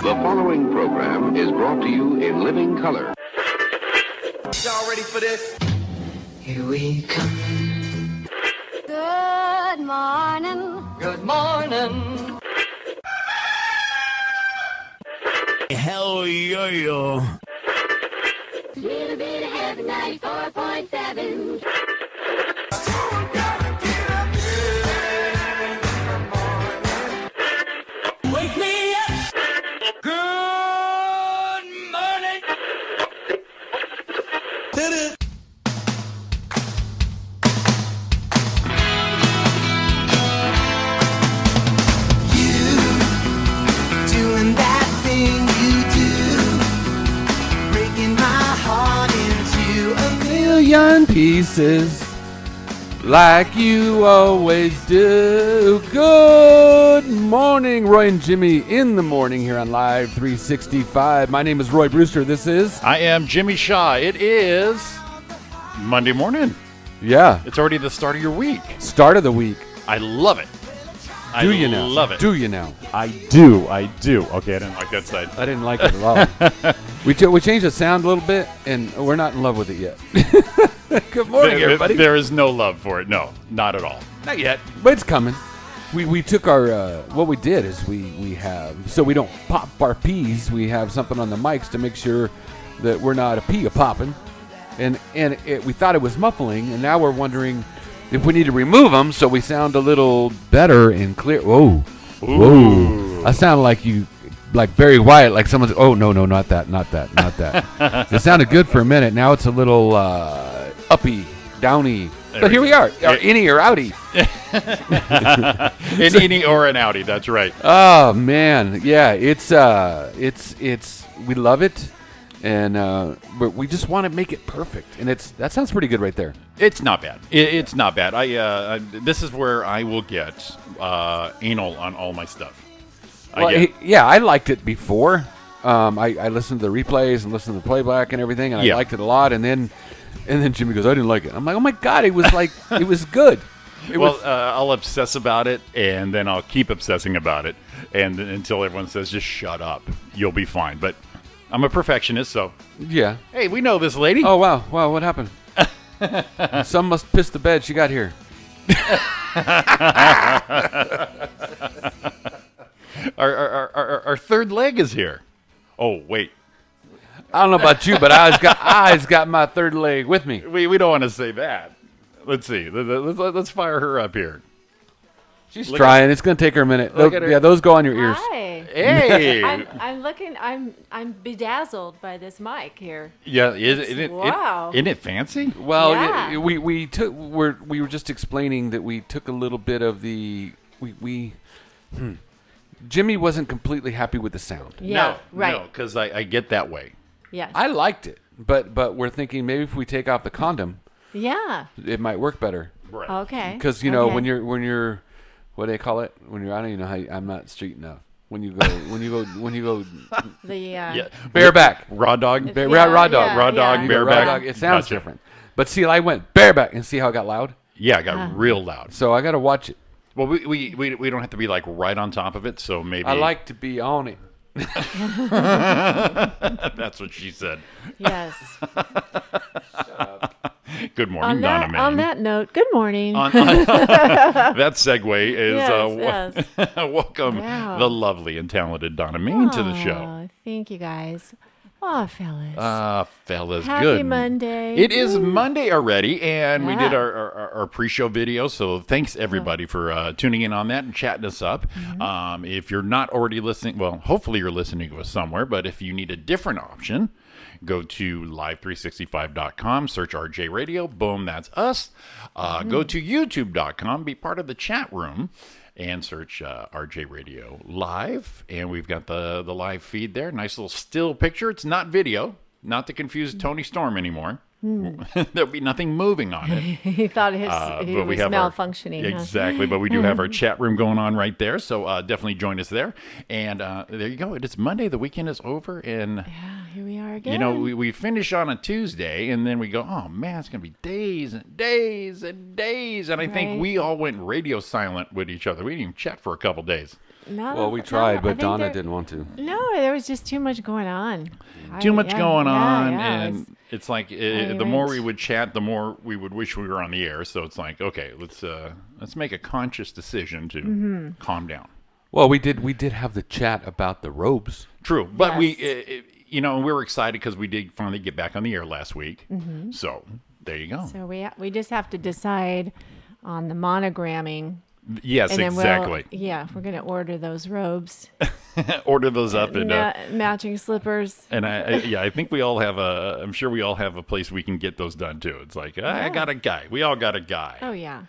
The following program is brought to you in living color. Y'all ready for this? Here we come. Good morning. Good morning. Hell yo. Little bit of heaven, 94.7. Wake me up. Good morning. Did it. Doing that thing you do, breaking my heart into a million pieces like you always do. Good morning, Roy and Jimmy in the morning here on Live 365. My name is Roy Brewster. This is... I am Jimmy Shaw. It is Monday morning. Yeah. It's already the start of your week. Start of the week. I love it. Do you now? Love it. Do you now? I do. Okay, I didn't like that side. I didn't like it at all. we changed the sound a little bit, and we're not in love with it yet. Good morning, everybody. There is no love for it. No, not at all. Not yet, but it's coming. We took our what we did is we have, so we don't pop our peas. We have something on the mics to make sure that we're not a pea popping, and we thought it was muffling, and now we're wondering if we need to remove them so we sound a little better and clear. Whoa, whoa! I sound like Barry White, like someone's. Oh no, not that. It sounded good for a minute. Now it's a little uppy, downy. But here we are, or innie or outie. An innie or an outie. That's right. Oh man, yeah, it's we love it, and but we just want to make it perfect, and that sounds pretty good right there. It's not bad. It's not bad. This is where I will get anal on all my stuff. I liked it before. I listened to the replays and listened to the playback and everything, and I liked it a lot. And then Jimmy goes, "I didn't like it." I'm like, "Oh my god, it was like it was good." I'll obsess about it, and then I'll keep obsessing about it, and until everyone says, "Just shut up, you'll be fine." But I'm a perfectionist, so yeah. Hey, we know this lady. Oh wow, what happened? Some must piss the bed. She got here. Our third leg is here. Oh wait, I don't know about you, but I got my third leg with me. we don't want to say that. Let's see. Let's fire her up here. She's trying. It's going to take her a minute. Look at her. Yeah, those go on your ears. Hi. Hey. I'm looking. I'm bedazzled by this mic here. Yeah, isn't it fancy? Well, Yeah. we were just explaining that we took a little bit of the Jimmy wasn't completely happy with the sound. Yeah. Right. No, because I get that way. Yes. I liked it, but we're thinking maybe if we take off the condom, Yeah. it might work better. Right. Okay. Because when you're what do they call it? When you're, I don't even know how. I'm not street enough. When you go the bareback. Raw dog. Raw dog. yeah, Raw dog. yeah. Bareback. Raw dog. It sounds Gotcha. different. But see, I went bareback and see how it got loud. Yeah, it got real loud. So I got to watch it. Well, we don't have to be like right on top of it, so maybe. I like to be on it. That's what she said. Yes. Good morning, Donna Mae. On that note, good morning. That segue is Yes. welcome Wow. the lovely and talented Donna Mae to the show. Oh, thank you guys. Oh, fellas. Fellas, Happy good. Monday. It is Monday already, and we did Yeah. our pre-show video, so thanks everybody for tuning in on that and chatting us up. If you're not already listening, well, hopefully you're listening to us somewhere, but if you need a different option, go to live365.com, search RJ Radio, boom, that's us. Go to youtube.com, be part of the chat room, and search RJ Radio Live, and we've got the live feed there. Nice little still picture. It's not video, not to confuse Tony Storm anymore. There'll be nothing moving on it. He thought he But was malfunctioning. huh? Exactly, but we do have our chat room going on right there, so definitely join us there. And there you go. It's Monday. The weekend is over, and Yeah, here we are again. you know we finish on a Tuesday, and then we go, oh man, it's gonna be days and days and days. And I Right. think we all went radio silent with each other. We didn't even chat for a couple days. No, Well, we no, tried, I but think Donna there- didn't want to. No, there was just too much going on. Too much going on, yeah, and it was- it's like I the more went- we would chat, the more we would wish we were on the air. So it's like, okay, let's make a conscious decision to Mm-hmm. calm down. Well, we did have the chat about the robes. True, but Yes. we were excited because we did finally get back on the air last week. So there you go. Mm-hmm. So we just have to decide on the monogramming. Yes, And then exactly. we're going to order those robes. Order those up, and Matching slippers. I think we all have I'm sure we all have a place we can get those done too. It's like I got a guy. We all got a guy. Oh, yeah.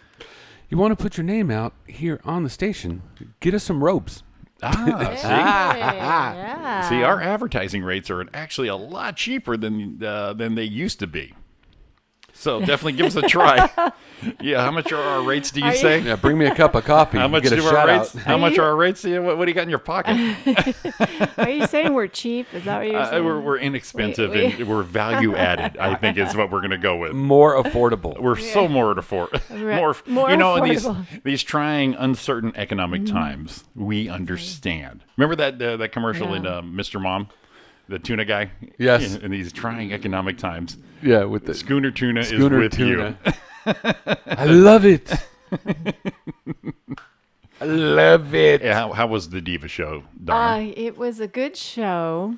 You want to put your name out here on the station? Get us some robes. Yeah. See, our advertising rates are actually a lot cheaper than they used to be. So definitely give us a try. Yeah, how much are our rates? Do you Are you- say? Yeah, bring me a cup of coffee. How much Get a do our shout rates? out. How much you- are our rates? What do you got in your pocket? Are you saying we're cheap? Is that what you're saying? We're inexpensive We- and we're value added. I think is what we're going to go with. More affordable. We're so more More you know, in affordable. these trying, uncertain economic times, we understand. Remember that commercial in Yeah. Mr. Mom, the tuna guy? Yes. In these trying economic times, Yeah, with the Schooner Tuna Schooner is with Tuna. you. I love it. I love it. Yeah, how was the Diva show, Donna? It was a good show.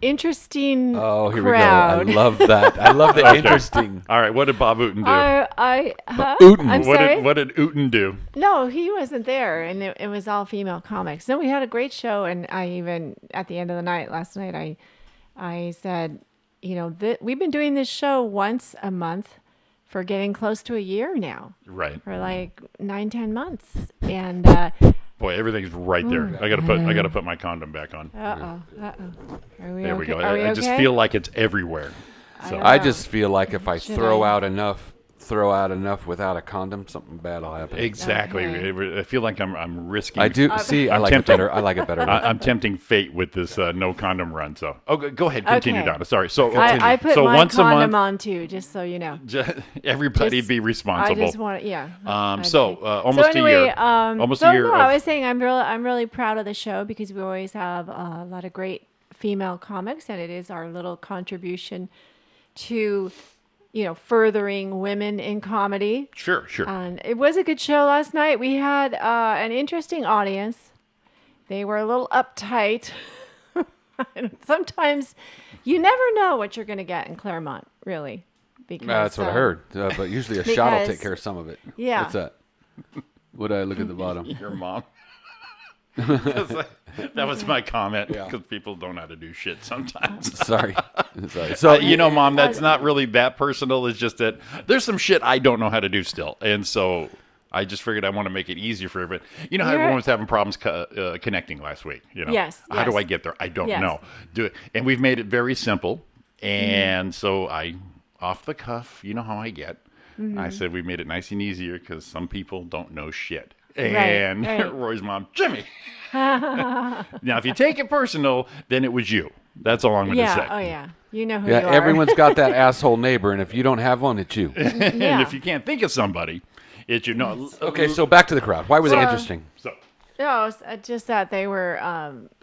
Interesting Oh, here crowd. we go. I love that. I love the interesting. All right, what did Bob Ooten do? Ooten. I'm what sorry? did Ooten do? No, he wasn't there, and it was all female comics. No, we had a great show, and I even at the end of the night last night, I said, you know, we've been doing this show once a month for getting close to a year now, Right. for like 9-10 months, and Boy, everything's right there. I gotta put my condom back on. Are we There we okay? go. Are we I just okay? feel like it's everywhere. So I just feel like if I Should throw I? out enough without a condom, something bad will happen. exactly. Okay. I feel like I'm risking. I do. See, I like tempted. it better. I like it better. I'm tempting fate with this no condom run. So, go ahead, continue, Okay. Donna. Sorry. So, I put so my once a condom month, on too, just so you know. everybody Just- be responsible. I just want, yeah. Almost so anyway, a year. Almost so a year. No, of- I was saying I'm really proud of the show because we always have a lot of great female comics, and it is our little contribution to, you know, furthering women in comedy. Sure. And it was a good show last night. We had an interesting audience. They were a little uptight. And sometimes you never know what you're going to get in Claremont, really. Because That's what I heard. But usually a shot will take because- care of some of it. Yeah. What's that? Would I look at the bottom? Your mom. That was my comment Yeah. because people don't know how to do shit sometimes. Sorry. Sorry. So You know, Mom, that's not really that personal. It's just that there's some shit I don't know how to do still. And so I just figured I want to make it easier for everybody. You know how You're- everyone was having problems connecting last week? You know, Yes, How do yes. I get there? I don't Yes. know. Do it. And we've made it very simple. And so I, off the cuff, you know how I get. I said we made it nice and easier because some people don't know shit. And right. Roy's mom, Jimmy. Now, if you take it personal, then it was you. That's all I'm going to Yeah. say. Oh, yeah. You know who yeah, you are. everyone's got that asshole neighbor, and if you don't have one, it's you. And Yeah. if you can't think of somebody, it's you know. Okay, so back to the crowd. Why was it Well- interesting? So No, it's just that they were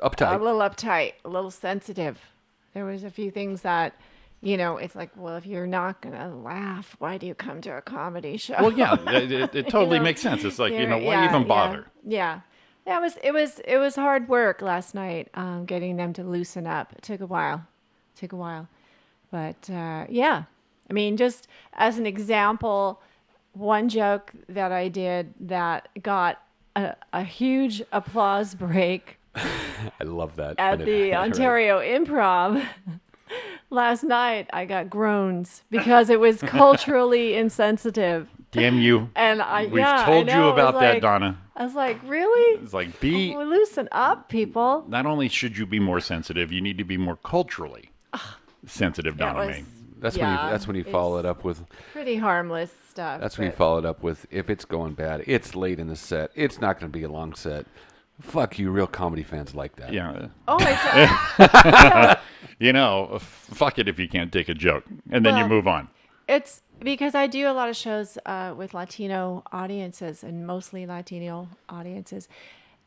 Uptight. a little uptight, a little sensitive. There was a few things that, you know, it's like, well, if you're not gonna laugh, why do you come to a comedy show? well, yeah, it totally know, makes sense. It's like You're- why yeah, even bother? Yeah. It was hard work last night, getting them to loosen up. It took a while, but yeah. I mean, just as an example, one joke that I did that got a huge applause break I love that. at when it the happens. Ontario Improv. Last night, I got groans because it was culturally insensitive. Damn you! And We've I told know, you it was about that, like- Donna. I was like, really? It's like be. Well, loosen up, people. Not only should you be more sensitive, you need to be more culturally sensitive, That Donna was- May. That's yeah, when you follow it up with. pretty harmless stuff. That's when you but- follow it up with. If it's going bad, it's late in the set. It's not going to be a long set. Fuck you, real comedy fans like that. Yeah. Oh, it's You know, fuck it if you can't take a joke, and then you Well, move on. it's because I do a lot of shows with Latino audiences and mostly Latino audiences.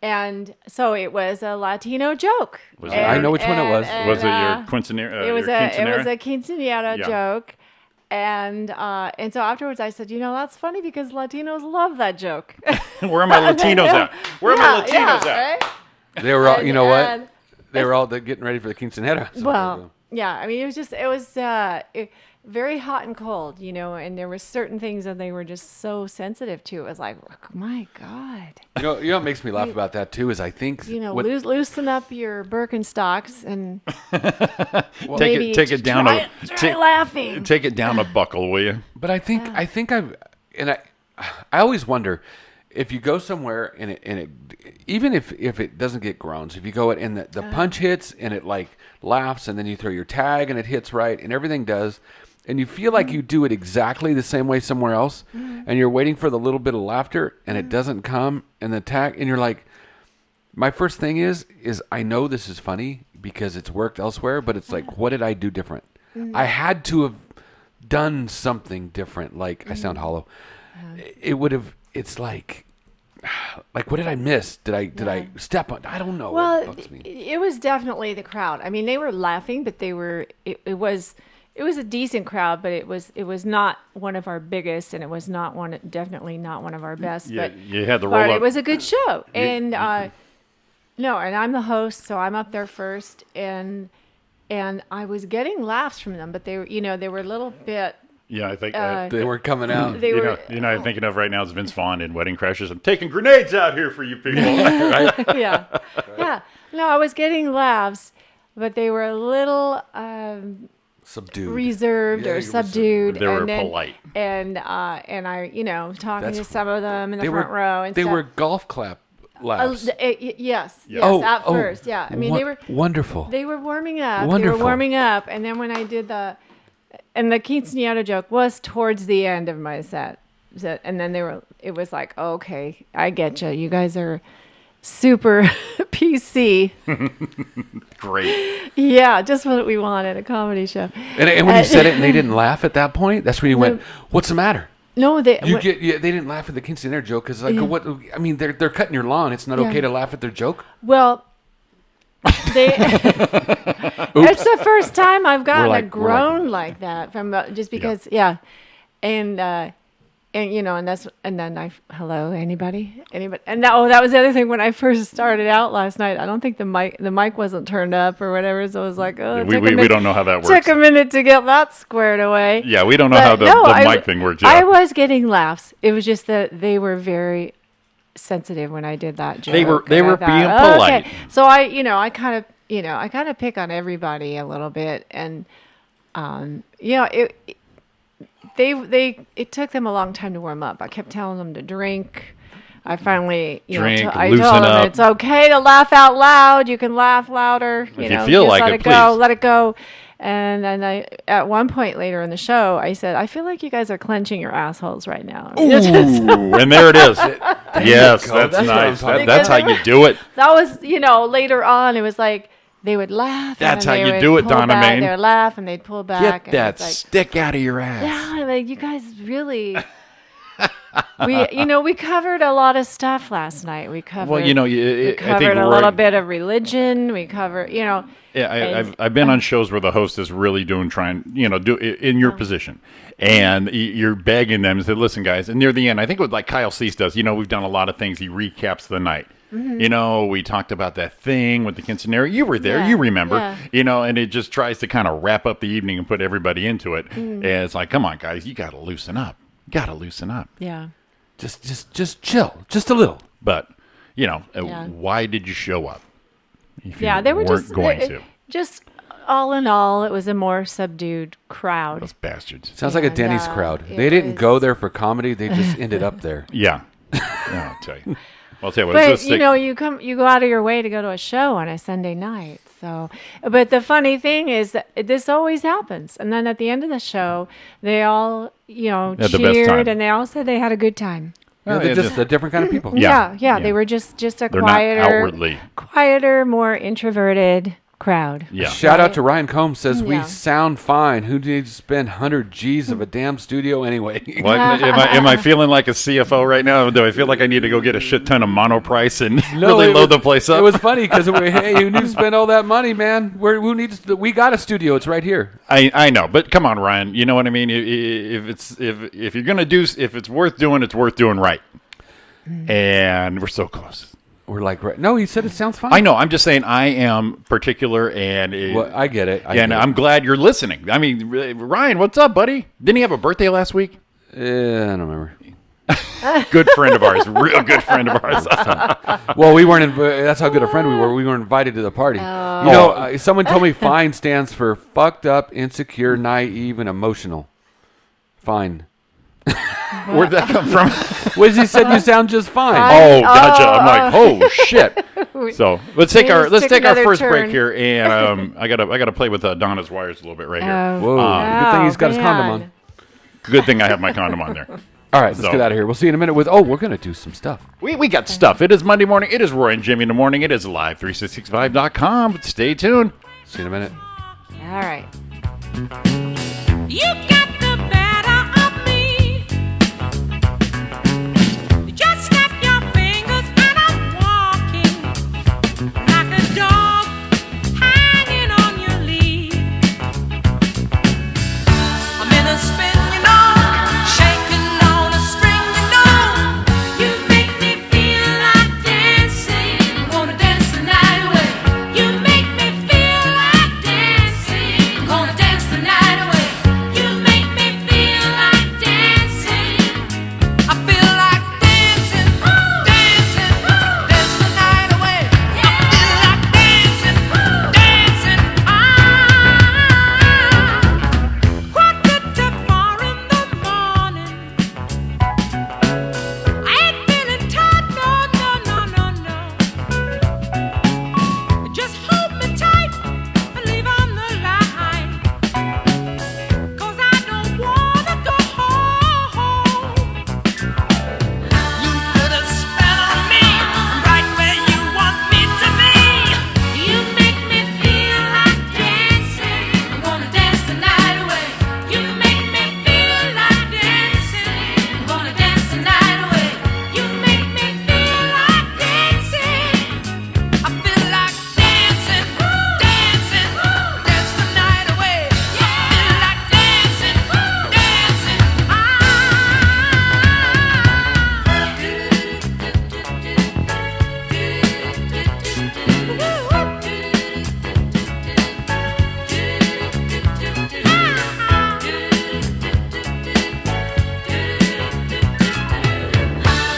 And so it was a Latino joke. Was it? I know which one it was. Was it your quinceanera? It was your quinceanera? a quinceañera Yeah. joke. And so afterwards I said, that's funny because Latinos love that joke. Where are my Latinos at? Where are my Latinos at? Right? They were all. You know what? And- They were all getting ready for the quinceanera. So Well, yeah, I mean, it was very hot and cold, and there were certain things that they were just so sensitive to. It was like, oh, my God, you know what makes me laugh about that too is I think what- loosen up your Birkenstocks and Take maybe it just down try, a try laughing. take it down a buckle, will you? But I think I always wonder if you go somewhere and it even if it doesn't get groans, if you go and the punch hits and it like laughs and then you throw your tag and it hits right and everything does and you feel like you do it exactly the same way somewhere else and you're waiting for the little bit of laughter and it doesn't come and the tag and you're like, my first thing is I know this is funny because it's worked elsewhere, but it's like, what did I do different? I had to have done something different. Like I sound hollow. It would have. It's like what did I miss? Did I step on? I don't know. Well, It bugs me. it was definitely the crowd. I mean, they were laughing, but they were. It was a decent crowd, but it was not one of our biggest, and it was definitely not one of our best. Yeah, but you had to roll but up. it was a good show, and no, and I'm the host, so I'm up there first, and I was getting laughs from them, but they were they were a little bit. Yeah, I think They weren't coming out. They were. I'm thinking of right now is Vince Vaughn in Wedding Crashers. I'm taking grenades out here for you people. Right? Yeah. Yeah. No, I was getting laughs, but they were a little Subdued. reserved Yeah, or you were subdued. They were and then- polite. And I, talking That's- to some of them in the They front were. row and They stuff. were golf clap laughs. Yes, Oh, at oh, first, yeah. I mean, they were wonderful. they were warming up. They Wonderful. were warming up, and then when I did and the quinceañera joke was towards the end of my set. And then it was like, okay, I get you. You guys are super PC. Great. Yeah, just what we want at a comedy show. And when you said it and they didn't laugh at that point, that's when you went, "What's the matter?" No, they. They didn't laugh at the quinceanera joke because like what? I mean, they're cutting your lawn. It's not Yeah. okay to laugh at their joke. Well, they. It's the first time I've gotten a We're like- groan like that from just because, yeah. And and then hello, anybody, and that was the other thing when I first started out last night. I don't think the mic wasn't turned up or whatever, so it was like, oh, We don't know how that works. Took a minute to get that squared away. Yeah, we don't know But how the mic thing works. I Yeah. was getting laughs. It was just that they were very sensitive when I did that joke. They were and I being thought, polite. Okay. So I kind of pick on everybody a little bit, and it took them a long time to warm up. I kept telling them to drink. I finally, Drink, I loosen told them up. it's okay to laugh out loud. You can laugh louder. If you feel just like let it, it go. please. Let it go. And then at one point later in the show, I said, I feel like you guys are clenching your assholes right now. Ooh, and there it is. Yes, go. that's That's what I'm nice. talking That's how you do it. That was, later on, it was like they would laugh. That's and then how they you would do it, pull Donna back. Main. They would laugh and they'd pull back. Get and that it's like, stick out of your ass. yeah, like you guys really. We covered a lot of stuff last night. We covered. Well, we I think covered a little bit of religion. We covered, Yeah, and- I've been on shows where the host is really do in your position, and you're begging them and said, "Listen, guys," and near the end, I think what like Kyle Cease does. We've done a lot of things. He recaps the night. We talked about that thing with the quinceanera. You were there, Yeah, you remember. yeah. And it just tries to kind of wrap up the evening and put everybody into it. And it's like, come on, guys, you got to loosen up. yeah. Just chill, just a little. But why did you show up? If Yeah, you they were weren't just going to. Just all in all, it was a more subdued crowd. Those bastards. Sounds like a And, Denny's uh, crowd. it They didn't was- go there for comedy. They just ended up there. Yeah. I'll tell you. Well, I'll tell you what. But let's stick- you go out of your way to go to a show on a Sunday night. So, but the funny thing is that this always happens. And then at the end of the show, they all, Had the best time. cheered and they all said they had a good time. They're just a different kind of people. Yeah. They were just a They're not quieter, outwardly. more introverted crowd. Yeah. Shout out to Ryan Combs says we Yeah. sound fine. Who needs to spend 100 G's of a damn studio anyway? What, am I feeling like a CFO right now? Do I feel like I need to go get a shit ton of monoprice and really load the place up? It was funny because hey, who needs to spend all that money, man? We got a studio. It's right here. I know, but come on, Ryan. You know what I mean? If you're gonna do, if it's worth doing right. And we're so close. We're like, right. No, he said it sounds fine. I know. I'm just saying I am particular, and Well, I get it. I'm glad you're listening. I mean, Ryan, what's up, buddy? Didn't he have a birthday last week? I don't remember. Good friend of ours, real good friend of ours. Well, we weren't. That's how good a friend we were. We weren't invited to the party. Someone told me FINE stands for fucked up, insecure, naive, and emotional. Fine. Where'd that come from? Well, he said you sound just fine. Oh, gotcha. I'm like, oh shit. So let's take our took another first turn. break here, and I gotta play with Donna's wires a little bit right here. Whoa! Good thing he's got his condom on. Good thing I have my condom on there. All right, let's get out of here. We'll see you in a minute with. Oh, we're gonna do some stuff. We got stuff. It is Monday morning. It is Roy and Jimmy in the morning. It is live365.com. Stay tuned. See you in a minute. All right. You got the better of me. You just snap your fingers and I'm walking like a dog hanging on your lead. I'm in a spin, shaking on a string, You make me feel like dancing. Wanna dance the night away. You make me feel like dancing. Gonna dance the night away. You make me feel like dancing. I feel like dancing, dancing, dance the night away. I feel like dancing, dancing. Quarter to 4 in the morning. I ain't feeling tight, no. Just hold me tight and leave on the line. 'Cause I don't wanna go home. You put a spell on me, right where you want me to be. You make me feel like dancing. I'm gonna dance the night away. You make me feel like dancing. I'm gonna dance the night away. You make me feel like dancing. I feel like dancing, dancing, dance the night away. I feel like dancing,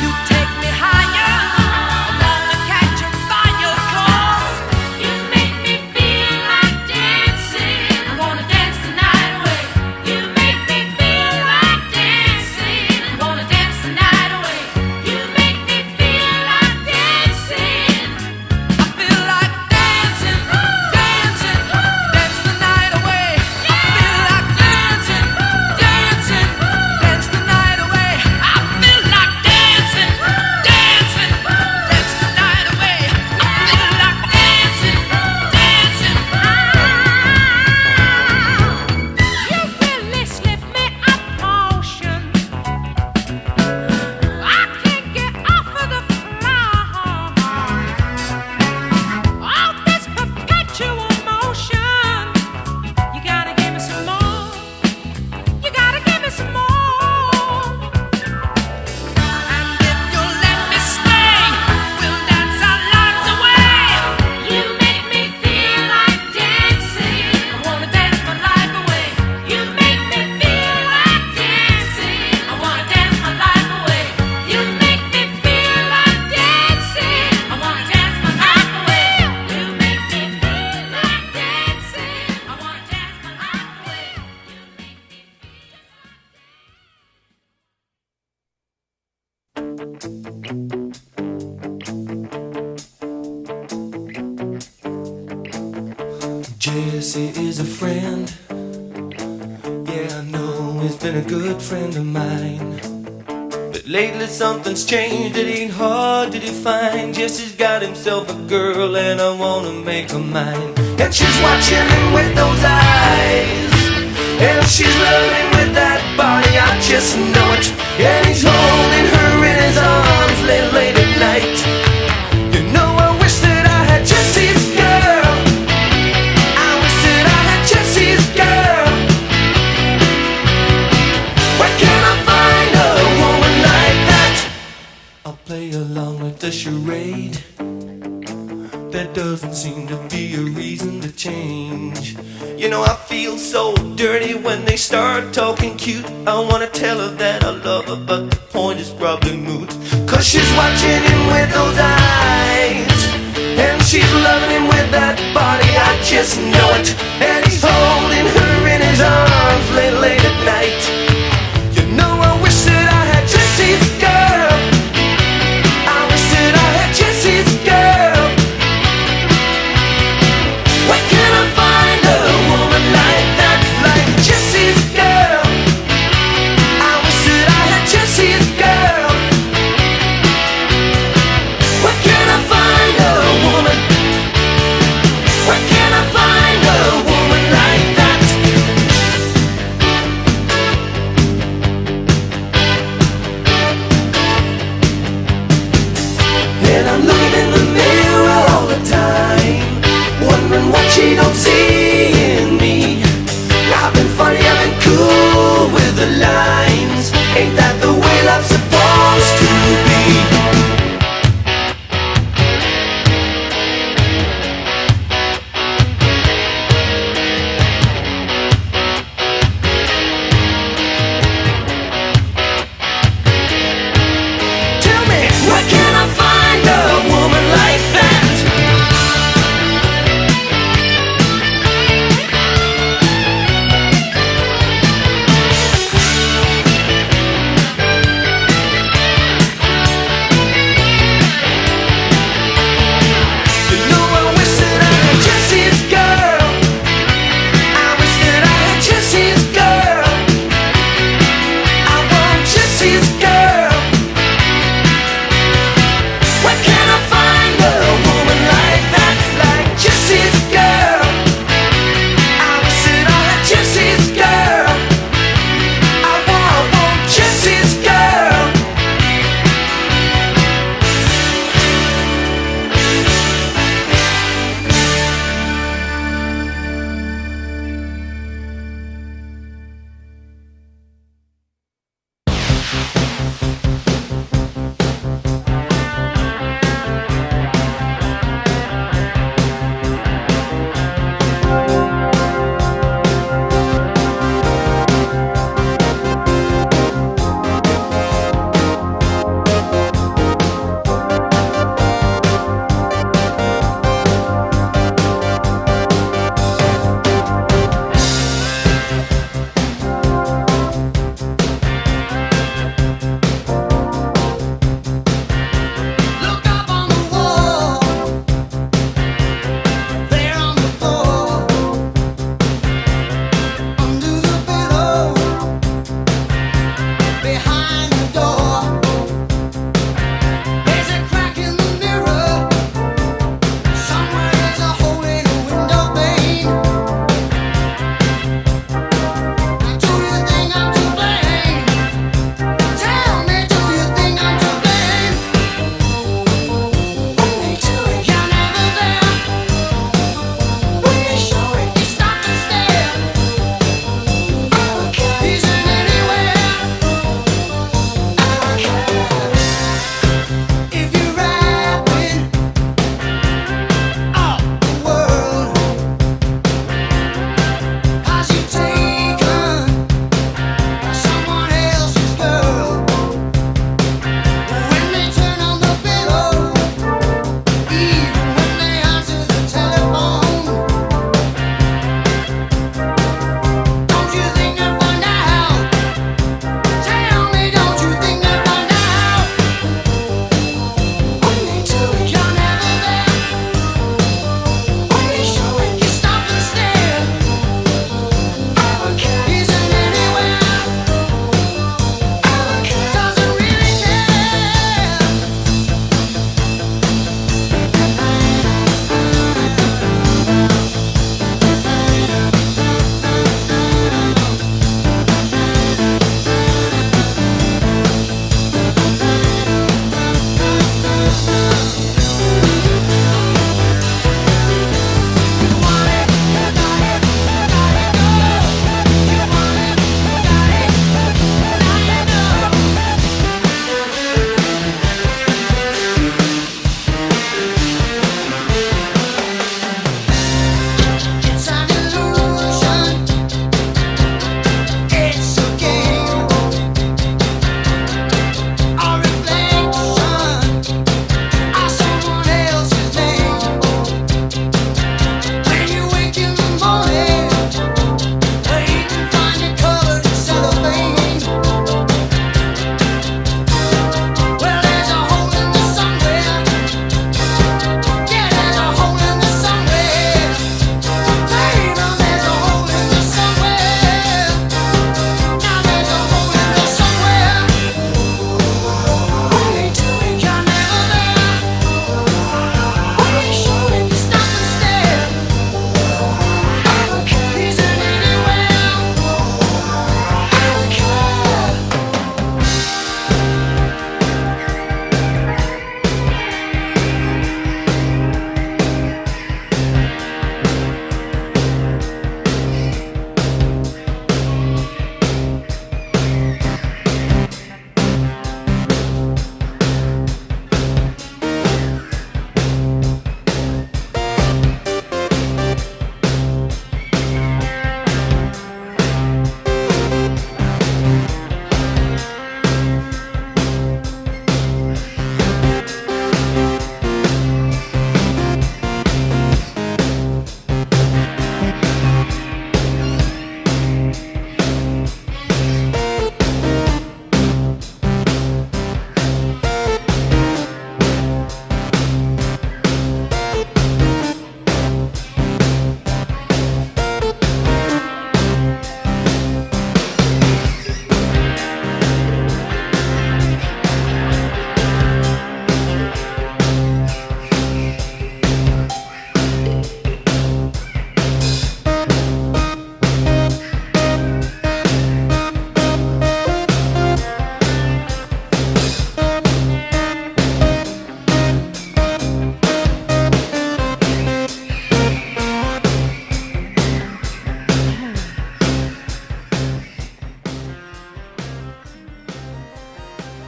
You take me higher, I wanna catch a fire 'cause you make me feel like dancing. I wanna dance the night away. You make me feel like dancing. I wanna dance the night away. You make me feel like dancing. I feel like dancing, dancing, dance the night away. I feel like dancing, dancing, dance the night away. I feel like dancing, dancing, dance the night away. I feel like dancing, dancing. You really slip me a potion. I can't get off of the floor. All this perpetual motion. You gotta give me some more. You gotta give me some more. And if you'll let me stay, we'll dance our lives away. You make me feel like dancing. I wanna dance my life away. You make me feel like dancing. I wanna dance my life away. You make me feel like dancing. I wanna dance my life away. You make me feel like dancing. I wanna dance my life away. Jesse is a friend. Yeah, I know he's been a good friend of mine. But lately something's changed, it ain't hard to define. Jesse's got himself a girl and I wanna make her mine. And she's watching him with those eyes, and she's loving him with that body, I just know it. And he's holding her in his arms late at night. You know I wish that I had Jesse's girl. I wish that I had Jesse's girl. Where can I find a woman like that? I'll play along with the charade. There doesn't seem to be a reason to change. You know I feel so dirty when they start talking cute. I wanna tell her that I love her, but the point is probably moot. Cause she's watching him with those eyes, and she's loving him with that body, I just know it. And he's holding her in his arms late at night. You know I wish that I had Jesse's girl. I wish that I had Jesse's girl. Where can I find a woman like that, like Jesse's girl? I wish that I had Jesse's girl. Where can I find a woman? Where can I find a woman like that?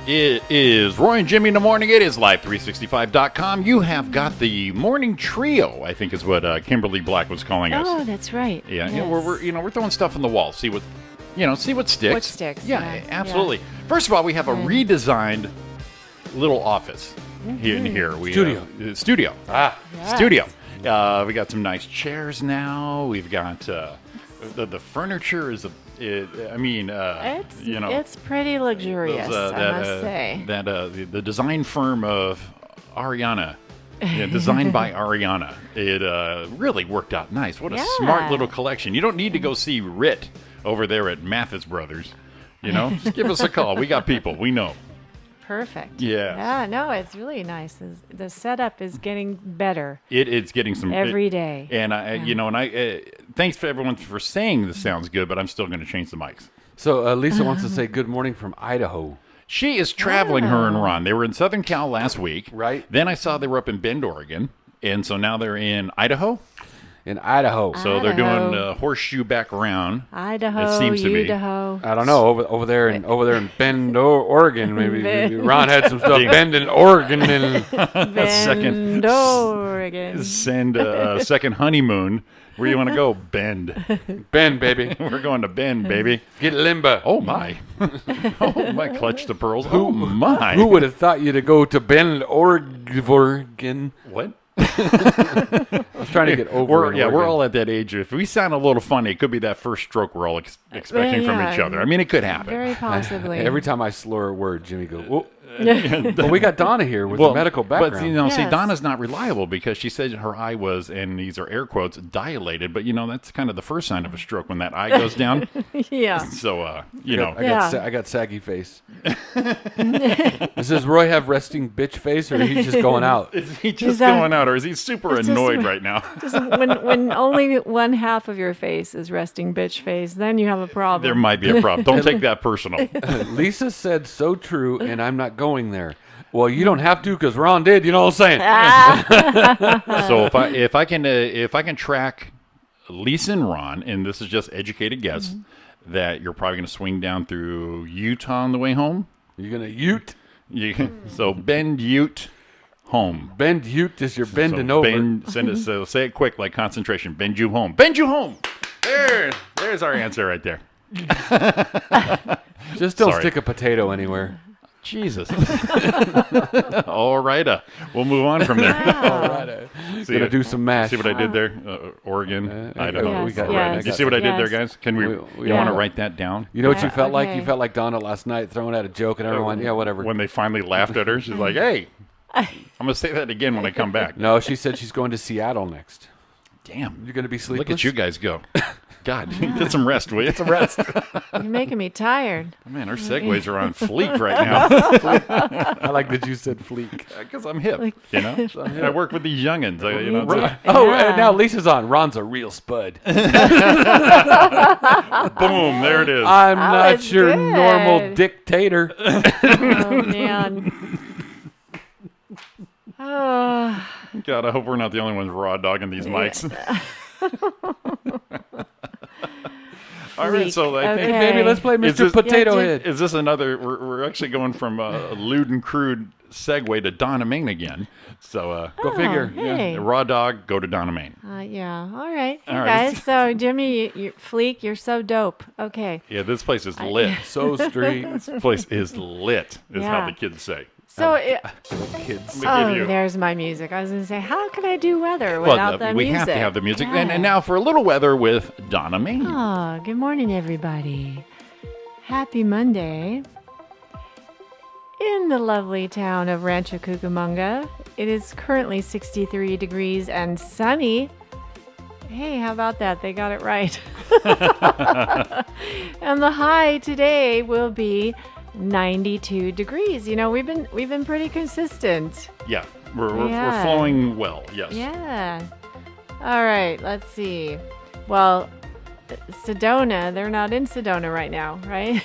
It is Roy and Jimmy in the morning. It is live365.com. You have got the morning trio, I think is what Kimberly Black was calling us. Oh, that's right. Yeah, Yes. we're throwing stuff on the wall. See what sticks. What sticks, Yeah, yeah, absolutely. First of all, we have a redesigned little office here. Studio. Yes. Studio. We got some nice chairs now. We've got the furniture is It's pretty luxurious, I must say. the design firm of Ariana. Yeah, designed by Ariana. It really worked out nice. What a smart little collection. You don't need to go see Rit over there at Mathis Brothers. Just give us a call. We got people. We know. Perfect. Yeah. Yeah, no, it's really nice. The setup is getting better It's getting some every day. And thanks for everyone for saying this sounds good, but I'm still going to change the mics. So Lisa wants to say good morning from Idaho. She is traveling, her and Ron. They were in Southern Cal last week. Right. Then I saw they were up in Bend, Oregon. And so now they're in Idaho. In Idaho. So they're doing horseshoe back around. Idaho, It seems to be. Idaho. I don't know, over there in Bend, Oregon, maybe Ron had some stuff. Bend in Oregon and Bend, Oregon. Send a second honeymoon. Where you want to go? Bend. Bend, baby. We're going to Bend, baby. Get limba. Oh, my. Oh, my. Clutch the pearls. Oh, my. Who would have thought you to go to Bend, Oregon? What? I was trying to get over. We're all at that age. If we sound a little funny, it could be that first stroke we're all expecting from each other. I mean, it could happen. Very possibly. Every time I slur a word, Jimmy goes, "Whoa." But we got Donna here with a medical background. But see, Yes. Donna's not reliable because she said her eye was, and these are air quotes, dilated. But that's kind of the first sign of a stroke when that eye goes down. Yeah. So I Yeah. got saggy face. Does Roy have resting bitch face, or is he just going out? Is he just that- going out, or is he super It's just- annoyed right now? Just when only one half of your face is resting bitch face, then you have a problem. There might be a problem. Don't take that personal. Lisa said so true, and I'm not going there. Well, you don't have to because Ron did. You know what I'm saying? So if I can track Lisa and Ron, and this is just educated guess, that you're probably going to swing down through Utah on the way home. You're gonna Ute. So Bend, Ute, home. Bend Ute is your bending So over. so say it quick, like concentration. Bend you home. Bend you home. There's our answer right there. Just don't Sorry. stick a potato anywhere. Jesus. All right. We'll move on from there. Gonna do some mash. See what I did there? Oregon, Idaho. Yes, we got yes, You see what I did there, yes. guys? Can we We want to Yeah. write that down? You know what you felt like? okay. You felt like Donna last night throwing out a joke, and everyone, yeah, whatever. When they finally laughed at her, she's like, hey, I'm going to say that again when I come back. No, she said she's going to Seattle next. Damn. You're gonna be sleepless. Look at you guys go. God, get some rest, will you? Some rest. You're making me tired. Man, our segues are on fleek right now. I like that you said fleek. Because I'm hip, I work with these youngins. Oh, Yeah. and now Lisa's on. Ron's a real spud. Boom, there it is. I'm not was your good. normal dictator. Oh man. Oh, God, I hope we're not the only ones raw dogging these mics. All right, so I think Okay. Baby, let's play Is Mr. this- Potato Yeah, Head. is this another? We're actually going from a lewd and crude segue to Donna Main again. So Go figure. hey. raw dog, go to Donna Main. yeah. All right. Hey, All right. guys. So, Jimmy, Fleek, you're so dope. Okay. Yeah, this place is lit. So street. This place is lit, is how Yeah. the kids say. So, Kids. Let me give you- there's my music. I was going to say, how can I do weather Well, without the we music? have to have the music. Yeah. And now for a little weather with Donna Main. Oh, good morning, everybody. Happy Monday. In the lovely town of Rancho Cucamonga, it is currently 63 degrees and sunny. Hey, how about that? They got it right. And the high today will be 92 degrees. You know, we've been pretty consistent. Yeah, we're Yeah. flowing well. Yes. Yeah. All right, let's see. Well, Sedona, they're not in Sedona right now, right?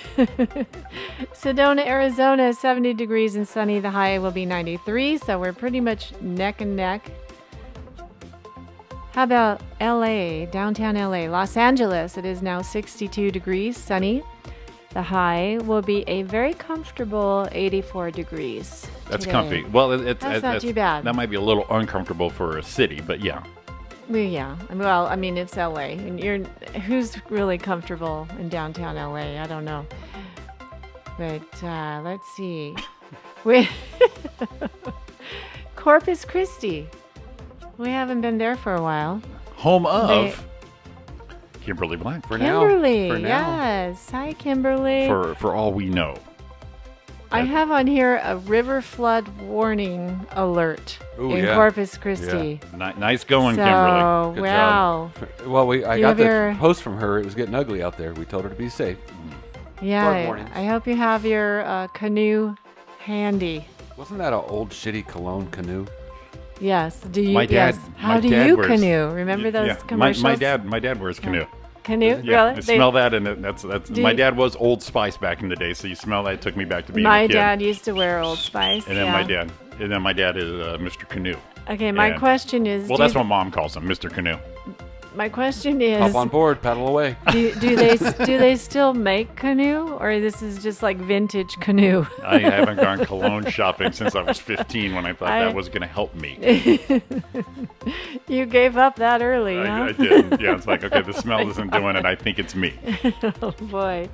Sedona, Arizona, 70 degrees and sunny. The high will be 93, so we're pretty much neck and neck. How about LA, downtown LA? Los Angeles, it is now 62 degrees, sunny. The high will be a very comfortable 84 degrees. That's today. comfy. Well, That's not too bad. That might be a little uncomfortable for a city, but yeah. Well, yeah. Well, I mean, it's LA, and who's really comfortable in downtown LA? I don't know. But let's see. Corpus Christi. We haven't been there for a while. Home of Kimberly Black. For Kimberly, now. For now. yes. Hi, Kimberly. For all we know. I have on here a river flood warning alert Ooh, in yeah. Corpus Christi. Nice going, So, Kimberly. Good wow. Well, I You got have the your- post from her. It was getting ugly out there. We told her to be safe. Flood Yeah, warnings. I hope you have your canoe handy. Wasn't that an old shitty cologne canoe? Yes. Do you? My dad. Yes. my How do dad you wears- canoe? Remember those yeah, commercials? My dad wears canoe. Canoe? Yeah, Really? I smell that, and that's Do my you- dad was Old Spice back in the day, so you smell that. It took me back to being My a kid. dad used to wear Old Spice. And then yeah. my dad is Mr. Canoe. Okay, my and- question is. Well, do that's you- what Mom calls him, Mr. Canoe. My question is. Hop on board, paddle away. do they still make canoe, or this is just like vintage canoe? I haven't gone cologne shopping since I was 15 when I thought that was going to help me. You gave up that early, I huh? did. Yeah, it's like, okay, the smell isn't doing it. I think it's me. Oh boy.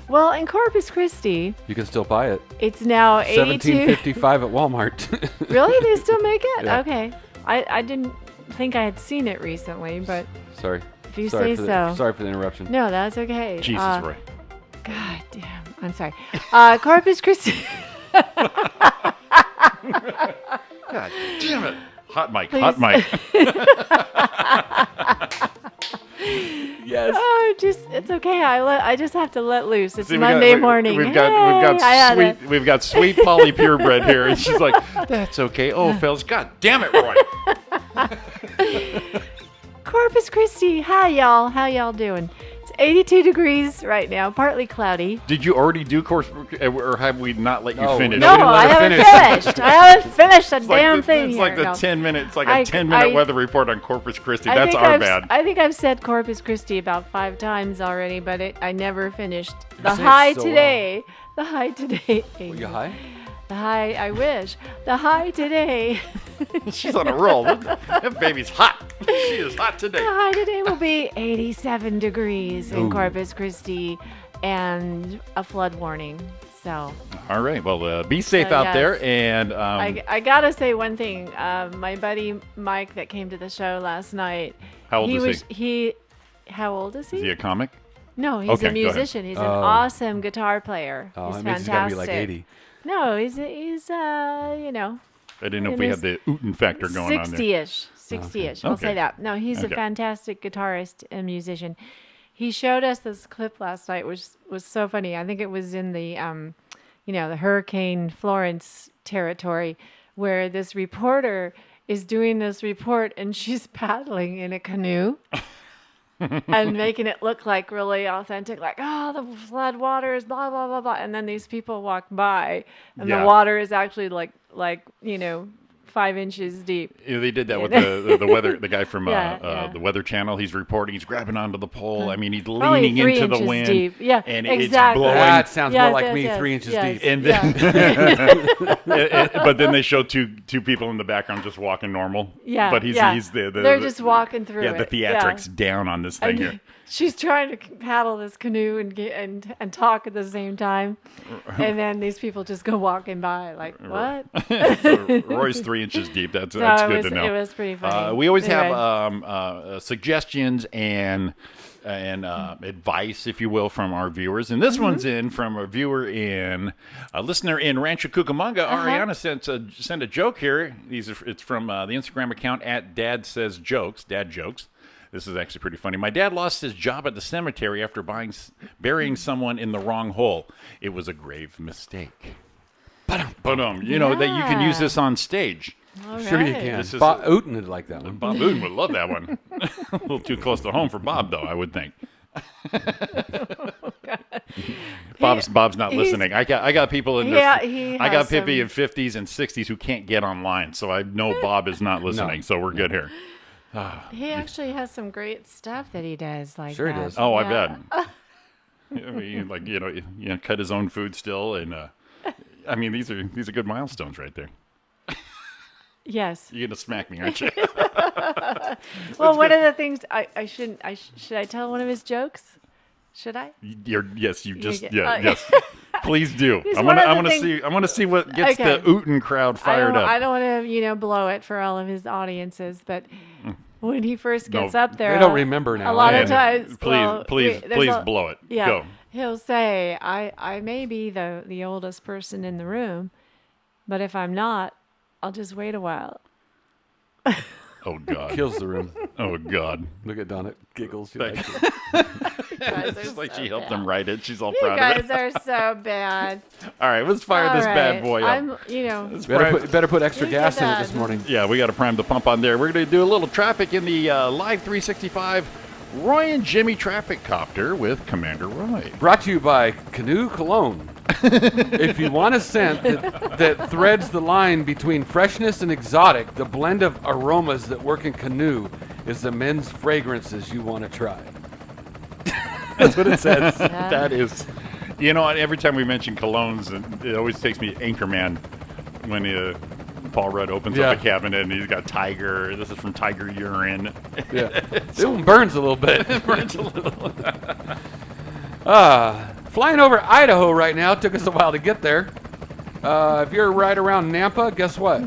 Well, in Corpus Christi, You can still buy it. it's now 82. $17.55 at Walmart. Really? They still make it? Yeah. Okay. I didn't think I had seen it recently, but Sorry. if you Sorry say for the- so. Sorry for the interruption. No, that's okay. Jesus, Roy. God damn. I'm sorry. Corpus Christi. God damn it. Hot mic, Please. hot mic. Yes. Oh, it's okay. I just have to let loose. It's See, Monday morning. We've got Hey, I had it. we've got sweet Polly purebred here, and she's like, "That's okay." Oh, fellas, God damn it, Roy. Corpus Christi. Hi, y'all. How y'all doing? It's 82 degrees right now, partly cloudy. Did you already do course, or have we not let you No, finish? No, we didn't let I her haven't finish. finished. I haven't finished a It's like damn the, thing It's here. like the No. 10 minute. It's like I- a 10-minute I- weather report on Corpus Christi. I That's think our I've, bad. I think I've said Corpus Christi about 5 times already, but I never finished. The say it high so today. The high today. Were you high? The high. I wish. The high today. She's on a roll. That baby's hot. She is hot The today. high today will be 87 degrees in Ooh. Corpus Christi, and a flood warning. So All right. Well, be safe So, out yes. there, and I gotta say one thing. My buddy Mike that came to the show last night. How old is he? How old is he? is he a comic? No, he's Okay, a go ahead. musician. He's an Oh. awesome guitar player. Oh, he's that means fantastic. he's got to be like 80. No, he's you know, I didn't know if In we his had the Ooten factor going on there. 60-ish. 60-ish. We'll Okay. say that. No, he's Okay. a fantastic guitarist and musician. He showed us this clip last night, which was so funny. I think it was in the, the Hurricane Florence territory, where this reporter is doing this report and she's paddling in a canoe. And making it look like really authentic, like, oh, the flood water is blah, blah, blah, blah. And then these people walk by and Yeah. the water is actually like 5 inches deep. Yeah, they did that with the weather. The guy from Yeah. the Weather Channel. He's reporting. He's grabbing onto the pole. I mean, he's Probably leaning 3 into the inches wind. deep. Yeah, and exactly. it's blowing. That sounds Yes, more like yes, me, yes, 3 inches yes. deep. And then, but then they show two people in the background just walking normal. Yeah, But he's yeah. the They're just walking through Yeah, it. the theatrics down on this thing And here. she's trying to paddle this canoe and talk at the same time, and then these people just go walking by like, what? So Roy's 3 inches deep. That's it good was, to know. It was pretty funny. We always Anyway. have suggestions and advice, if you will, from our viewers. And this one's in from a viewer a listener in Rancho Cucamonga. Ariana sent a joke here. It's from the Instagram account at Dad Says Jokes. Dad Jokes. This is actually pretty funny. My dad lost his job at the cemetery after burying someone in the wrong hole. It was a grave mistake. But you know that you can use this on stage. All Sure you right. can. This is Bob Ooten would like that one. Bob Boone would love that one. A little too close to home for Bob, though, I would think. Bob's not he's- listening. I got people in Yeah, this. he I got has Pippi some- in 50s and 60s who can't get online, so I know Bob is not listening. So we're good here. He actually has some great stuff that he does like Sure he that. does. Oh, I Yeah. bet. I mean, like cut his own food still, and I mean, these are good milestones right there. Yes. You're gonna smack me, aren't you? Well, one of the things I shouldn't. Should I tell one of his jokes? Should I? Yes. You just get- yes. Please do. He's I one want of the to see. I want to see what gets Okay. the Ooten crowd fired up. I don't want to, blow it for all of his audiences, but when he first gets No, up there, they don't remember now. A lot Yeah. of times, Please blow it. Yeah, Go. he'll say, "I may be the oldest person in the room, but if I'm not, I'll just wait a while." Oh God. Kills the room. Oh God. Look at Donna giggles. She Like- likes it. You guys are It's like so she helped bad. him write it. She's all You proud of guys it. are so bad. All right, let's fire All this bad right. boy up. I'm, Let's Better put extra Look at gas in it that. this morning. Yeah, we got to prime the pump on there. We're going to do a little traffic in the Live 365 Roy and Jimmy Traffic Copter with Commander Roy. Brought to you by Canoe Cologne. If you want a scent that threads the line between freshness and exotic, the blend of aromas that work in Canoe is the men's fragrances you want to try. That's what it says. That is, every time we mention colognes, and it always takes me to Anchorman when Paul Rudd opens Yeah. up a cabinet and he's got Tiger. This is from Tiger Urine. Yeah. It burns a little bit. Burns a little. Flying over Idaho right now. Took us a while to get there. If you're right around Nampa, guess what?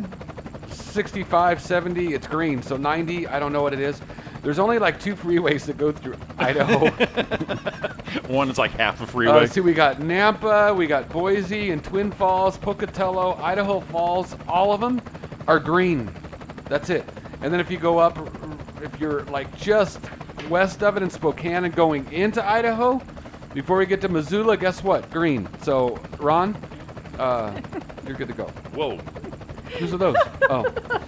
65, 70, it's green. So 90, I don't know what it is. There's only like 2 freeways that go through Idaho. One is like half a freeway. See, we got Nampa, we got Boise and Twin Falls, Pocatello, Idaho Falls. All of them are green. That's it. And then if you go up, if you're like just west of it in Spokane and going into Idaho, before we get to Missoula, guess what? Green. So, Ron, you're good to go. Whoa, Whose are those? Oh.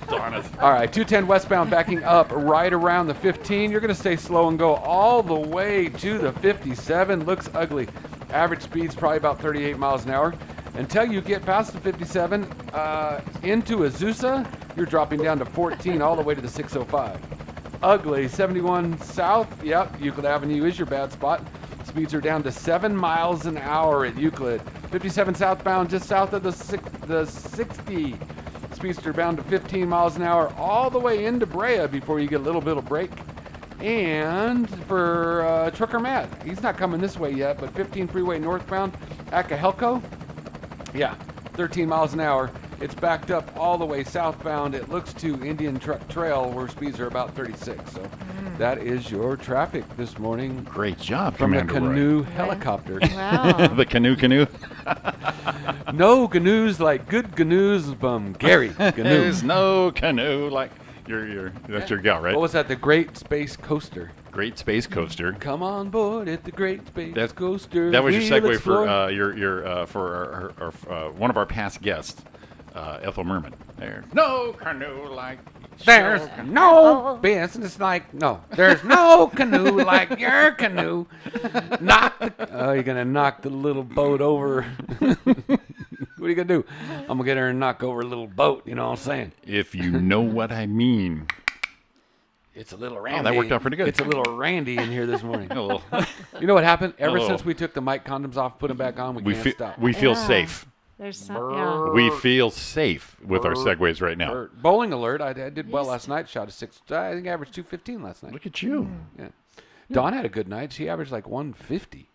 darn it. All right, 210 westbound backing up right around the 15. You're going to stay slow and go all the way to the 57. Looks ugly. Average speed's probably about 38 miles an hour. Until you get past the 57 into Azusa, you're dropping down to 14 all the way to the 605. Ugly. 71 south. Yep, Euclid Avenue is your bad spot. Speeds are down to 7 miles an hour at Euclid. 57 southbound just south of the 60. Speeds are bound to 15 miles an hour all the way into Brea before you get a little bit of break. And for Trucker Matt, he's not coming this way yet, but 15 freeway northbound, Acapulco, yeah, 13 miles an hour. It's backed up all the way southbound. It looks to Indian Trail where speeds are about 36. So that is your traffic this morning Great job, from the Commander Roy. Canoe helicopter. Wow. The canoe. No canoes like good canoes from Gary Canoe. There's no canoe like that's your gal, right? What was that? The Great Space Coaster. Great Space Coaster. Come on board at the Great Space That- Coaster. That was your We'll segue explore. for for our one of our past guests, Ethel Merman. There's no canoe like There's your canoe. no business like there's no canoe like your canoe. You're gonna knock the little boat over. What are you gonna do? I'm gonna get her and knock over a little boat. You know what I'm saying? If you know what I mean. It's a little randy. that worked out pretty good. It's a little randy in here this morning. A little- You know what happened? Ever little. since we took the mic condoms off, put them back on, we can't feel stop. we feel Yeah. safe. There's some. Yeah. We feel safe with our segues right now. Bowling alert! I did well last night. Shot a 6. I think I averaged 215 last night. Look at you. Yeah. Dawn had a good night. She averaged like 150.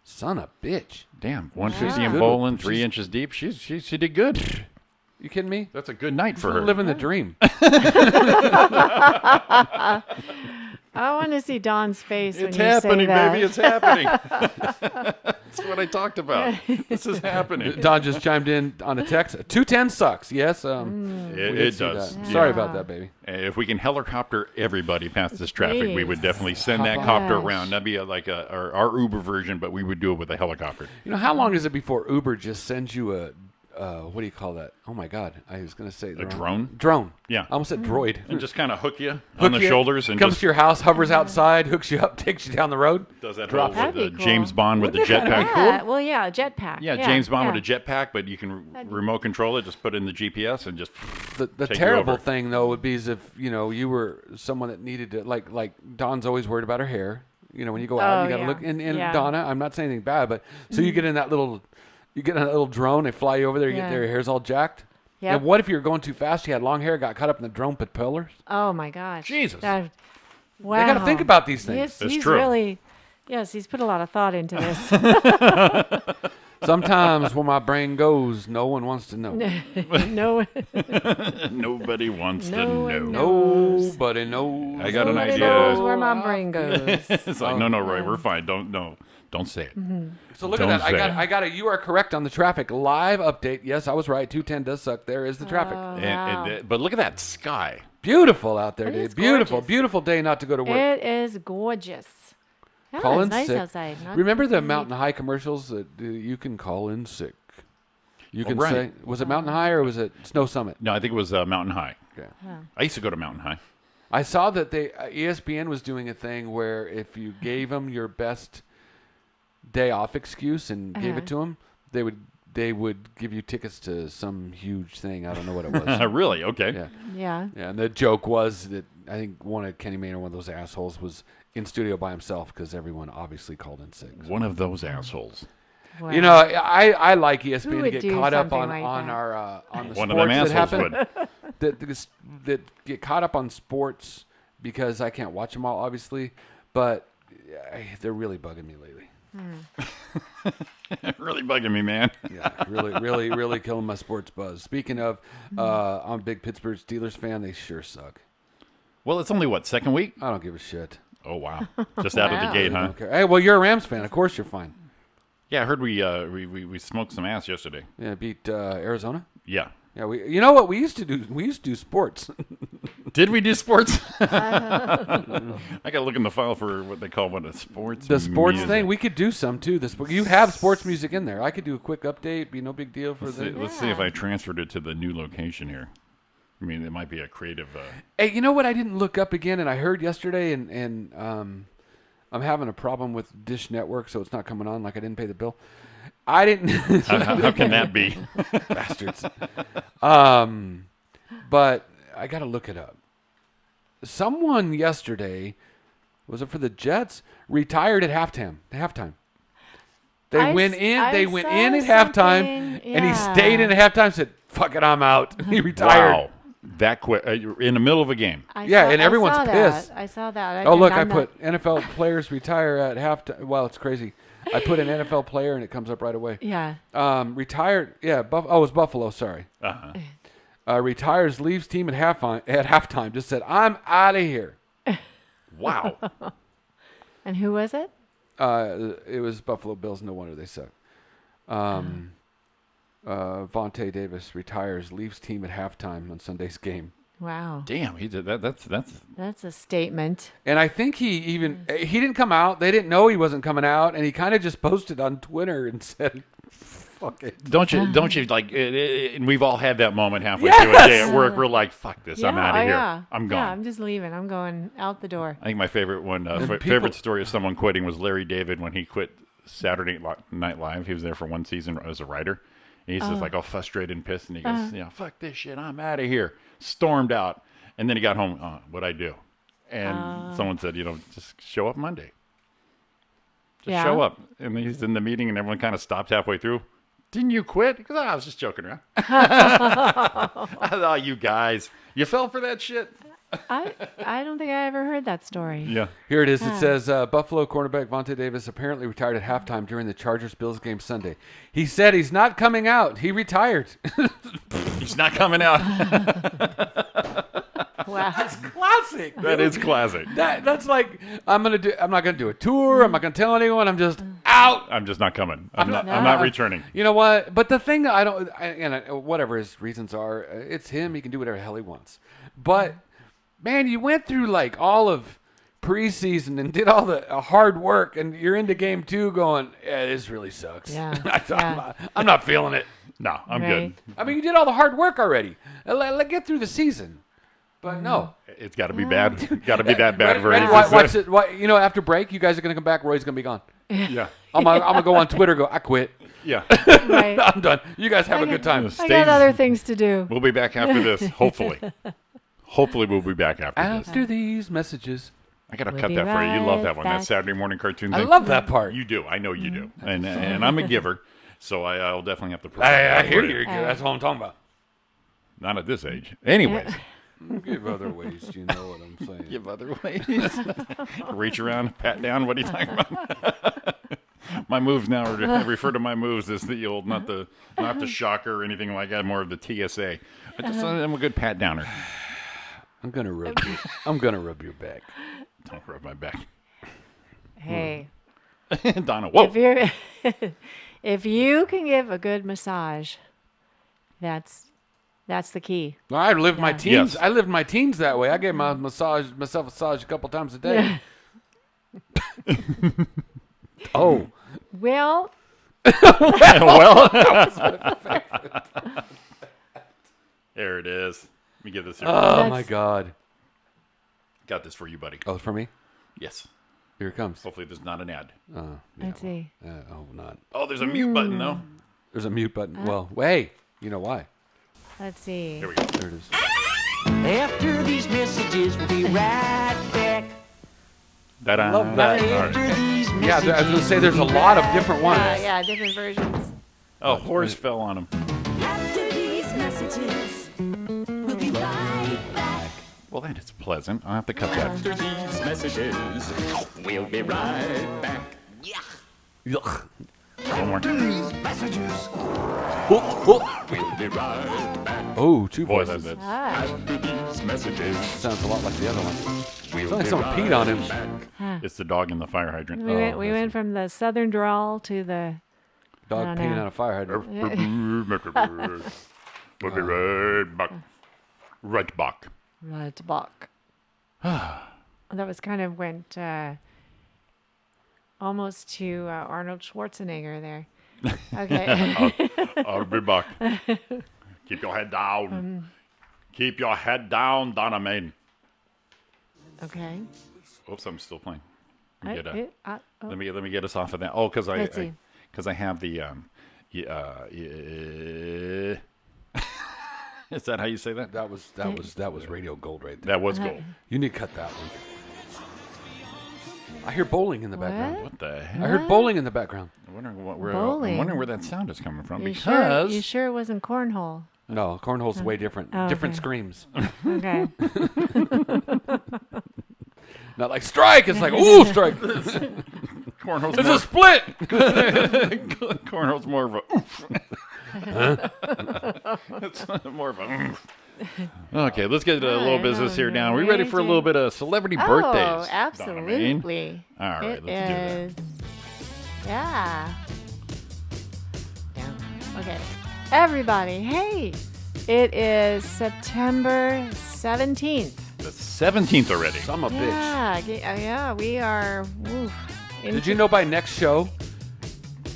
Son of a bitch. Damn, 150 Yeah. and Good. bowling, 3 She's- inches deep. She did good. You kidding me? That's a good night for her. Living the dream. I want to see Dawn's face It's when you happening, say that. baby. It's happening. That's what I talked about. This is happening. Don just chimed in on a text. 210 sucks. Yes. We It did see does. that. Yeah. Sorry about that, baby. If we can helicopter everybody past this traffic, we would Please. definitely send that Gosh. copter around. That'd be like our Uber version, but we would do it with a helicopter. You know, how long is it before Uber just sends you a, what do you call that? Oh my God. I was going to say A drone? Drone. Yeah. I almost said droid. And just kind of hook you Hook on the you, shoulders and comes just to your house, hovers outside, hooks you up, takes you down the road. does that drop whole That'd be cool. James Bond with the Wouldn't it jetpack. Yeah, well, yeah, jetpack. Yeah, James Bond yeah. with a jetpack, but you can remote control it. Just put in the GPS and just. The Take you terrible over. thing though would be is if you were someone that needed to like Dawn's always worried about her hair. You know, when you go out, Oh, you got to yeah. look. And Yeah. Donna, I'm not saying anything bad, but so you get in that little, drone. They fly you over there. You get Yeah. their hair's all jacked. Yep. And what if you were going too fast? You had long hair, got caught up in the drone propellers. Oh my gosh. Jesus. Wow. They got to think about these things. Yes, It's he's true. really. Yes, he's put a lot of thought into this. Sometimes when my brain goes, no one wants to know. No, Nobody wants No to one know. Nobody knows. I got an nobody idea. knows where my brain goes. It's like, no, Roy, we're fine. Don't say it. So look Don't at that. say it. I got a. You are correct on the traffic live update. Yes, I was right. 210 does suck. There is the traffic. But look at that sky. Beautiful out there, It Dave. is Beautiful, gorgeous. beautiful day not to go to work. It is gorgeous. Yeah, Call it's in nice sick. outside. Not Remember the too Mountain High commercials that you can call in sick. You can right. say, was it Mountain High or was it Snow Summit? No, I think it was Mountain High. Okay. I used to go to Mountain High. I saw that they ESPN was doing a thing where if you gave them your best day off excuse and gave it to them, they would give you tickets to some huge thing. I don't know what it was. Really? Okay. Yeah. Yeah. Yeah, and the joke was that I think one of Kenny Mayne or one of those assholes was in studio by himself because everyone obviously called in sick. So. One of those assholes. Wow. You know, I like ESPN to would get do caught up something on like that? our on the One of them sports that assholes happen. would. that get caught up on sports because I can't watch them all, obviously, but they're really bugging me lately. Really bugging me, man. Yeah, really killing my sports buzz. Speaking of, I'm a big Pittsburgh Steelers fan. They sure suck. Well, it's only what, second week? I don't give a shit. Oh wow, just out of the Wow. gate, I huh? don't care. Hey, well, you're a Rams fan. Of course you're fine. Yeah, I heard we smoked some ass yesterday. Yeah, beat Arizona. Yeah. Yeah, you know what we used to do? We used to do sports. Did we do sports? I gotta look in the file for what they call a sports. The sports music. thing, we could do some too. You have sports music in there. I could do a quick update. Be no big deal for Let's see if I transferred it to the new location here. I mean, it might be a creative. Hey, you know what? I didn't look up again, and I heard yesterday, and I'm having a problem with Dish Network, so it's not coming on. Like I didn't pay the bill. I didn't. How can that be? Bastards. But I got to look it up. Someone yesterday, was it for the Jets, retired at halftime. They I went s- in. I They went saw in at halftime, something, and he yeah. stayed in at halftime. Said, "Fuck it, I'm out." He retired. Wow, that quick in the middle of a game. Yeah, and everyone's I saw pissed. That. I saw that. Oh, look, I I'm not- put NFL players retire at halftime. Well, it's crazy. I put an NFL player, and it comes up right away. Yeah. Retired. Yeah, it was Buffalo. Sorry. Uh-huh. Retires, leaves team at halftime. Just said, "I'm out of here." Wow. And who was it? It was Buffalo Bills. No wonder they suck. Vontae Davis retires, leaves team at halftime on Sunday's game. Wow. Damn, he did that. That's a statement. And I think he didn't come out. They didn't know he wasn't coming out, and he kind of just posted on Twitter and said, "Fuck it." Don't you like? And we've all had that moment halfway Yes! through a day at work. We're like, "Fuck this! I'm out of here. Yeah. I'm gone." Yeah, I'm just leaving. I'm going out the door. I think my favorite one, people- favorite story of someone quitting was Larry David when he quit Saturday Night Live. He was there for one season as a writer. And he's just like all frustrated and pissed, and he goes, "Fuck this shit! I'm out of here." Stormed out, and then he got home. What'd I do? And someone said, just show up Monday. Just Yeah. show up. And then he's in the meeting, and everyone kind of stopped halfway through. Didn't you quit? Because I was just joking around. I thought, you guys, you fell for that shit. I don't think I ever heard that story. Yeah. Here it is. It says Buffalo cornerback Vontae Davis apparently retired at halftime during the Chargers-Bills game Sunday. He said he's not coming out. He retired. He's not coming out. Wow. Classic. That is classic. That's like I'm not gonna do a tour. I'm not gonna tell anyone. I'm just out. I'm just not coming. I'm not returning. You know what? But the thing that whatever his reasons are, it's him. He can do whatever the hell he wants. But man, you went through like all of preseason and did all the hard work, and you're into game 2 going, "Yeah, this really sucks." Yeah. I'm not feeling it. No, I'm Right. good. I mean, you did all the hard work already. Let get through the season. But no. It's got to be bad. Got to be that bad for Right, anything. watch it. After break, you guys are going to come back. Roy's going to be gone. Yeah. I'm gonna go on Twitter. I quit. Yeah. Right. I'm done. You guys have a good time. I got other things to do. We'll be back after this. Hopefully. Hopefully we'll be back after this. After these messages. I gotta We'll cut be that for you. You love right that one, back. that Saturday morning cartoon I thing. love that part. You do. I know you do. And I'm a giver, so I'll definitely have to. I provide hear for you. That's what I'm talking about. Not at this age. Anyways, Give other ways. You know what I'm saying. give other ways. Reach around, pat down. What are you talking about? My moves now are I refer to my moves as the old, not the shocker or anything like that. More of the TSA. I'm a good pat downer. I'm gonna rub you. I'm gonna rub your back. Don't rub my back, Hey, Donna. Whoa. if you're if you can give a good massage, that's the key. I lived my teens. Yes. I lived my teens that way. I gave myself a massage a couple times a day. Oh, Well, Well, there it is. Let me get this here. oh That's- my God! Got this for you, buddy. Oh, it's for me. Yes. Here it comes. Hopefully, there's not an ad. let's see. Oh, not. Oh, there's a mute button though. There's a mute button. Well, hey, you know why? Let's see. Here we go. There it is. After these messages, we'll be right back. Da-da. Love that. All right. After these Yeah, I was gonna say there's a lot of different ones. Yeah, different versions. Oh, horse fell on him. After these messages, we'll be right back. Well, that is pleasant. I'll have to cut that. After these messages, we'll be right back. Yuck. One more. We'll be right back. Oh, two Boy, voices. that's Ah, After these messages, Sounds a lot like the other one. we'll Sounds like be someone right peed on him. back. it's the dog in the fire hydrant. we went from the southern drawl to the Dog I don't peeing know. on a fire hydrant. We'll be right back. Right back. right back. That was kind of went almost to Arnold Schwarzenegger there. Okay. I'll be back. Keep your head down. Keep your head down, Donna Main. Okay. Oops, I'm still playing. Let me, Oh, let me get us off of that. Oh, because Let's see. I have the Is that how you say that? That was radio gold right there. That was gold. You need to cut that one. I hear bowling in the background. What the I heck? heard bowling in the background. I'm wondering I'm Bowling? wondering where that sound is coming from you because sure it wasn't cornhole? No, cornhole's way different. Oh, Different okay. screams. Okay. Not like strike. It's like ooh strike. cornhole's It's more, a split. cornhole's more of a oomph. It's more of a oomph. Okay, let's get a little business here down. We ready for a little bit of celebrity birthdays? Oh, Donna Main? absolutely. All right, It let's do that. is. Yeah. Yeah. Okay. Everybody, hey, it is September 17th. The 17th already. I'm a bitch. Yeah, we are. Oof, Did you know by next show,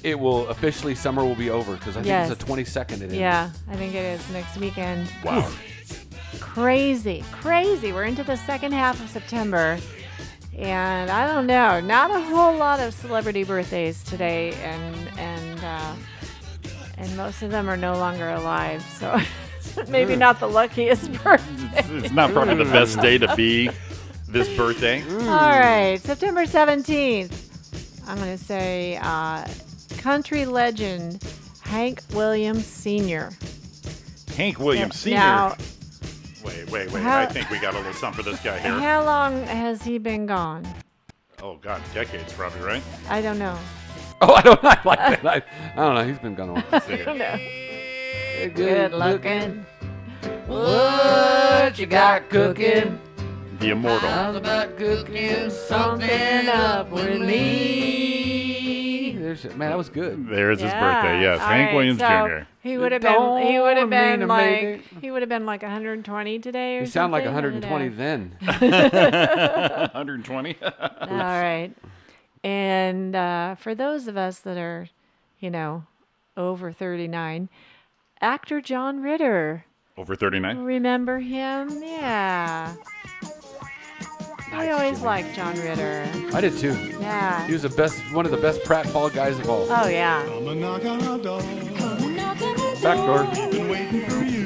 it will officially summer will be over because I think Yes. it's the 22nd. It is. Yeah, I think it is next weekend. Wow. Crazy. We're into the second half of September. And I don't know, not a whole lot of celebrity birthdays today, and most of them are no longer alive. So maybe not the luckiest birthday. It's not probably the best day to be this birthday. All right, September 17th. I'm going to say country legend Hank Williams Sr. Hank Williams Sr. Now, Wait. How- I think we got a little something for this guy here. how long has he been gone? Oh, God, decades probably, right? I don't know. Oh, I don't like that. I don't know. He's been gone a while. Let's see. Good looking. What you got cooking? The immortal. How's about cooking something up with me? Man, that was good. There's his birthday. Yes, All Hank right, Williams so Jr. He would have Don't been. He would have mean been to like. make it. He would have been like 120 today, or You sound like something. 120 then. 120. All right. And for those of us that are, over 39, actor John Ritter. Over 39. Remember him? Yeah. I always liked John Ritter. I did too. Yeah. He was one of the best pratfall guys of all. Oh yeah. Back door. Waiting for you.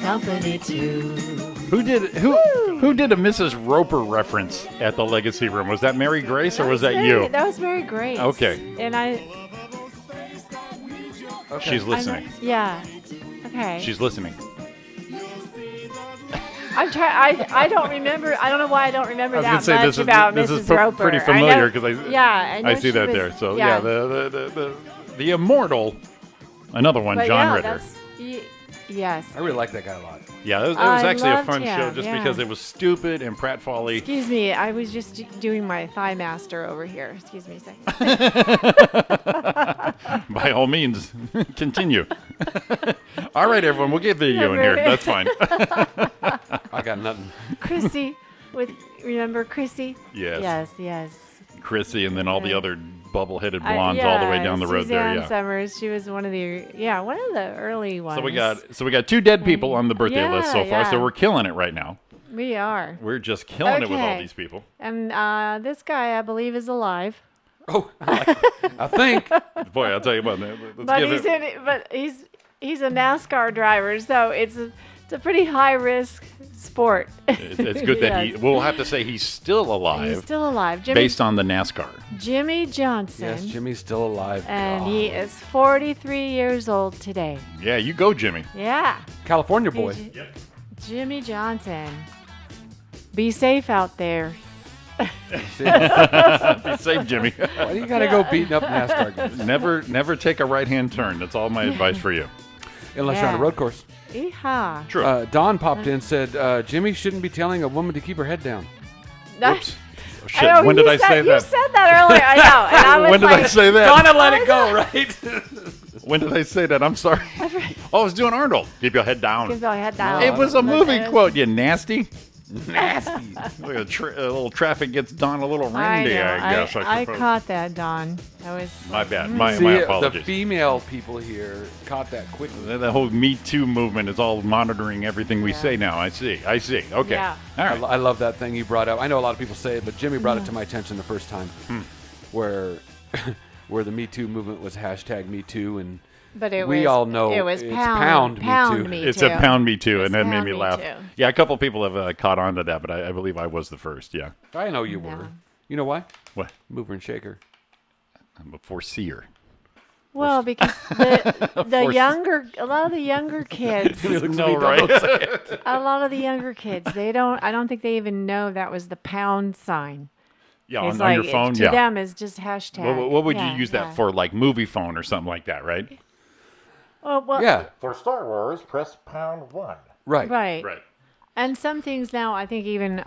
company too. Who did a Mrs. Roper reference at the Legacy Room? Was that Mary Grace or was that you? That was Mary Grace. Okay. And She's listening. yeah. Okay. She's listening. I'm trying. I don't remember. I don't know why I don't remember I was that gonna say much about this Mrs. is Roper. pretty I familiar know- because I know see she that was- there. So yeah, the immortal, another one, But John yeah, Ritter. Yes. I really like that guy a lot. Yeah, it was I actually a loved fun show him, just yeah. because it was stupid and pratfally. Excuse me. I was just doing my thigh master over here. Excuse me a second. By all means, continue. All right, everyone, we'll get video in here. That's fine. I got nothing. Chrissy, remember Chrissy? Yes. Yes. Chrissy, and then all the other bubble-headed blondes all the way down the road there. Suzanne Yeah. Summers. She was one of the early ones. So we got 2 dead people on the birthday list so far. So yeah. we're killing it right now. We are. We're just killing it with all Okay. these people. And this guy, I believe, is alive. Oh, I think. Boy, I'll tell you what. Let's But give he's it. he's a NASCAR driver, so it's a pretty high risk sport. It's good that Yes. we'll have to say he's still alive. He's still alive. based on the NASCAR. Jimmy Johnson. Yes, Jimmy's still alive. And Oh. he is 43 years old today. Yeah, you go, Jimmy. Yeah. California boy. Jimmy Johnson. Be safe out there. Be safe, Jimmy. Why do you gotta go beating up NASCAR guys? Never take a right-hand turn. That's all my advice for you. Unless you're on a Yeah. road course. Yeehaw. True. Don popped in and said, Jimmy shouldn't be telling a woman to keep her head down. Oops. Oh, shit. I know, When did you I said- say You that? said that earlier. I know. And I was When did like, I say that? Donna let it go, right? When did I say that? I'm sorry. Oh, I was doing Arnold. Keep your head down. Keep your head down. It was a movie Listen. quote, you nasty. Nasty. Look at a little traffic gets Don a little I randy, know. I guess. I I suppose. caught that, Don. That was My bad. My See, the apologies. female people here caught that quickly. The whole Me Too movement is all monitoring everything we say now. I see. Okay. Yeah. All I, right. I love that thing you brought up. I know a lot of people say it, but Jimmy brought it to my attention the first time, where where the Me Too movement was hashtag Me Too, and But it we was, all know it was it's pound pound Me Too. Me It's Too. a pound Me Too, It's and that made pound me Me laugh. Too. Yeah, a couple people have caught on to that, but I believe I was the first. Yeah. I know you were. You know why? What? Mover and shaker. I'm a foreseer. Well, because the younger, a lot of the younger kids, No, right? a lot of the younger kids, I don't think they even know that was the pound sign. Yeah, It's on like, your phone. to Yeah. them, it's just hashtag. What would Yeah, you use yeah. that for? Like movie phone or something like that, right? Well, Yeah, For Star Wars, press pound 1. right. right. Right. And some things now, I think even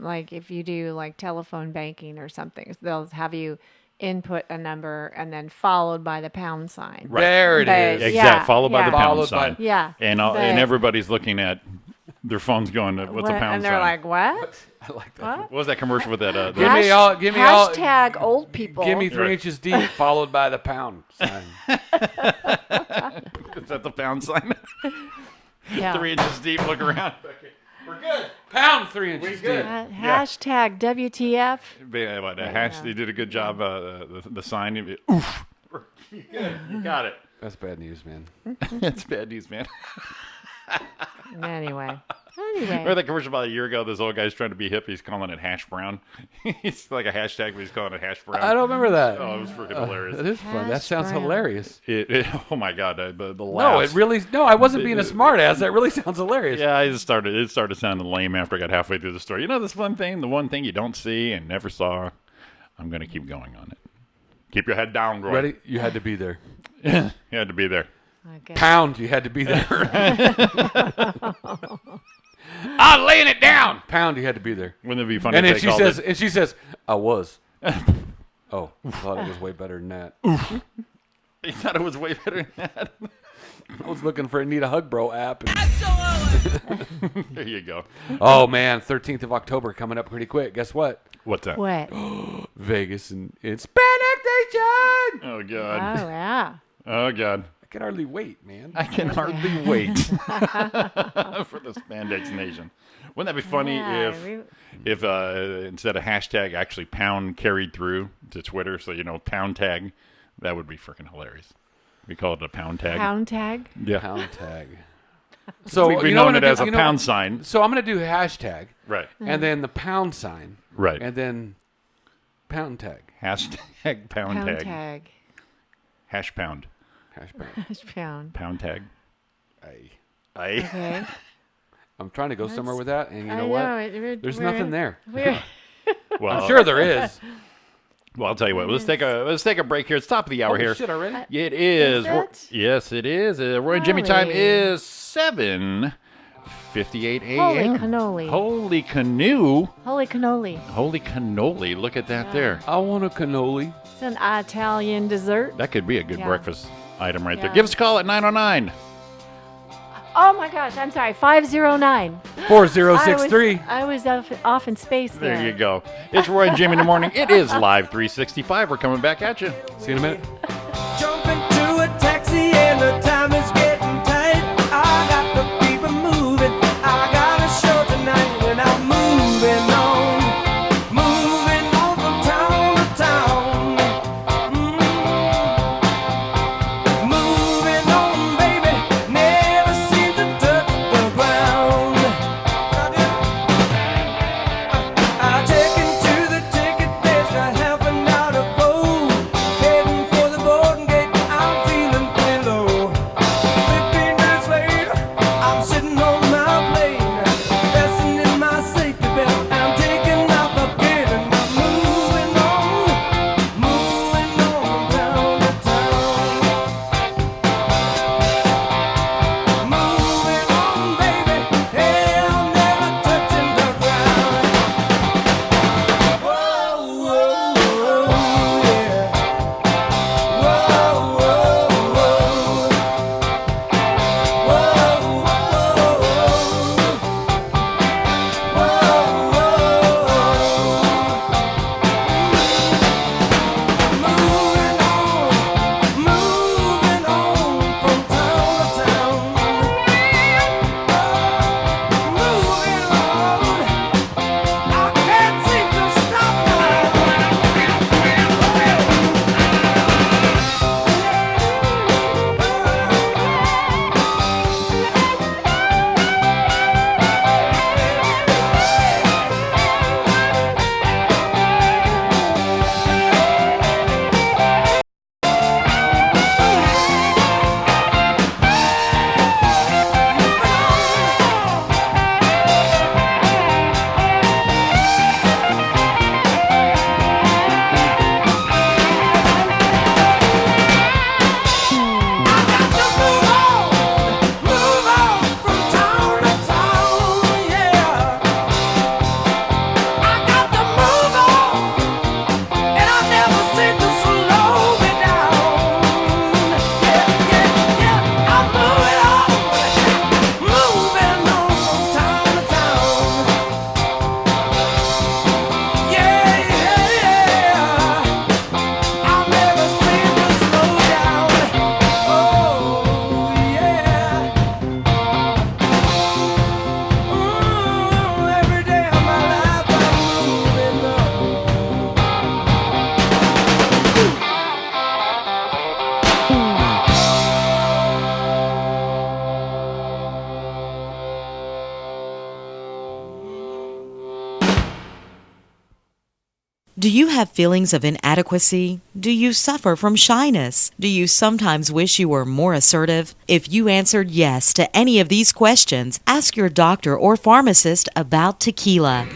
like if you do like telephone banking or something, they'll have you input a number and then followed by the pound sign. There it But- is. Exactly. Yeah, Followed by yeah. the pound Followed by- sign. Yeah. And but- everybody's looking at their phones going, what's a what- pound and they're sign? like, what? I like that. What? What was that commercial with that? Give me all- give me all- hashtag old people. Give me 3 Right. inches deep, followed by the pound sign. Is that the pound sign? Yeah. 3 inches deep, look around. Okay. We're good. Pound 3 inches deep. Hashtag WTF. Yeah, but they did a good job. The sign. Oof. You got it. That's bad news, man. It's bad news, man. Anyway. Remember that commercial about a year ago? This old guy's trying to be hip. He's calling it hash brown. It's like a hashtag, but he's calling it hash brown. I don't remember that. Oh, it was freaking hilarious. It is fun. That Hash sounds brown. hilarious. Oh my god, the No, laughs. it really. No, I wasn't being a smart ass. That really sounds hilarious. Yeah, it started sounding lame after I got halfway through the story. You know this one thing, the one thing you don't see and never saw. I'm gonna keep going on it. Keep your head down, Roy. Ready? You had to be there. You had to be there. Okay. Pound. You had to be there. I'm laying it down. Pound. You had to be there. Wouldn't it be funny? And if then they she called says, I was. Oh, I thought it was way better than that. You thought it was way better than that. I was looking for a Need a Hug Bro app. And, There you go. oh man, 13th of October coming up pretty quick. Guess what? What's that? What? Vegas and it's Panic Nation. Oh Oh, god. yeah. Oh god. I can hardly wait, man. I can hardly wait for the Spandex Nation. Wouldn't that be funny Yeah, if instead of hashtag actually pound carried through to Twitter, so pound tag, that would be freaking hilarious. We call it a pound tag. Pound tag. Yeah. Pound tag. So We you know known what it I as do- a you know pound what? sign. So I'm going to do hashtag. Right. And then the pound sign. Right. And then pound tag. Hashtag pound Pound tag. tag. Hash pound. Hash pound. Hash pound. Pound tag. Aye. Aye. Okay. I'm trying to go somewhere with that, and you I know what? know, There's nothing there. Well, I'm sure there is. Well, I'll tell you what. Let's take a break here. It's top of the hour Holy here. shit already? It is. Is it? Yes, it is. Roy and Jimmy time Holy. is 7:58 a.m. Holy cannoli. Holy canoe. Holy cannoli. Holy cannoli. Look at that there. I want a cannoli. It's an Italian dessert. That could be a good Yeah. breakfast item right there. Yeah. Give us a call at 909. Oh my gosh, I'm sorry. 509. 4063. I was off in space there. There you go. It's Roy and Jimmy in the morning. It is Live 365. We're coming back at you. See you in a minute. Jump into a taxi and the time is getting tight. I got the people moving. I got a show tonight and I'm moving on. Moving on from town to town. Moving on, baby. Never seem to touch the ground. I take into the ticket, there's a half an hour to go. Heading for the boarding gate, I'm feeling pretty low. 15 minutes later, I'm sitting on my plane, fastening my safety belt. I'm taking off again and I'm moving on from town to town. Moving on, baby, hey, I'm never touching the ground. Whoa, whoa, whoa, yeah. Whoa, whoa, whoa. Whoa, moving on from town to town. Moving on, I can't seem to stop Move on from town to town, yeah. I got to move on, and I never seem to slow me down. Yeah, yeah, yeah. I'm moving on from town to town. Yeah, yeah, yeah. I never seem to slow down. Oh, yeah. Every day of my life I'm moving on. Do you have feelings of inadequacy? Do you suffer from shyness? Do you sometimes wish you were more assertive? If you answered yes to any of these questions, ask your doctor or pharmacist about tequila.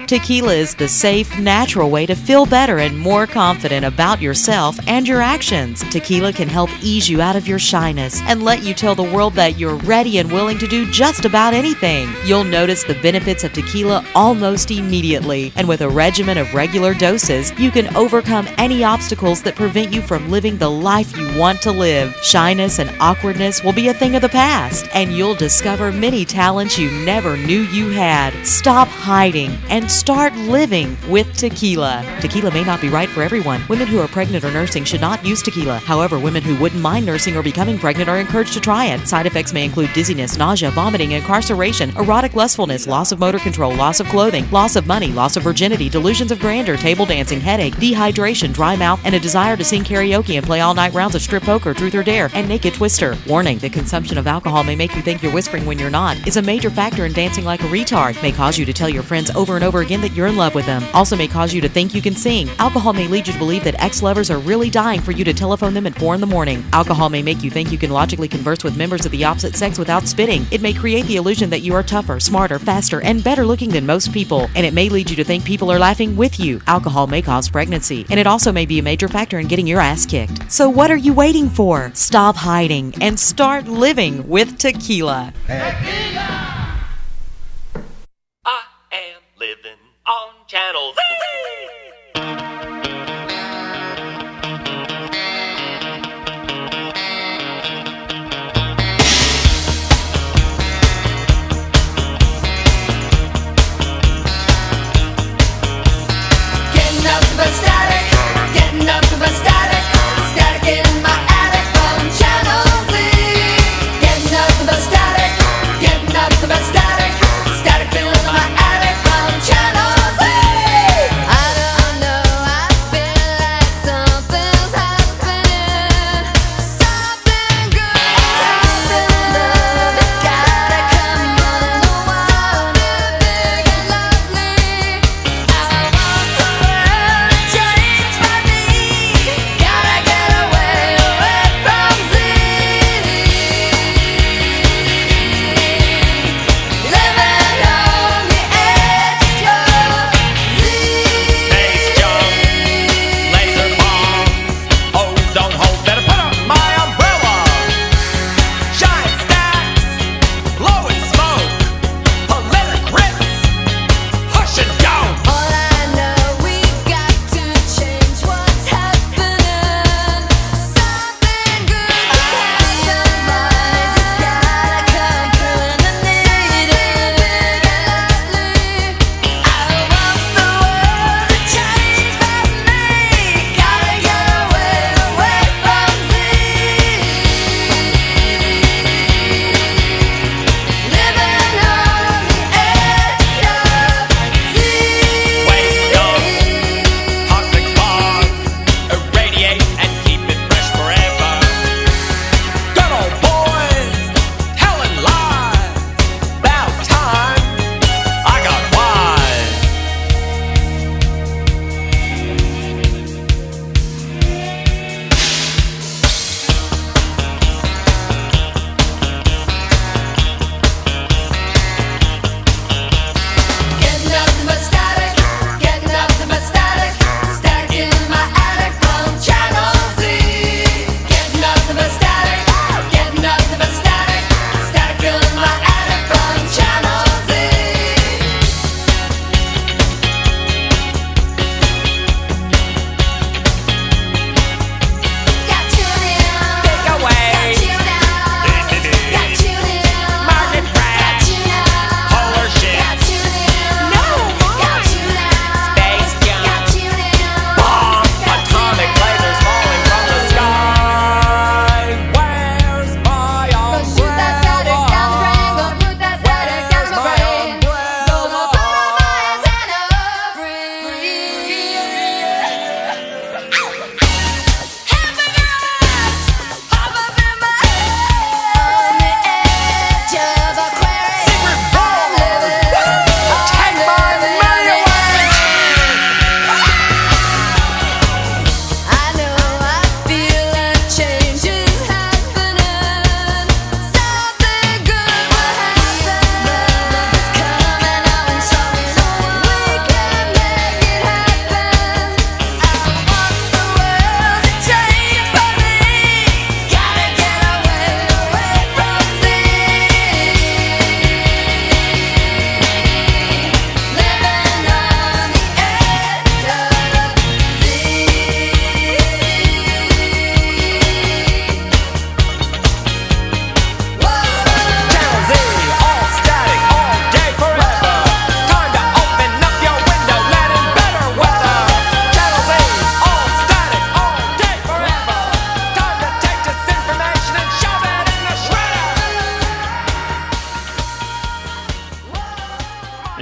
Tequila is the safe, natural way to feel better and more confident about yourself and your actions. Tequila can help ease you out of your shyness and let you tell the world that you're ready and willing to do just about anything. You'll notice the benefits of tequila almost immediately, and with a regimen of regular doses, you can overcome any obstacles that prevent you from living the life you want to live. Shyness and awkwardness will be a thing of the past, and you'll discover many talents you never knew you had. Stop hiding and start living with tequila. Tequila may not be right for everyone. Women who are pregnant or nursing should not use tequila. However, women who wouldn't mind nursing or becoming pregnant are encouraged to try it. Side effects may include dizziness, nausea, vomiting, incarceration, erotic lustfulness, loss of motor control, loss of clothing, loss of money, loss of virginity, delusions of grandeur, table dancing, headache, dehydration, dry mouth, and a desire to sing karaoke and play all-night rounds of strip poker, truth or dare, and naked twister. Warning, the consumption of alcohol may make you think you're whispering when you're not, is a major factor in dancing like a retard, may cause you to tell your friends over and over again that you're in love with them, also may cause you to think you can sing. Alcohol may lead you to believe that ex-lovers are really dying for you to telephone them at 4 in the morning. Alcohol may make you think you can logically converse with members of the opposite sex without spitting. It may create the illusion that you are tougher, smarter, faster, and better looking than most people, and it may lead you to think people are laughing with you. Alcohol may cause pregnancy, and it also may be a major factor in getting your ass kicked. So what are you waiting for? Stop hiding and start living with tequila. I am living on Channel Z. Getting up to the static, getting up to the static, static in my attic from Channel Z. Getting up to the static, getting up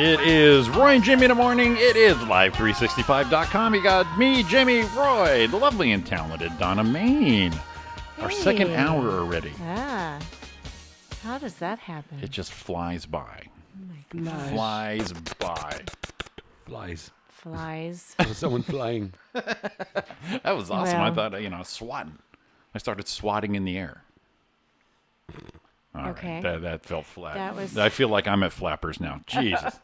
It is Roy and Jimmy in the morning. It is Live365.com. You got me, Jimmy, Roy, the lovely and talented Donna Main. Our second hour already. Ah. How does that happen? It just flies by. Flies. Flies by. Flies. Flies. Someone flying. That was awesome. I Well. thought, swatting. I started swatting in the air. All right. Okay. That felt flat. That was- I feel like I'm at Flappers now. Jesus.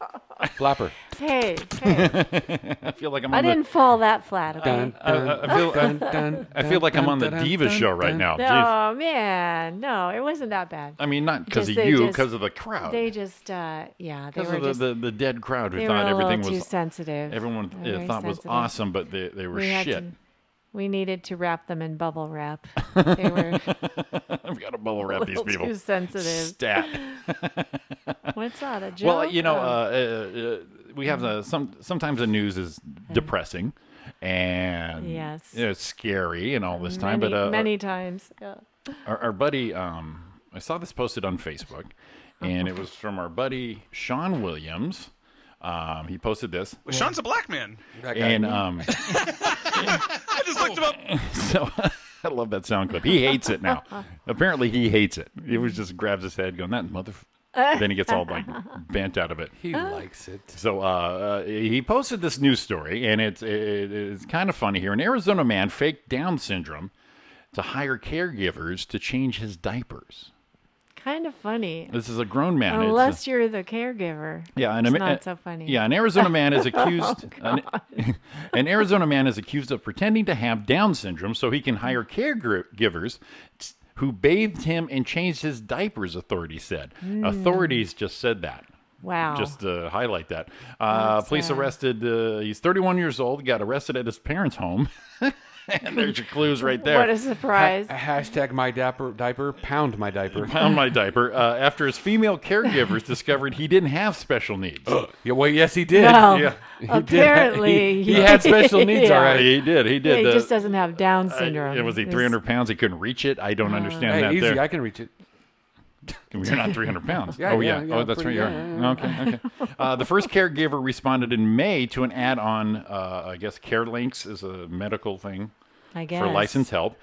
Flapper. Hey. I feel like I'm I on didn't fall that flat, okay? I feel like I'm on the Diva show right now. Jeez. No, man. No, it wasn't that bad. I mean, not because of Just- they you, just- because of the crowd. They just, yeah, they Because were of just, the dead crowd who they were thought a little everything too was sensitive. everyone Very thought was sensitive. awesome, but they were We had shit. to- we needed to wrap them in bubble wrap. They were I've got to bubble wrap a these little people. too sensitive. Stat. What's that, a joke? Well, you know, Oh. we have sometimes the news is depressing and Yes. it's scary and all this time. many, But many times. Yeah. our buddy, I saw this posted on Facebook, and it was from our buddy Sean Williams. He posted this, Well, Sean's a black man. and I just looked him up. so I love that sound clip. He hates it now. Apparently, he hates it. He was just grabs his head, going, "That mother." Then he gets all like bent out of it. He likes it. So he posted this news story, and it's kind of funny here. An Arizona man faked Down syndrome to hire caregivers to change his diapers. Kind of funny. This is a grown man. It's Unless you're the caregiver. and it's not so funny. Yeah, an Arizona man is accused. An Arizona man is accused of pretending to have Down syndrome so he can hire caregivers who bathed him and changed his diapers. Authorities said. Authorities just said that. Wow. Just to highlight that. That's Police arrested, he's 31 years old, got arrested at his parents' home. And there's your clues right there. What a surprise. Hashtag my diaper, pound my diaper. Found my diaper after his female caregivers discovered he didn't have special needs. Yeah, well, yes, he did. Well, Yeah. He did. apparently He had special needs, Yeah. all right. He did. He Yeah, did. he just doesn't have Down syndrome. Was he It's- 300 pounds? He couldn't reach it. I don't understand Hey, that. easy, There. I can reach it. You're not 300 pounds. Yeah, oh, yeah, yeah. yeah, Oh, that's pretty- right. You are. Okay. The first caregiver responded in May to an ad on, I guess, CareLinks is a medical thing I guess. for licensed help.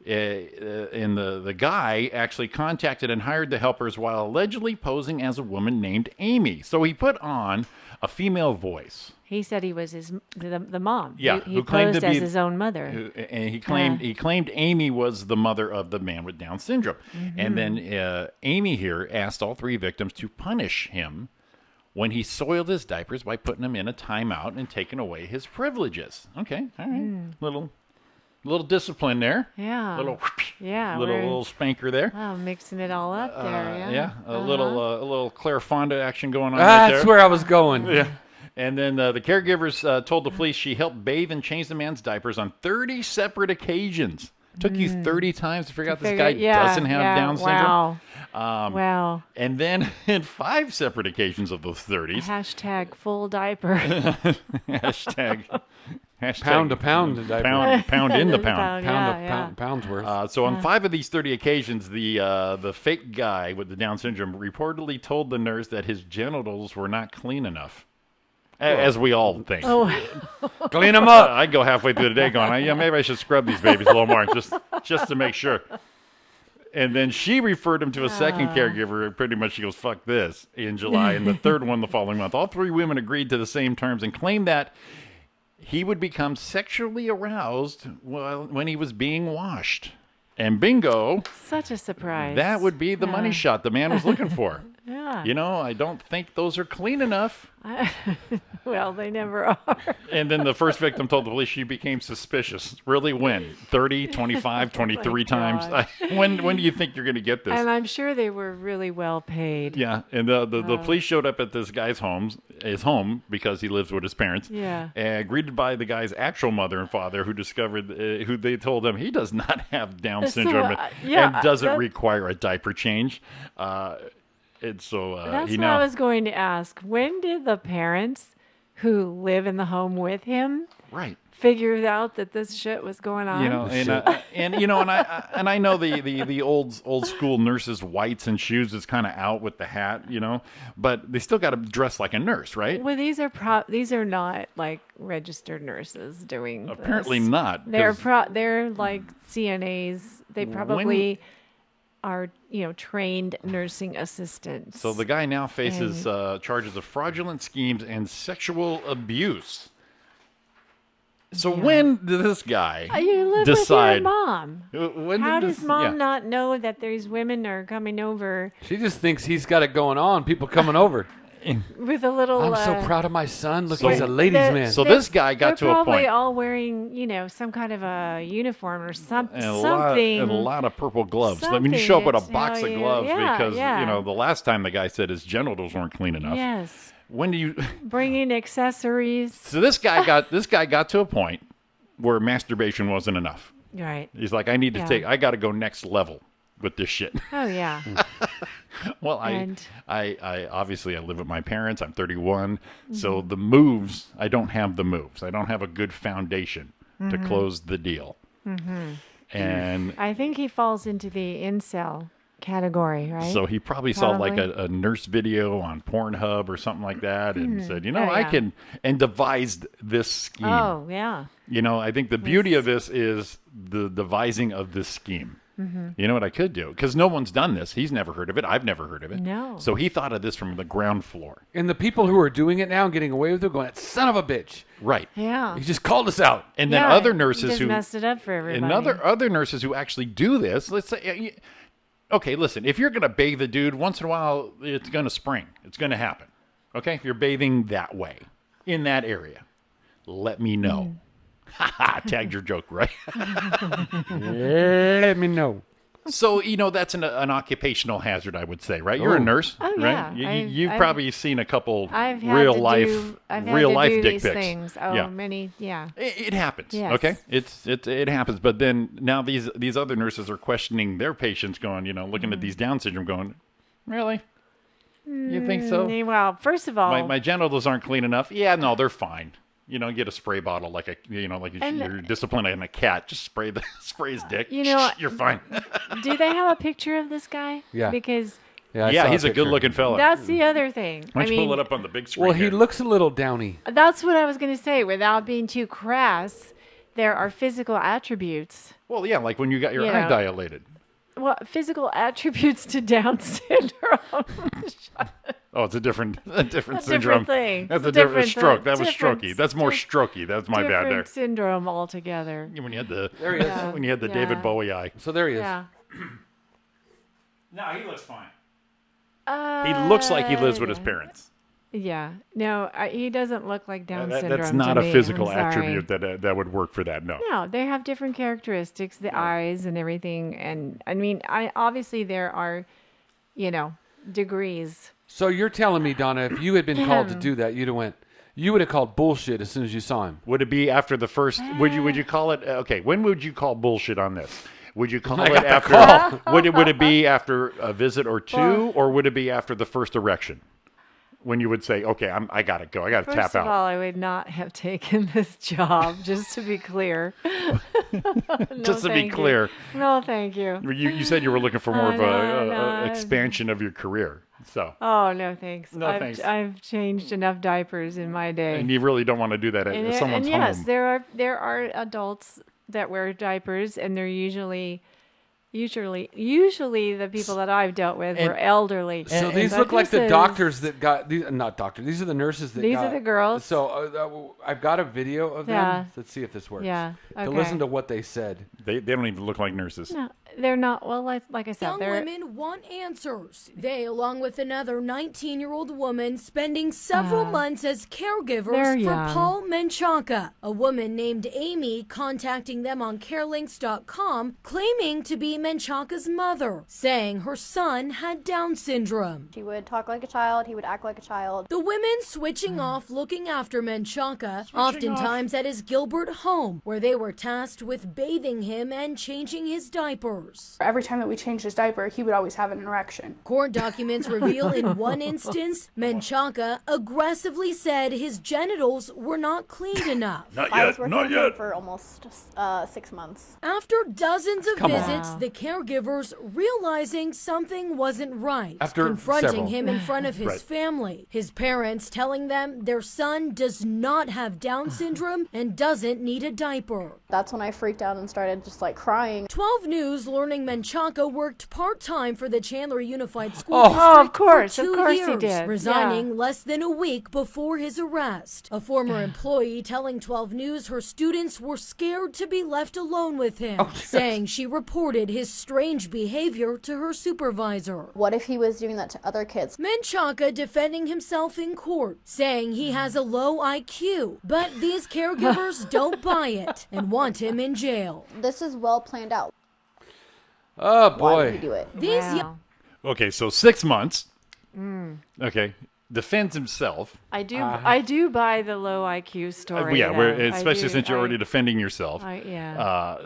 And the guy actually contacted and hired the helpers while allegedly posing as a woman named Amy. So he put on a female voice. He said he was the mom. Yeah, He who claimed posed to as be- his own mother. And he claimed Amy was the mother of the man with Down syndrome. And then Amy here asked all three victims to punish him when he soiled his diapers by putting him in a timeout and taking away his privileges. Okay, all right, little discipline there. Yeah. Little Yeah. little spanker there. Oh, mixing it all up there. Yeah, a little Claire Fonda action going on Ah, right there. that's where I was going. Yeah. And then the caregivers told the police she helped bathe and change the man's diapers on 30 separate occasions. Took you 30 times to figure out this guy doesn't have Down syndrome. Wow. Wow. And then in 5 separate occasions of those 30s, Hashtag full diaper. hashtag Pound to pound the diaper. pound in the pound. Pounds worth. So on 5 of these 30 occasions, the fake guy with the Down syndrome reportedly told the nurse that his genitals were not clean enough. As we all think. Oh. Clean them up. I go halfway through the day going, yeah, maybe I should scrub these babies a little more just to make sure. And then she referred him to a second caregiver. Pretty much she goes, fuck this, in July. And the third one the following month. All 3 women agreed to the same terms and claimed that he would become sexually aroused when he was being washed. And bingo, Such a surprise. that would be the money shot the man was looking for. Yeah. You know, I don't think those are clean enough. Well, they never are. And then the first victim told the police she became suspicious. Really when? 30, 25, 23 times? God. When do you think you're going to get this? And I'm sure they were really well paid. Yeah, and the police showed up at this guy's home because he lives with his parents. Yeah. And greeted by the guy's actual mother and father, who discovered who they told him he does not have Down So, syndrome yeah, and doesn't that- require a diaper change. And so That's he what now I was going to ask. When did the parents who live in the home with him right figured out that this shit was going on. You know, and I know the old school nurses' whites and shoes is kind of out with the hat, you know, but they still got to dress like a nurse, right? Well, these are not like registered nurses doing this. Apparently not. They're like CNAs. They probably are, trained nursing assistants. So the guy now faces charges of fraudulent schemes and sexual abuse. So when did this guy you live decide? with your mom. How does mom yeah. not know that these women are coming over She just thinks he's got it going on. People coming over. with a little? I'm so proud of my son. Look, So- he's a ladies' man. So this guy got to they're a probably point. all wearing, some kind of a uniform or something. And a lot of purple gloves. I mean, you show up with a Something box to of tell gloves you. Yeah, because, yeah. the last time the guy said his genitals weren't clean enough. Yes. When do you... Bringing accessories. So this guy got to a point where masturbation wasn't enough. Right. He's like, I got to go next level with this shit. Oh yeah. Well, And- I obviously I live with my parents. I'm 31. So the moves, I don't have the moves. I don't have a good foundation to close the deal. And I think he falls into the incel category, right? so he probably saw like Probably. a nurse video on Pornhub or something like that and said, Oh, I yeah. can, and devised this scheme. Oh yeah. I think the beauty of this is the devising of this scheme. You know what I could do? Because no one's done this. He's never heard of it. I've never heard of it. No. So he thought of this from the ground floor. And the people who are doing it now and getting away with it, going, son of a bitch. Right. Yeah. He just called us out. And then Yeah, other he nurses just who messed it up for everybody. and other nurses who actually do this. Let's say, okay, listen. If you're going to bathe a dude once in a while, it's going to spring. It's going to happen. Okay, if you're bathing that way in that area, let me know. Tagged your joke, right? Let me know. So, that's an occupational hazard, I would say, right? You're a nurse, Oh, right? yeah. You've I've- probably seen a couple I've had real to life do dick these pics. things. Oh, yeah. many. Yeah. It happens. Yes. Okay, it happens. But then now these other nurses are questioning their patients, going, looking at these Down syndrome, going, really? You think so? Well, first of all, My genitals aren't clean enough. Yeah, no, they're fine. Get a spray bottle like you're disciplining a cat. Just spray his dick. You're fine. do they have a picture of this guy? Yeah. Because I Yeah, saw he's a picture. good-looking fella. that's the other thing. Why I don't you mean, pull it up on the big screen? Well, he here? looks a little downy. that's what I was going to say. Without being too crass, there are physical attributes. Well, yeah, like when you got your You eye know. dilated. Well, physical attributes to Down syndrome. Oh, it's a different syndrome. thing. That's It's a different thing. stroke. That was Different- strokey. That's more strokey. That's my bad there. Different syndrome altogether. When you had the There he is. Yeah. when you had the Yeah. David Bowie eye. So there he is. Yeah. No, he looks fine. He looks like he lives with his parents. Yeah. No, he doesn't look like Down syndrome. That's not to a me. physical I'm sorry. attribute that would work for that. No. No, they have different characteristics, the eyes and everything. And I mean, obviously there are, degrees. So you're telling me, Donna, if you had been called to do that, you would have called bullshit as soon as you saw him. Would it be after the first? Would you call it? Okay, when would you call bullshit on this? Would you call it got the after? Would it be after a visit or two, Well- or would it be after the first erection? When you would say, "Okay, I gotta go. I gotta First tap of out." all, I would not have taken this job, just to be clear. Just to be thank you. clear. No, thank you. You said you were looking for more of No, a expansion of your career. So, Oh, no, thanks. No, thanks. I've changed enough diapers in my day. and you really don't want to do that at And someone's yes, home. there are adults that wear diapers, and they're usually the people that I've dealt with were elderly. So these But look like this the is- doctors that got these. Not doctors. These are the nurses that. These got, are the girls. So I've got a video of them. Yeah. Let's see if this works. Yeah, To okay. listen to what they said. They don't even look like nurses. No, they're not. Well, like I said, Young they're women want answers. They, along with another 19-year-old woman, spending several months as they're caregivers for young. Paul Menchaca, a woman named Amy contacting them on carelinks.com, claiming to be Menchaca's mother, saying her son had Down syndrome. He would talk like a child, he would act like a child. The women switching off looking after Menchaca, oftentimes at his Gilbert home, where they were tasked with bathing him and changing his diapers. caregivers. Every time that we changed his diaper, he would always have an erection. Court documents reveal in one instance, Menchaca aggressively said his genitals were not cleaned enough. I was working with him for almost 6 months. After dozens of Come on. visits, the caregivers realizing something wasn't right, After confronting several. him in front of his Right. family. His parents telling them their son does not have Down syndrome and doesn't need a diaper. That's when I freaked out and started just like crying. 12 News learning Menchaca worked part-time for the Chandler Unified School Oh. District Oh, of course, for of 2 course he years, did. resigning Yeah. less than a week before his arrest. A former employee telling 12 News her students were scared to be left alone with him, saying she reported his strange behavior to her supervisor. What if he was doing that to other kids? Menchaca defending himself in court, saying he has a low IQ, but these caregivers don't buy it and want him in jail. This is well planned out. Oh Why would he boy. do it? These Wow. Okay, so 6 months. Okay, defends himself. I do buy the low IQ story. Yeah, though. especially I do. since you're already defending yourself. Yeah.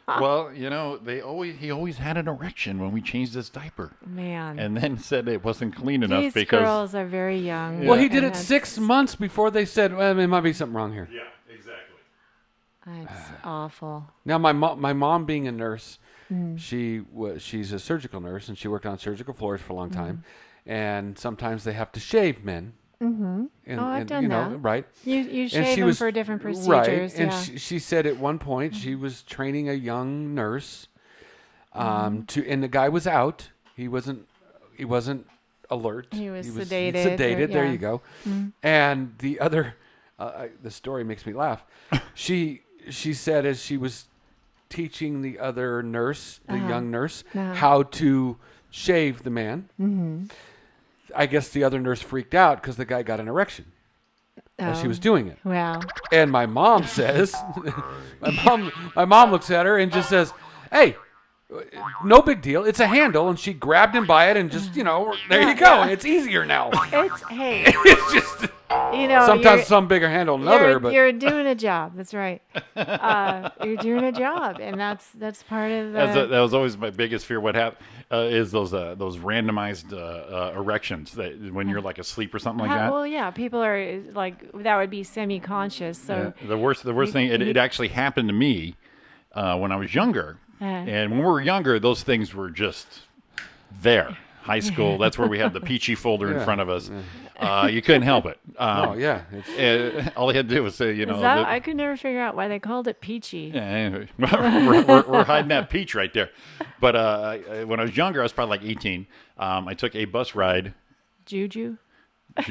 Well, you know, he always had an erection when we changed his diaper, Man. and then said it wasn't clean enough These because. girls are very young. Well, he did and it 6 months before they said, well, there might be something wrong here. Yeah, exactly. It's awful. Now, my mom being a nurse, she's a surgical nurse, and she worked on surgical floors for a long time. And sometimes they have to shave men. Mm-hmm. And, I've and, done you know, that. right? You And shave she them was- for different procedures. Right. And Yeah. she said at one point she was training a young nurse and the guy was out. He wasn't alert. He was sedated, Sedated. or- There yeah. you go. And the other, the story makes me laugh. She said as she was teaching the other nurse, the young nurse, how to shave the man. I guess the other nurse freaked out because the guy got an erection as she was doing it. Wow. And my mom says, my mom looks at her and just says, "Hey, no big deal. It's a handle." And she grabbed him by it and just, there you go. It's easier now. Hey, It's just sometimes some bigger handle than other, but you're doing a job. That's right. You're doing a job, and that's part of the. That was always my biggest fear. What happened is those randomized erections that when you're like asleep or something like that. Well, yeah, people are like that would be semi-conscious. So The worst thing. It actually happened to me when I was younger, and when we were younger, those things were just there. High school. That's where we had the peachy folder in front of us. You couldn't help it. oh yeah, All he had to do was say, I could never figure out why they called it peachy. Yeah, anyway, we're hiding that peach right there. But when I was younger, I was probably like 18. I took a bus ride. Juju. I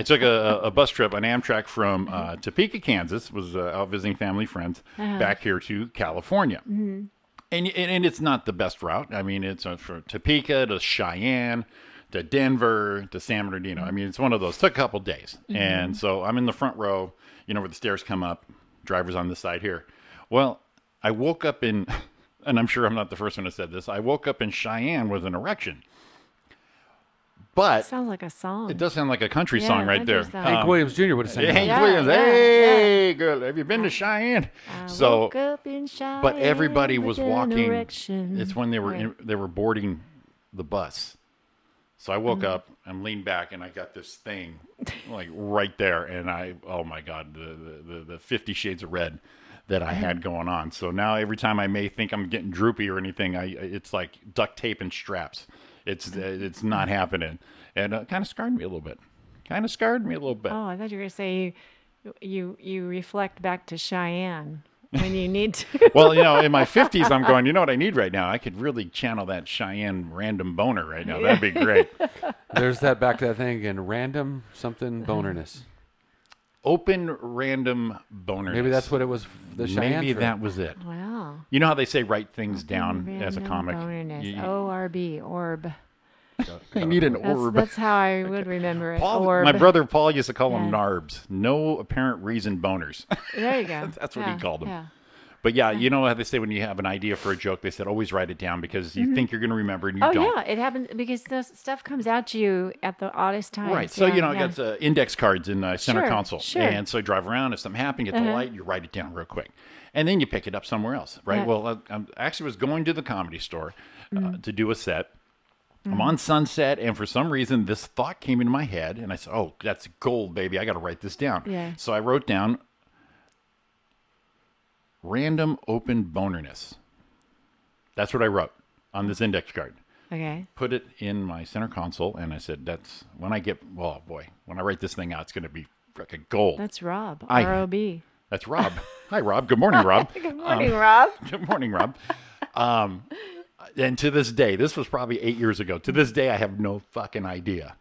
took a bus trip on Amtrak from Topeka, Kansas. Was out visiting family friends back here to California. Mm-hmm. And it's not the best route. I mean, it's from Topeka to Cheyenne to Denver to San Bernardino. I mean, it's one of those. Took a couple days. Mm-hmm. And so I'm in the front row, where the stairs come up. Driver's on this side here. Well, I woke up in, and I'm sure I'm not the first one who said this, I woke up in Cheyenne with an erection. But sounds like a song. It does sound like a country song right there. Hank Williams Jr. would have sang Hank that. Williams, hey girl, have you been to Cheyenne? Woke up in Cheyenne but everybody was with an walking. erection. It's when they were boarding the bus. So I woke up, I'm leaned back, and I got this thing like right there, and oh my God, the 50 Shades of Red that I had going on. So now every time I may think I'm getting droopy or anything, it's like duct tape and straps. It's not happening, and it kind of scarred me a little bit. Oh, I thought you were going to say you reflect back to Cheyenne when you need to. Well, in my 50s, I'm going, you know what I need right now? I could really channel that Cheyenne random boner right now. That'd be great. There's back to that thing again. Random something bonerness. Open random bonerness. Maybe that's what it was. The Cheyenne Maybe trip. that was it. Wow. You know how they say write things down as a comic? O-R-B, orb. I need an orb. That's how I would remember it. My brother Paul used to call them NARBs. No apparent reason boners. There you go. That's what he called them. Yeah. But yeah, you know how they say when you have an idea for a joke, they said always write it down because you think you're going to remember and you Oh don't. yeah, it happens because the stuff comes at you at the oddest times. Right. So, Yeah, I got index cards in center Sure, console. sure. And so I drive around. If something happened, get the light, you write it down real quick. And then you pick it up somewhere else, right? Yeah. Well, I actually was going to the Comedy Store to do a set. Mm-hmm. I'm on Sunset, and for some reason, this thought came into my head. And I said, oh, that's gold, baby. I got to write this down. Yeah. So I wrote down random open bonerness. That's what I wrote on this index card. Okay. Put it in my center console, and I said, that's when I get, well, boy, when I write this thing out, it's going to be freaking gold. That's Rob. I- R-O-B. That's Rob. Hi, Rob. Good morning, Rob. Good morning, Rob. Good morning, Rob. And to this day, this was probably 8 years ago. To this day, I have no fucking idea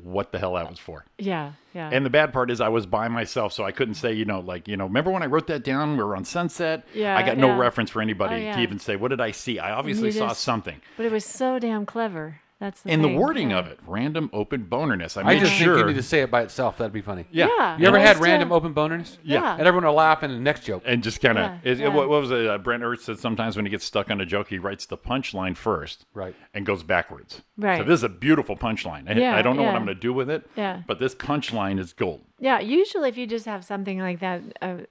what the hell that was for. Yeah, yeah. And the bad part is I was by myself, so I couldn't say, remember when I wrote that down? We were on Sunset. Yeah, I got no yeah. reference for anybody Oh, yeah. to even say, what did I see? I obviously You saw just- something. But it was so damn clever. That's the And the thing. wording Yeah. of it, random open bonerness. I I made just sure. think you need to say it by itself. That'd be funny. Yeah. Yeah. You ever And had it's, random open boners? Yeah. And everyone will laugh in the next joke. And just kind of, Yeah, yeah. what was it? Brent Earth said sometimes when he gets stuck on a joke, he writes the punchline first, Right. and goes backwards. Right. So this is a beautiful punchline. Yeah, I don't know what yeah. I'm going to do with it. Yeah. But this punchline is gold. Yeah, usually if you just have something like that,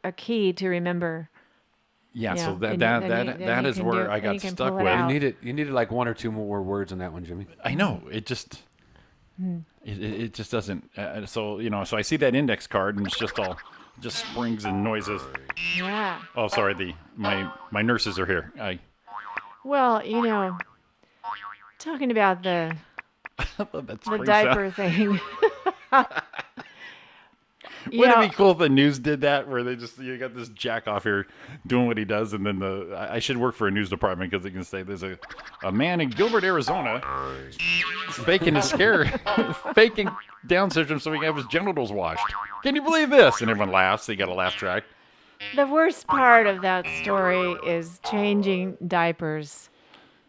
a key to remember. Yeah. Yeah, So and that then that you- then that you is can where do- I then you got can stuck pull it with. out. You needed like one or two more words on that one, Jimmy. I know it just. It just doesn't. So I see that index card and it's just springs and noises. Yeah. Oh, sorry. My nurses are here. Well, talking about the That the diaper thing. Wouldn't it be cool if the news did that, where you got this jack off here doing what he does, and then I should work for a news department because they can say there's a man in Gilbert, Arizona, faking his hair, faking Down syndrome so he can have his genitals washed. Can you believe this? And everyone laughs. They got a laugh track. The worst part of that story is changing diapers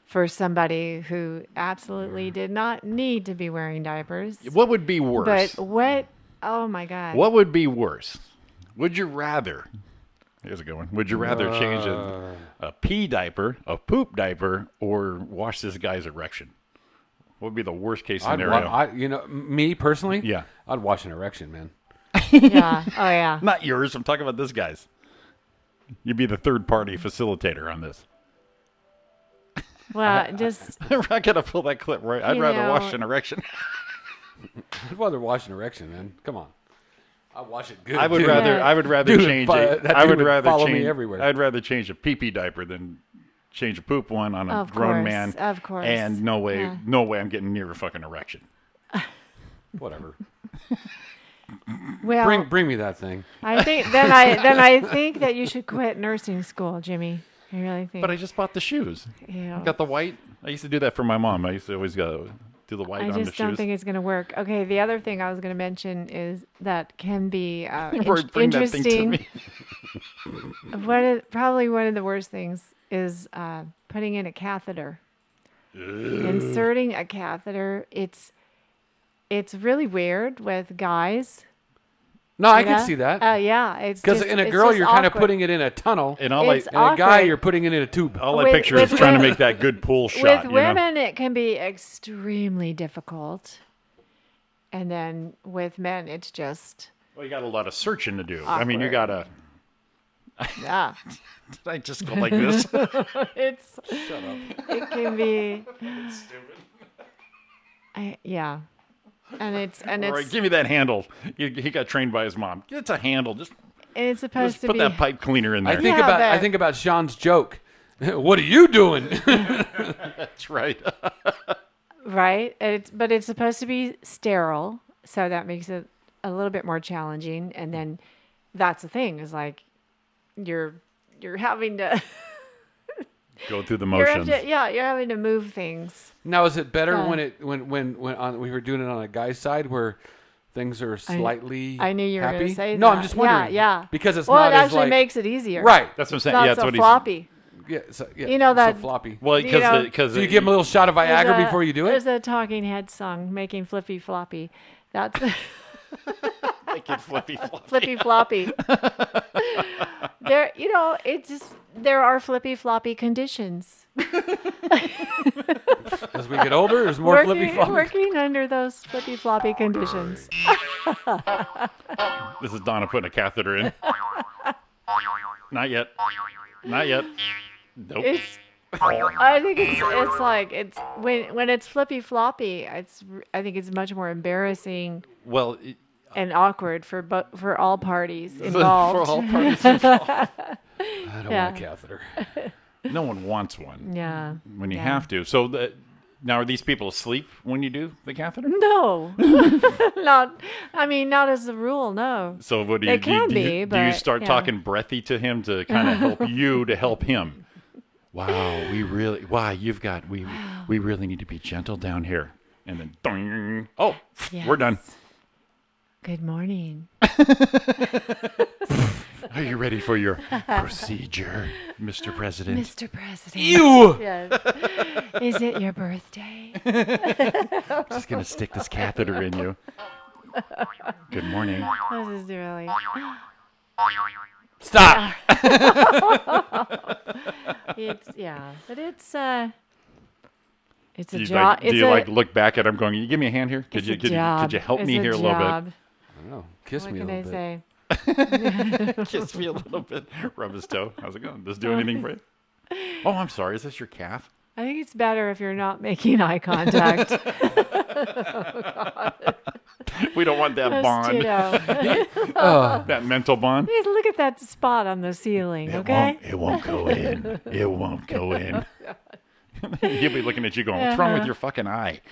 for somebody who absolutely did not need to be wearing diapers. What would be worse? But what? Oh my God. What would be worse? Would you rather? Here's a good one. Would you rather change a pee diaper, a poop diaper, or wash this guy's erection? What would be the worst case scenario? Me personally, Yeah. I'd wash an erection, man. Yeah. Oh yeah. Not yours. I'm talking about this guy's. You'd be the third party facilitator on this. Well, just I gotta pull that clip right. I'd You rather know- wash an erection. I'd rather wash an erection, man. Come on. I'd wash it good. I would too. rather. I would rather Dude, change. that I dude would would rather follow change. me everywhere. I'd rather change a pee diaper than change a poop one on a Of grown course, man. of course. And no way, Yeah. no way, I'm getting near a fucking erection. Whatever. well. Bring me that thing. I think then I think that you should quit nursing school, Jimmy. I really think. But I just bought the shoes. Yeah. Got the white. I used to do that for my mom. I used to always go do the white I on the just don't shoes. think it's going to work. Okay, the other thing I was going to mention is that can be Bring that thing to interesting. me. Probably one of the worst things is putting in a catheter. Inserting a catheter. It's really weird with guys. No, I You can know? see that. Yeah, it's Because just- in a it's girl, just you're kind of awkward. putting it in a tunnel. And all It's And a guy, awkward. you're putting it in a tube. I With- picture is with trying to women- make that good pull shot. With you know? women, it can be extremely difficult, and then with men, it's just Well, you got a lot of searching to do. I mean, you Awkward. gotta. yeah. Did I just go like this? It's Shut up. it can be Stupid. yeah, and it's All right, it's give me that handle. He got trained by his mom. It's a handle. Just supposed to put be that pipe cleaner in there. Yeah, I think about Sean's joke. What are you doing? That's right. right. But it's supposed to be sterile, so that makes it a little bit more challenging. And then that's the thing is like you're having to Go through the you're motions. you're having to move things. Now, is it better Yeah. when we were doing it on a guy's side where things are slightly I knew you were happy? going to say No, that. I'm just wondering. Yeah. Because it's well, not it as actually like, makes it easier. right. That's what I'm It's saying. not Yeah, that's so what floppy. Yeah, yeah, You know that- so floppy. Well, You know, because So you give him a little shot of Viagra There's a- before you do There's it. a Talking Head song, Making Flippy Floppy. That's make it flippy floppy. Flippy Floppy. there, it's just there are flippy floppy conditions. As we get older, there's more flippy floppy. Working under those flippy floppy conditions. This is Donna putting a catheter in. Not yet. Not yet. Nope. I think it's like when it's flippy floppy. I think it's much more embarrassing. Well. And awkward for all parties involved. For all parties involved. I don't want a catheter. No one wants one. Yeah. When you have to. So now are these people asleep when you do the catheter? No. Not as a rule, no. So what do They you can do? be, Do you but, start yeah. talking breathy to him to kind of help you to help him? Wow, we really need to be gentle down here. And then ding. Oh, Yes. we're done. Good morning. Are you ready for your procedure, Mr. President? Mr. President. You! Yes. Is it your birthday? I'm just going to stick this catheter in you. Good morning. This is really... Stop! It's a Do you, job. do you look back at him going, you give me a hand here? Could you help me here a little bit? I don't know. Kiss me a little bit. What can I say? Kiss me a little bit. Rub his toe. How's it going? Does it do anything for you? Oh, I'm sorry. Is this your calf? I think it's better if you're not making eye contact. Oh, God. We don't want that Just, bond. That mental bond. Please look at that spot on the ceiling, okay? It won't go in. It won't go in. He'll be looking at you going, what's wrong with your fucking eye?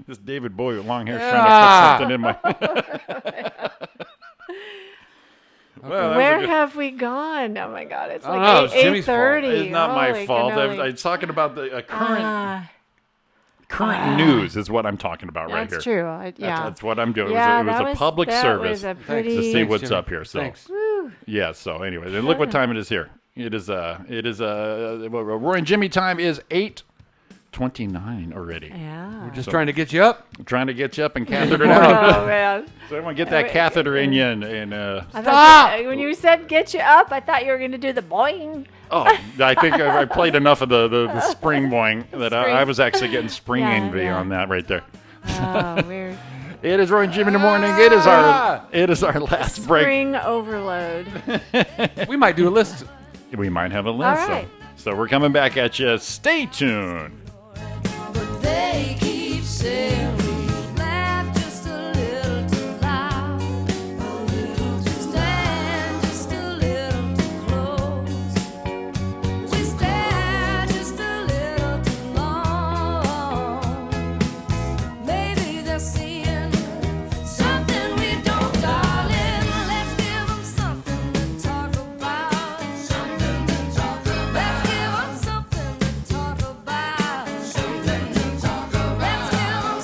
This David Bowie with long hair is trying to put something in my... Well, where have we gone? Oh my God! It's like know, it's Jimmy's fault. 8:30. It's not my Holy fault. cannoli. I'm talking about the current news is what I'm talking about right here. That's true. Yeah. That's what I'm doing. Yeah, it was a public that service was a pretty... to see what's Jimmy. up here. So, Thanks. yeah. So anyway, then look what time it is here. It is Roy and Jimmy time is 8:29 already. Yeah. We're just trying to get you up. Trying to get you up and catheter it out. Oh man. So everyone get that catheter in you and I thought when you said get you up, I thought you were going to do the boing. Oh, I think I played enough of the spring boing that I was actually getting spring envy on that right there. Oh, weird. It is Roy and Jimmy in the morning. It is our last break. Spring overload. We might do a list. We might have a list. All right. So we're coming back at you. Stay tuned. They keep saying we laugh just a little too loud, a little too stand just a little too close. We stare just a little too long. Maybe they're seeing something we don't, darling. Let's give them something to talk about. Something to talk about. Let's give them something to talk about. Something to talk about. Let's give them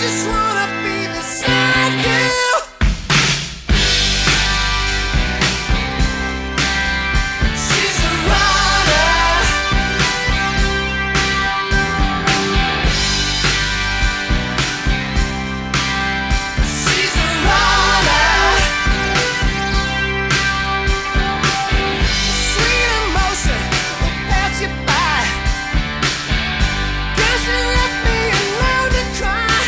just wanna be beside you. She's a runner. She's a runner. Sweet emotion will pass you by. Guess you left me alone to cry.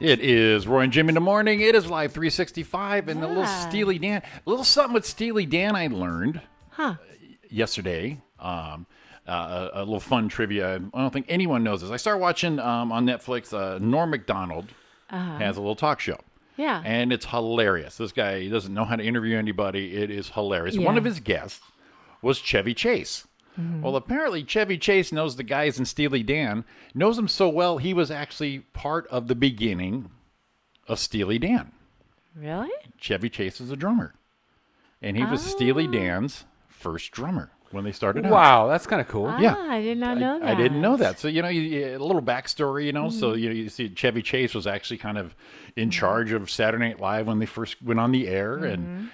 It is Roy and Jimmy in the morning. It is Live 365, and a little Yeah. Steely Dan, a little something with Steely Dan I learned Huh. yesterday. A little fun trivia. I don't think anyone knows this. I started watching on Netflix. Norm Macdonald has a little talk show. Yeah. And it's hilarious. This guy, he doesn't know how to interview anybody. It is hilarious. Yeah. One of his guests was Chevy Chase. Well, apparently Chevy Chase knows the guys in Steely Dan, knows them so well he was actually part of the beginning of Steely Dan. Really? Chevy Chase is a drummer. And he was Steely Dan's first drummer when they started out. Wow, that's kind of cool. Yeah. I did not know that. I didn't know that. So, a little backstory, So, you see Chevy Chase was actually kind of in charge of Saturday Night Live when they first went on the air. And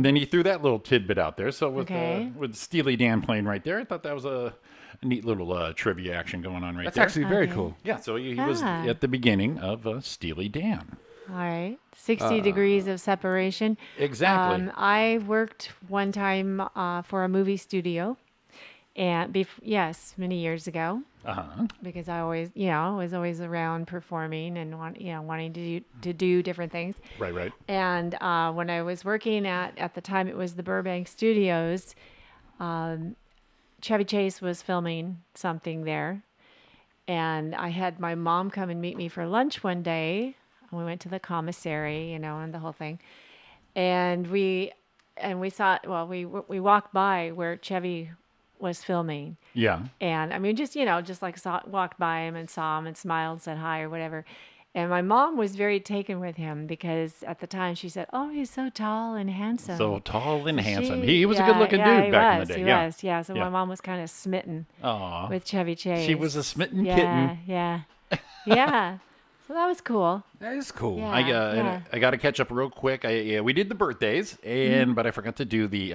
then he threw that little tidbit out there. So, with Steely Dan playing right there, I thought that was a neat little trivia action going on right That's there. actually very cool. Yeah, so he was at the beginning of Steely Dan. All right. 60 degrees of separation. Exactly. I worked one time for a movie studio, and many years ago. Because I always, was always around performing and wanting to do different things. Right. And when I was working at the time, it was the Burbank Studios. Chevy Chase was filming something there, and I had my mom come and meet me for lunch one day. We went to the commissary, and the whole thing, and we saw. Well, we walked by where Chevy was filming. Yeah. And I mean, just walked by him and saw him and smiled, said hi or whatever. And my mom was very taken with him because at the time she said, "Oh, he's so tall and handsome." So tall and handsome. He was a good-looking dude back in the day. He was. Yeah. So my mom was kind of smitten with Chevy Chase. She was a smitten kitten. Yeah. Yeah. So that was cool. That is cool. Yeah, I got to catch up real quick. We did the birthdays, but I forgot to do the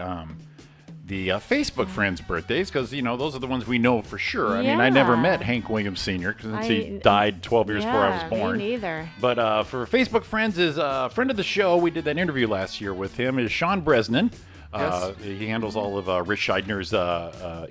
Facebook friends' birthdays because those are the ones we know for sure. I mean, I never met Hank Williams Sr. since he died 12 years before I was born. Me neither. But for Facebook friends, is a friend of the show. We did that interview last year with him. Is Sean Bresnan. Yes. He handles all of Rich Scheidner's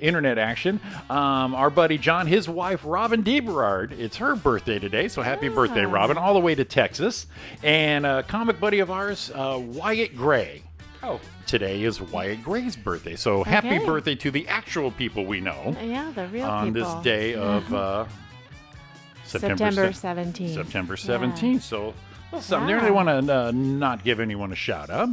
internet action. Our buddy John, his wife Robin DeBerard, it's her birthday today, so happy birthday, Robin, all the way to Texas. And a comic buddy of ours, Wyatt Gray. Oh. Today is Wyatt Gray's birthday, so happy birthday to the actual people we know. Yeah, the real on people. this day of September 17th. September 17th. So something there. They want to not give anyone a shout out.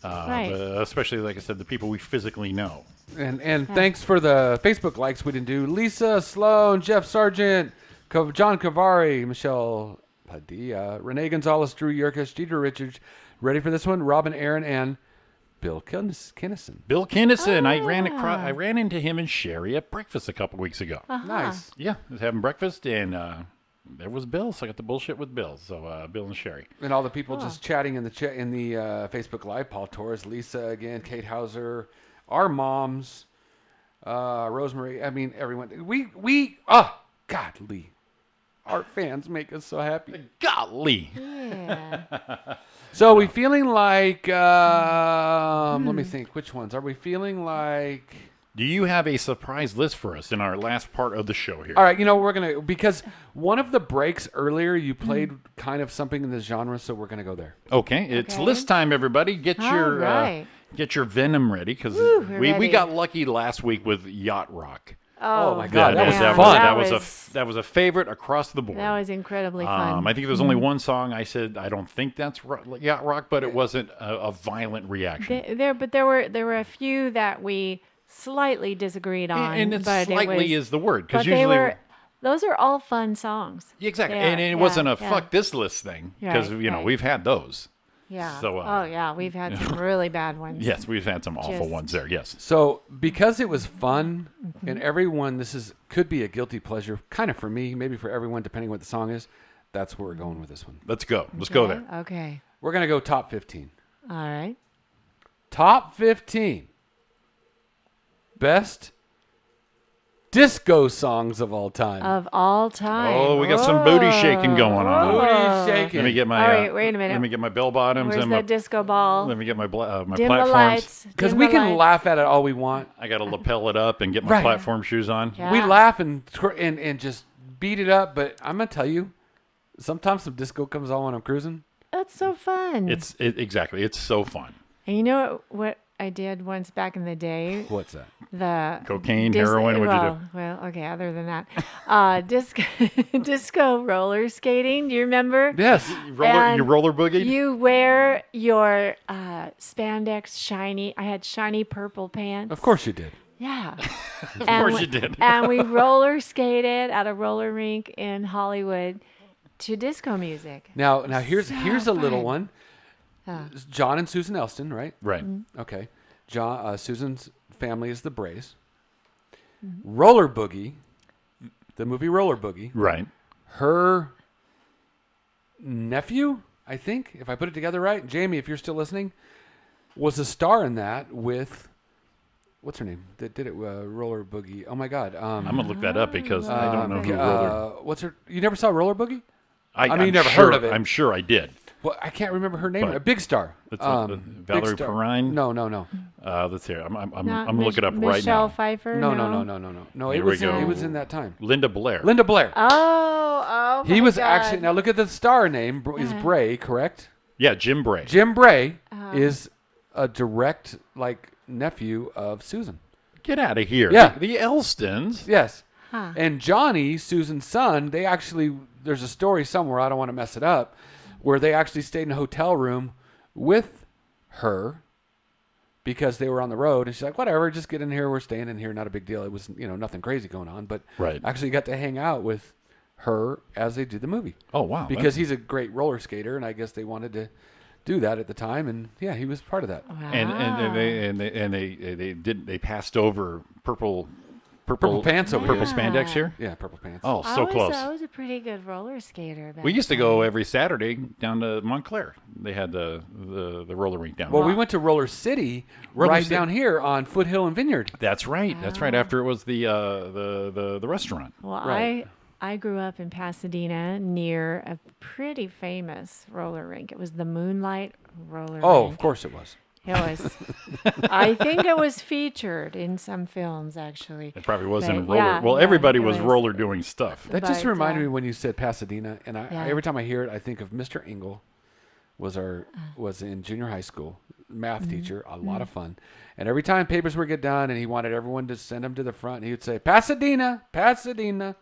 Right. Especially, like I said, the people we physically know. And thanks for the Facebook likes we didn't do. Lisa Sloan, Jeff Sargent, John Cavari, Michelle Padilla, Renee Gonzalez, Drew Yerkes, Jeter Richards. Ready for this one? Robin Aaron and Bill Kinnison. Bill Kinnison. I ran into him and Sherry at breakfast a couple weeks ago. Nice. Yeah, I was having breakfast and there was Bill, so I got the bullshit with Bill. So Bill and Sherry. And all the people just chatting in the Facebook Live. Paul Torres, Lisa again, Kate Hauser, our moms, Rosemary. I mean, everyone. Godly. Our fans make us so happy. Golly. Yeah. So are we feeling like, let me think, which ones? Are we feeling like... Do you have a surprise list for us in our last part of the show here? All right, we're going to, because one of the breaks earlier, you played kind of something in this genre, so we're going to go there. Okay, it's list time, everybody. Get your Venom ready, because we got lucky last week with Yacht Rock. Oh my God, that was fun. That was a favorite across the board. That was incredibly fun. I think there's only one song I said I don't think that's Yacht Rock, but it wasn't a violent reaction. There were a few that we slightly disagreed on. And slightly is the word, because but usually those are all fun songs. Exactly, and it wasn't a fuck this list thing, because we've had those. Yeah. So, we've had some really bad ones. Yes, we've had some awful ones there. Yes. So because it was fun, and everyone, could be a guilty pleasure, kind of for me, maybe for everyone, depending what the song is. That's where we're going with this one. Let's go. Let's go there. Okay. We're gonna go top 15. All right. Top 15 best disco songs of all time. Oh, we got some booty shaking going on. Booty shaking. Let me get my. All right, wait a minute. Let me get my bell bottoms. Where's and the my disco ball? Let me get my my Dim platforms. the lights. Because we can laugh at it all we want. I got to lapel it up and get my platform shoes on. Yeah. We laugh and just beat it up, but I'm gonna tell you, Sometimes some disco comes on when I'm cruising. That's so fun. Exactly. It's so fun. And you know what I did once back in the day? What's that? The Cocaine, heroin, what'd you do? Well, okay, other than that. Disco roller skating. Do you remember? Yes. You roller boogie? You wear your spandex shiny. I had shiny purple pants. Of course you did. Yeah. Of course you did. And we roller skated at a roller rink in Hollywood to disco music. Now here's a little one. Oh. John and Susan Elston, right? Right. Okay. Susan's family is the Brays. Roller Boogie, the movie Roller Boogie. Right. Her nephew, I think, if I put it together right, Jamie, if you're still listening, was a star in that with, what's her name? That did it, Roller Boogie. Oh my God. I'm gonna look that up because I don't know who Roller. What's her? You never saw Roller Boogie? I mean, you never sure, heard of it. I'm sure I did. Well, I can't remember her name. But A big star. Valerie Big star. Perrine? No. Let's hear. I'm Not gonna look it up right Michelle now. Pfeiffer? No. No, Here it we was. go. It was in that time. Linda Blair. Linda Blair. Oh. He my was God. actually. Now look at the star name. Is Bray correct? Yeah, Jim Bray. Jim Bray is a direct nephew of Susan. Get out of here. Yeah. The Elstons. Yes. Huh. And Johnny, Susan's son, they actually, there's a story somewhere, I don't want to mess it up, where they actually stayed in a hotel room with her because they were on the road. And she's like, whatever, just get in here. We're staying in here. Not a big deal. It was, nothing crazy going on. But Right. actually got to hang out with her as they did the movie. Oh, wow. Because he's a great roller skater, and I guess they wanted to do that at the time. And, yeah, he was part of that. Wow. And they passed over purple pants over purple here. spandex here. Yeah, purple pants. Oh, so close. I was a pretty good roller skater. We used to go every Saturday down to Montclair. They had the roller rink down Well, there. we went to Roller City Roller right City. down here on Foothill and Vineyard. That's right. That's right. After it was the restaurant. Well, Right. I grew up in Pasadena near a pretty famous roller rink. It was the Moonlight Roller Oh, Rink. of course it was. It was. I think it was featured in some films, actually. It probably was in But, roller. yeah, well, yeah, everybody it was roller doing stuff. That just But, reminded me when you said Pasadena, and Yeah. every time I hear it, I think of Mr. Engel. Was in junior high school, math teacher, a lot of fun. And every time papers would get done, and he wanted everyone to send him to the front, he would say, Pasadena, Pasadena,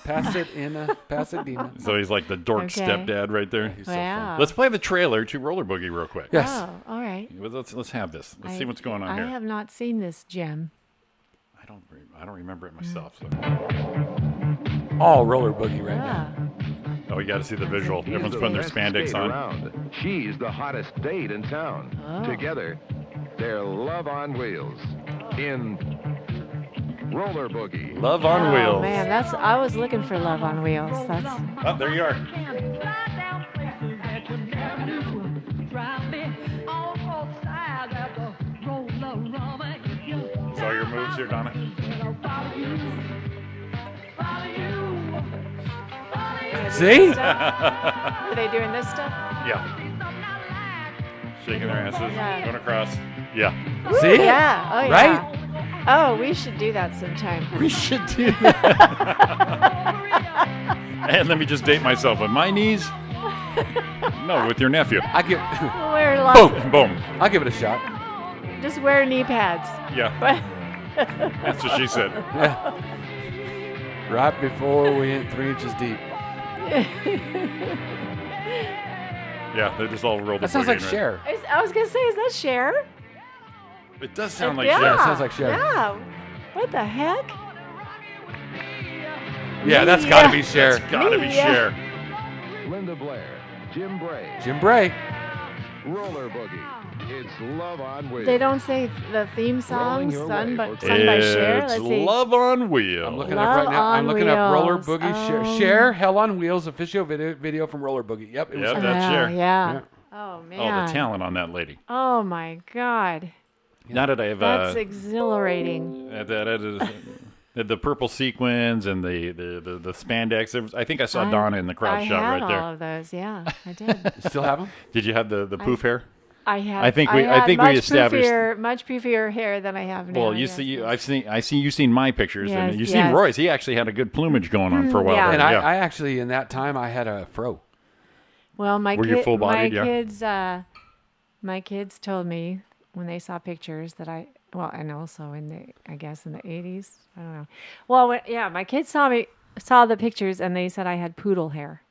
Pasadena, Pasadena. So he's like the dork Okay. stepdad right there. He's so fun. Wow. Let's play the trailer to Roller Boogie real quick. Yes. Oh, all right. Let's have this. Let's see what's going on I here. have not seen this gem. I don't remember it myself. So. All Roller Boogie right now. Ah. Oh, you got to see the visual. He's Everyone's the putting their best spandex skate on. around. She's the hottest date in town. Oh. Together, they're Love on Wheels in Roller Boogie. Love on Oh Wheels. man, I was looking for Love on Wheels. That's Oh, there you are. Is all your moves here, Donna? See? Are they doing this stuff? Yeah. Shaking their asses, Yeah. going across. Yeah. See? Yeah. Oh, yeah. Right? Oh, we should do that sometime. We should do that. And let me just date myself. On my knees? No, with your nephew. I give, Wear lots Boom, boom. I'll give it a shot. Just wear knee pads. Yeah, that's what she said. Yeah. Right before we hit 3 inches deep. Yeah, they're just all rolled. That sounds like Cher. I was gonna say, is that Cher? It does sound like yeah. Cher. Yeah, it sounds like Cher. Yeah. What the heck? Yeah, that's got to be Cher. That's gotta be Yeah. Cher. Linda Blair, Jim Bray, Jim Bray. Roller Boogie. It's Love on Wheels. They don't say the theme Rolling song your sung way by, for sung by Cher. It's Let's see. Love on Wheels. I'm looking Love up right now. I'm on looking up Roller Wheels. Boogie. Cher. Oh. Cher, Hell on Wheels official video from Roller Boogie. Yep. It was Yep, her. that's Oh, Cher. yeah. Yeah. Oh man. Oh, the talent on that lady. Oh my God. Now that I have That's exhilarating. the purple sequins and the spandex. I think I saw Donna in the crowd I shot had right there. all of those. Yeah, I did. You still have them? Did you have the poof hair? I had. I think we much established. much poofier hair than I have now. Well, you yes, see, yes. I see you've seen my pictures, Yes, and you've seen yes. Roy's. He actually had a good plumage going on for a while. Yeah. there, And yeah. I actually, in that time, I had a fro. Well, my Were you full-bodied? Yeah. kids, my kids told me when they saw pictures that and also in the 80s. I don't know. Well, my kids saw the pictures and they said I had poodle hair.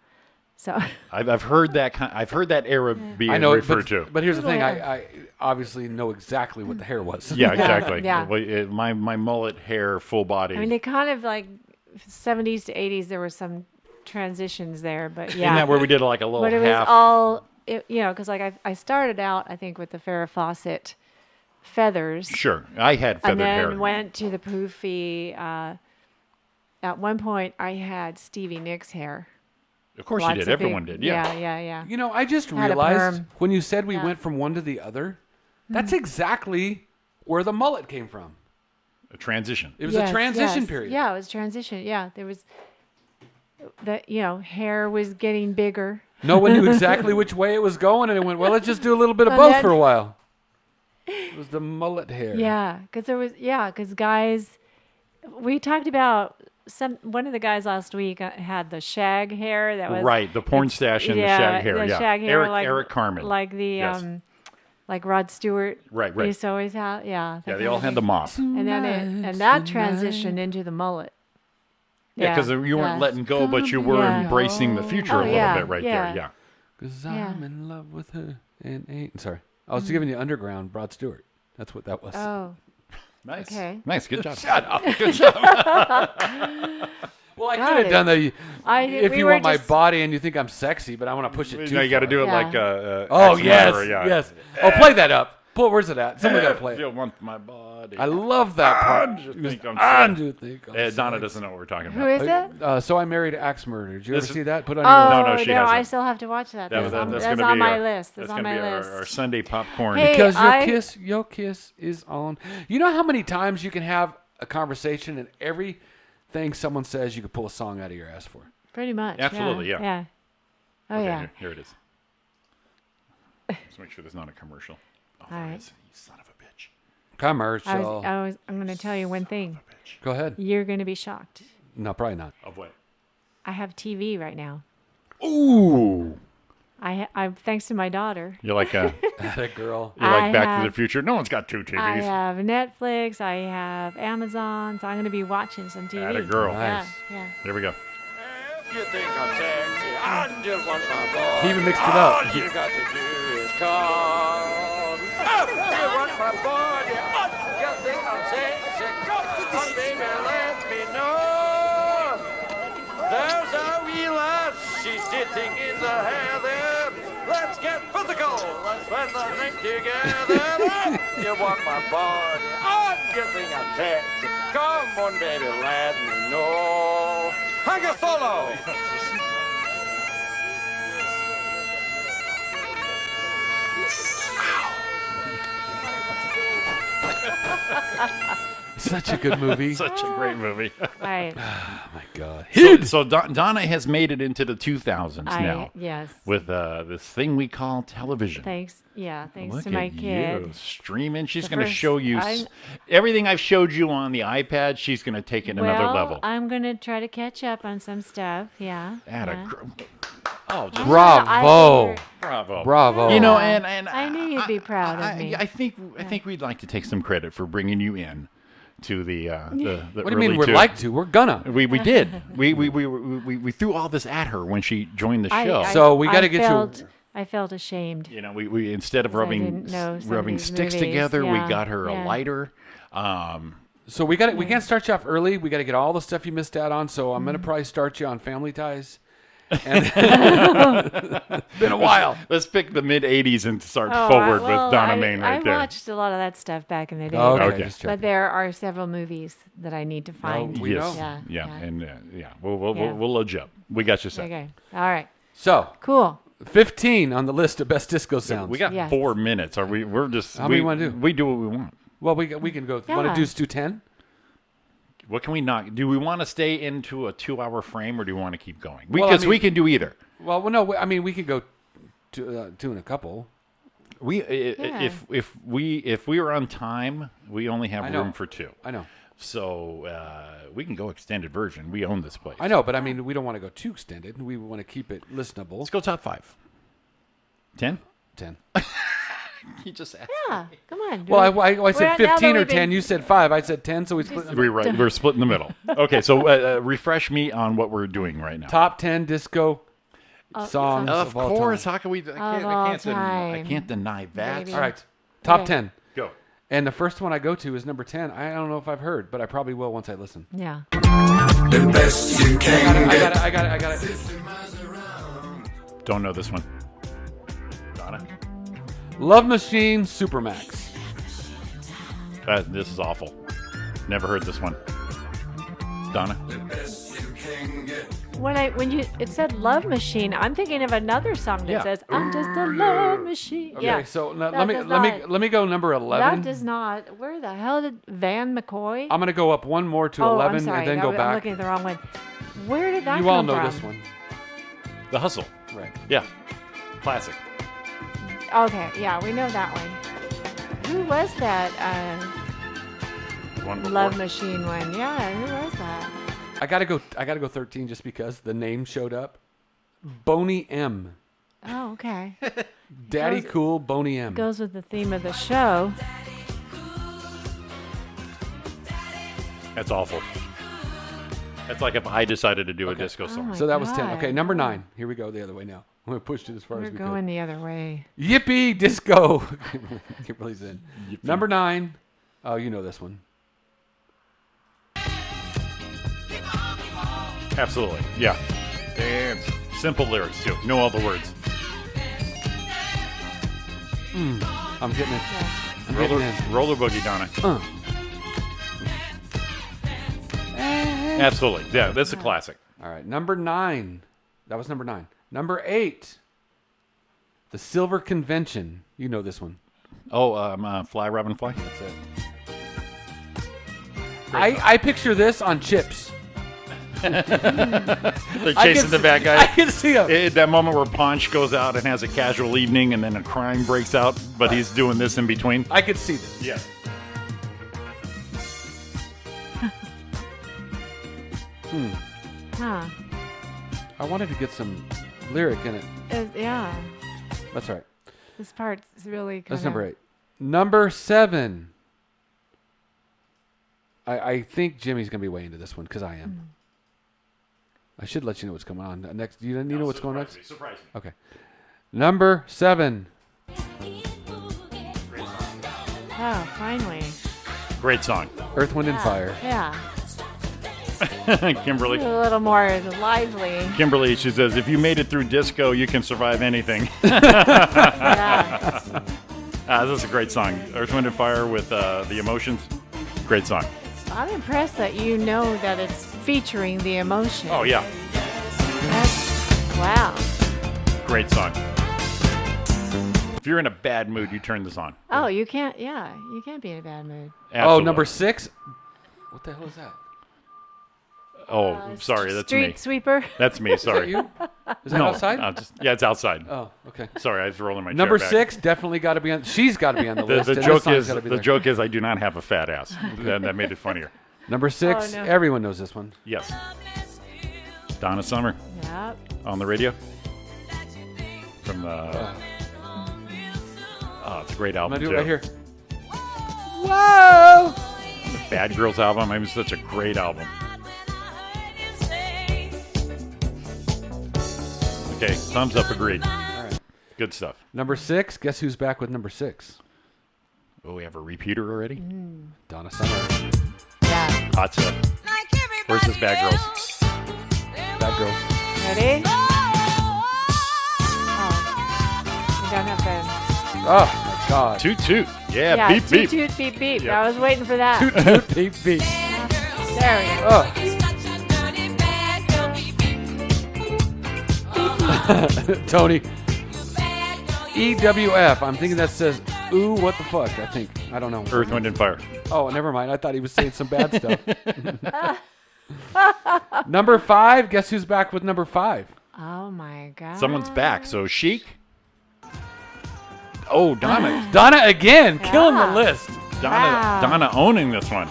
So I've heard that I've heard that era being I know, referred to. but here's the thing: Poodle I obviously know exactly what the hair was. Yeah, exactly. Yeah. Well, my mullet hair, full body. I mean, they kind of like 70s to 80s. There were some transitions there, but yeah. Isn't that where we did like a little But it half? was all, because like I started out, I think, with the Farrah Fawcett feathers. Sure, I had feathered And then hair. went to the poofy. At one point, I had Stevie Nicks hair. Of course you Lots did. of Everyone big- did. Yeah. Yeah. You know, I just Had a realized perm. when you said we Yeah. went from one to the other, that's exactly where the mullet came from. A transition. It was a transition period. Yeah, it was transition. Yeah, there was hair was getting bigger. No one knew exactly which way it was going, and it went, well, let's just do a little bit of And both then- for a while. It was the mullet hair. Yeah, because guys, we talked about one of the guys last week had the shag hair that was Right, the porn stash and the shag hair. the Yeah, shag hair, Eric Carmen. like the Yes. like Rod Stewart. Right. Used to always have, yeah. Yeah, they all had the mop. And then that transitioned into the mullet. Yeah, because you weren't letting go, but you were Yeah. embracing the future Oh, a little yeah, bit right yeah. there. Yeah. Because Yeah. I'm in love with her and ain't. Sorry. I was giving you Underground, Rod Stewart. That's what that was. Oh. Nice. Okay. Nice. Good job. Shut up. Good job. Well, I Got could have it. done the. If we you were want my just- body and you think I'm sexy, but I want to push it too No, you got to far. do it Yeah. like Oh, X yes. Factor, yeah. Yes. Oh, play that up. Where's it at? Somebody got to play it. You want my body. I love that part. Andrew think I'm Andrew think I'm Donna sexy. doesn't know what we're talking about. Who is it? So I Married Axe Murder. Did you ever This- see that? Put on Oh, your No, she hasn't. I still have to watch that. That's That's on gonna be my our- list. That's That's on gonna my be list. our Sunday popcorn. Hey, Because I- your kiss is on. You know how many times you can have a conversation and everything someone says you could pull a song out of your ass for? Pretty much. Absolutely, yeah. Yeah. Oh, Okay, yeah. here it is. Let's make sure there's not a commercial. Oh, there All right. it is. You son of a bitch. Commercial. I'm going to tell you one thing. Go ahead. You're going to be shocked. No, probably not. Of what? I have TV right now. Ooh. I thanks to my daughter. You're like a That girl. you're like I Back to have- the Future. No one's got two TVs. I have Netflix. I have Amazon. So I'm going to be watching some TV. Atta girl. Nice. Yeah. There we go. You think I'm sexy? I just want my boy. He even mixed it up. All you got to do is call. Oh, you want my body? Oh, you think I'm sexy? Oh, baby, let me know. There's a wee lass. She's sitting in the heather. Let's get physical. Let's spend the night together. Oh, you want my body? Oh, you think I'm sexy? Come on, baby, let me know. Hang a solo. Such a good movie. Such a great movie. Right. Oh my God. So Donna has made it into the 2000s now. Yes. With this thing we call television. Thanks. Yeah. Thanks Look to my at kid. you streaming. She's The going to first- show you everything I've showed you on the iPad. She's going to take it another level. I'm going to try to catch up on some stuff. Yeah. Atta yeah. Oh, just Bravo. bravo. Bravo. You know, Yeah. and I knew you'd be proud of me. I think we'd like to take some credit for bringing you in to the What do you early mean we'd two. like to? We're gonna. We did. We threw all this at her when she joined the show. So we gotta get you- I felt ashamed. You know, we instead of 'Cause I rubbing didn't know some of rubbing these sticks movies. together, we Yeah, got her a yeah. lighter. So we can't start you off early. We got to get all the stuff you missed out on. So I'm Mm-hmm. gonna probably start you on Family Ties. And been a while. Let's pick the mid '80s and start Oh, forward well, with Donna Main right I there. watched a lot of that stuff back in the day. Okay, just But there are several movies that I need to find. we Yes. know. Yeah. And we'll Yeah. we'll load you up. We got you set. Okay. All right. So Cool. 15 on the list of best disco sounds. We got Yes. 4 minutes. Are we? We're just. How many you wanna do? We do what we want. Well, we can go. Yeah. Want to do 10? What can we not? Do we want to stay into a 2-hour frame, or do we want to keep going? Well, I Because we mean- can do either. Well, no. I mean, we could go two and a couple. If we were on time, we only have I know. room for 2. I know. So we can go extended version. We own this place. I know, but I mean, we don't want to go too extended. We want to keep it listenable. Let's go top 5. 10? 10. You just asked. Yeah, come on. Well, I said Now that 15 or we've been- 10. You said 5. I said 10, so we split. We're split in the middle. Okay, so refresh me on what we're doing right now. Top 10 disco songs Of all course. time. How can we? I can't deny that. Baby. All right, top Okay. 10. Go. And the first one I go to is number 10. I don't know if I've heard, but I probably will once I listen. Yeah. The best you can get. I got it. Don't know this one. Donna. Love Machine Supermax. This is awful. Never heard this one. Donna. When it said Love Machine, I'm thinking of another song that Yeah. says I'm just a love machine. Okay, Yeah. so That let does me go number 11. That does not. Where the hell did Van McCoy? I'm gonna go up one more to oh, 11 I'm sorry. and then That go was- I'm back. looking at the wrong one. Where did that You come all know from? this one, The Hustle. right? Yeah. Classic. Okay, yeah, we know that one. Who was that One before. Love Machine one? Yeah, who was that? I gotta go 13 just because the name showed up. Boney M. Oh, okay. Daddy Goes- Cool Boney M. Goes with the theme of the show. That's awful. That's like if I decided to do a disco Oh song. my So that was 10. God. Okay, number 9. Here we go the other way now. I'm gonna push it as far We're as we going the other way. could. Yippee Disco. Kimberly's in. Number 9. Oh, you know this one. Absolutely. Yeah. Dance. Simple lyrics too. Know all the words. I'm getting it. I'm Roller, getting it. roller boogie, Donna. Eh. Absolutely. Yeah, that's a classic. All right, number 9. That was number 9. Number 8. The Silver Convention. You know this one. Oh, Fly Robin Fly. That's it. I picture this on Chips. They're I chasing can the see- bad guy. I can see him. That moment where Ponch goes out and has a casual evening and then a crime breaks out, but he's doing this in between. I could see this. Yeah. Huh. I wanted to get some lyric in it. Yeah. That's right. This part's really kind That's number 8. Number 7. I think Jimmy's going to be way into this one because I am. I should let you know what's going on. Next, do you know what's going on next? Surprise me. Okay. Number 7. Oh, finally. Great song. Earth, Wind, and Fire. Yeah. Kimberly. A little more lively. Kimberly, she says, if you made it through disco, you can survive anything. Yeah. This is a great song. Earth, Wind, and Fire with The Emotions. Great song. I'm impressed that you know that it's featuring the emotion. Oh, yeah. Wow. Great song. If you're in a bad mood, you turn this on. Oh, you can't. Yeah, you can't be in a bad mood. Absolutely. Oh, number 6. What the hell is that? Oh, sorry, that's me. Street sweeper. That's me, sorry. Is that you? Is that No, outside? yeah, it's outside. Oh, okay. Sorry, I was rolling my Number chair back. 6 definitely got to be on. She's got to be on the list. The and this joke song's is gotta be the there. joke is I do not have a fat ass. that made it funnier. Number 6. Oh, no. Everyone knows this one. Yes. Donna Summer Yep. on the radio from the. Oh, it's a great I'm album gonna do too. it right here. Whoa! The Bad Girls album. I mean, it's such a great album. Okay, thumbs up. Agreed. All right. Good stuff. Number 6. Guess who's back with number 6? Oh, we have a repeater already. Donna Summer. Yeah. Hot stuff. Where's this Bad Girls? Bad Girls. Ready? Oh. We don't have the. Oh my God. Toot toot. Yeah, beep toot, beep. toot, beep, beep. Yeah. I was waiting for that. Toot toot beep beep. There we go. Oh. Tony. EWF. I'm thinking that says, ooh, what the fuck? I think. I don't know. Earth, Wind, and Fire. Oh, never mind. I thought he was saying some bad stuff. Number 5. Guess who's back with number 5? Oh my God. Someone's back. So Chic. Oh, Donna. Donna again, killing the list. Donna owning this one.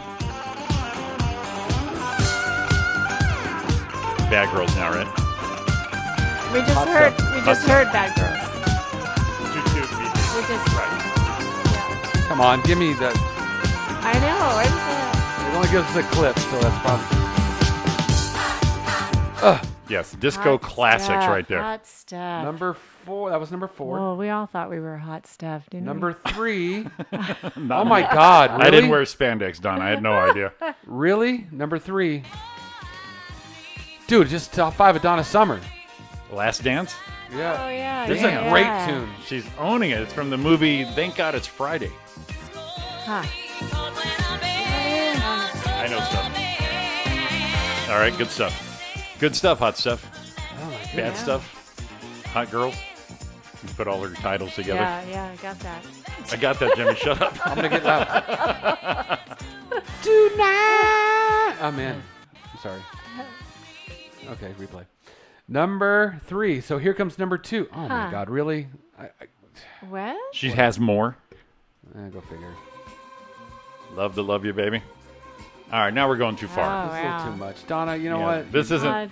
Bad Girls now, right? We just heard Bad Girls. We just Come on, give me the. I know. It only gives us a clip, so that's probably. Yes, disco classics right there. Hot stuff. Number 4. That was number 4. Whoa, we all thought we were hot stuff, didn't Number we? 3. Oh my God! Really? I didn't wear spandex, Donna. I had no idea. Really? Number 3. Dude, just top 5 of Donna Summer. Last Dance? Yeah. Oh yeah. This is a great yeah. tune. She's owning it. It's from the movie Thank God It's Friday. Huh. I know stuff. All right, good stuff. Good stuff, hot stuff. Oh my God. Bad stuff. Hot girls. You put all her titles together. Yeah, I got that. I got that, Jimmy. Shut up. I'm gonna get loud. Tonight. Oh man. I'm sorry. Okay, replay. Number 3. So here comes number 2. Oh my God, really? What? She has more. Go figure. Love to love you, baby. All right, now we're going too far. Oh, This is a little too much. Donna, you know Yeah, what?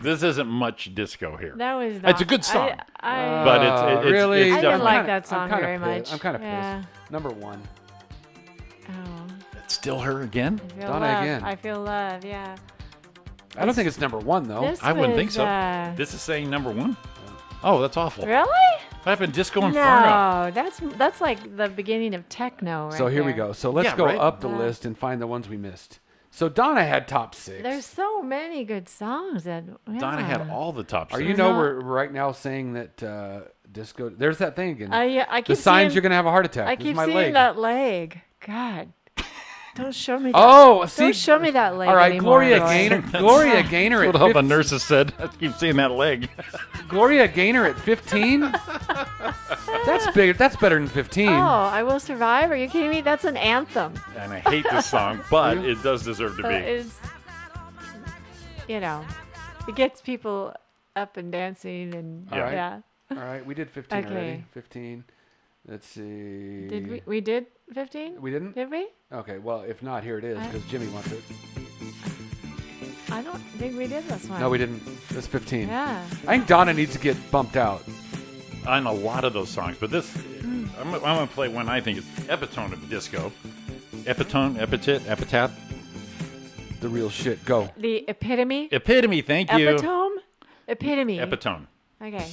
This isn't much disco here. That was not. It's a good song, I but it's really? It's I didn't definitely- like that song very much. I'm kind of Yeah. pissed. Number 1. Oh, It's still her again. I feel Donna love. again. I feel love. Yeah. I don't think it's number 1 though. This I wouldn't think was, so. This is saying number 1. Oh, that's awful. Really? What happened? Disco Inferno. No, that's like the beginning of techno. Right So here we there. go. So let's Yeah, go right? up the list and find the ones we missed. So Donna had top 6. There's so many good songs that. Yeah. Donna had all the top. Are six. you know we're right now saying that disco? There's that thing again. I keep the signs seeing- you're gonna have a heart attack. I This is keep my seeing leg. that leg. God, don't show me. That. Oh, see, don't show me that leg. All right, anymore, Gloria Roy. Gaynor. Gloria Gaynor That's at what all the 15. nurses said. I keep seeing that leg. Gloria Gaynor at 15. That's bigger. That's better than 15. Oh, I Will Survive. Are you kidding me? That's an anthem. And I hate this song, but it does deserve to be. It's, it gets people up and dancing and All right. yeah. All right, we did 15 Okay. already. 15. Let's see. Did we did 15? We didn't? Did we? Okay, well, if not, here it is because Jimmy wants it. I don't think we did this one. No, we didn't. It's 15. Yeah. I think Donna needs to get bumped out. On a lot of those songs, but this, I'm going to play one I think is epitome of disco. Epitaph. The real shit. Go. The epitome. Epitome, thank you. Epitome. Epitome. Epitome. Okay.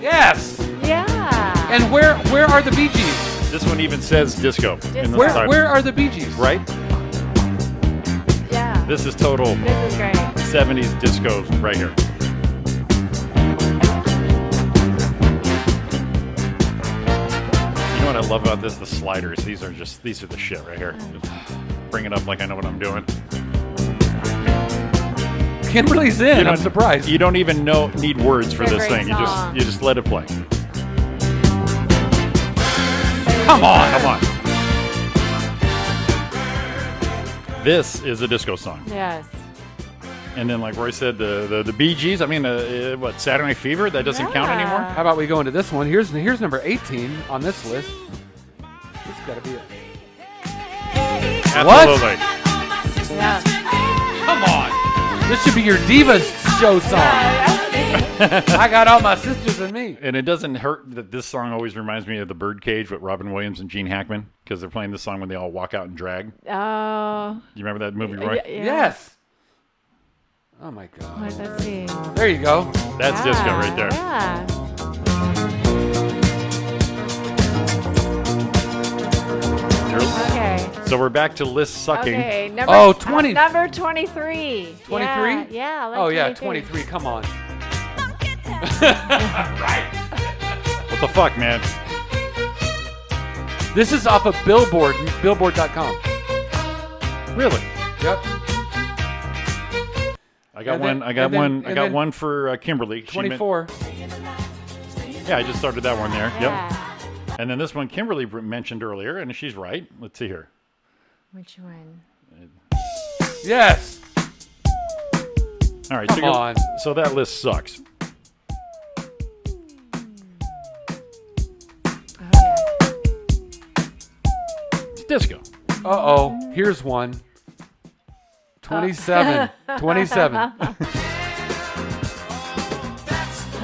Yes. Yeah. And where are the Bee Gees? This one even says disco. In the Where title. where are the Bee Gees? Right? Yeah. This is total This is great. 70s disco right here. You know what I love about this? The sliders. These are the shit right here. Just bring it up like I know what I'm doing. Kimberly's in. You know, I'm surprised. You don't even need words for It's a this great thing. song. You just let it play. Come on. Come on. This is a disco song. Yes. And then, like Roy said, the Bee Gees. I mean, what, Saturday Night Fever? That doesn't count anymore? How about we go into this one? Here's number 18 on this list. This got to be it. Absolutely. Yeah. Come on. This should be your Divas show song. I got all my sisters and me. And it doesn't hurt that this song always reminds me of The Birdcage with Robin Williams and Gene Hackman because they're playing this song when they all walk out in drag. Oh. You remember that movie, Roy? Yeah. Yes. Oh my God. Wait, let's see. There you go. That's disco right there. Yeah. Okay. So we're back to list sucking. Okay. Number, Oh, 20. Number 23. 23? Yeah. I like Oh yeah, 23. 23. Come on. What the fuck, man? This is off of Billboard, Billboard.com. Really? Yep. I got And one. then- I got and then- one. and I got then one for Kimberly. She meant- 24. Yeah, I just started that one there. Yeah. Yep. And then this one Kimberly mentioned earlier, and she's right. Let's see here. Which one? Yes. All right. Come so, on. So that list sucks. Uh-oh. Here's one. 27. 27.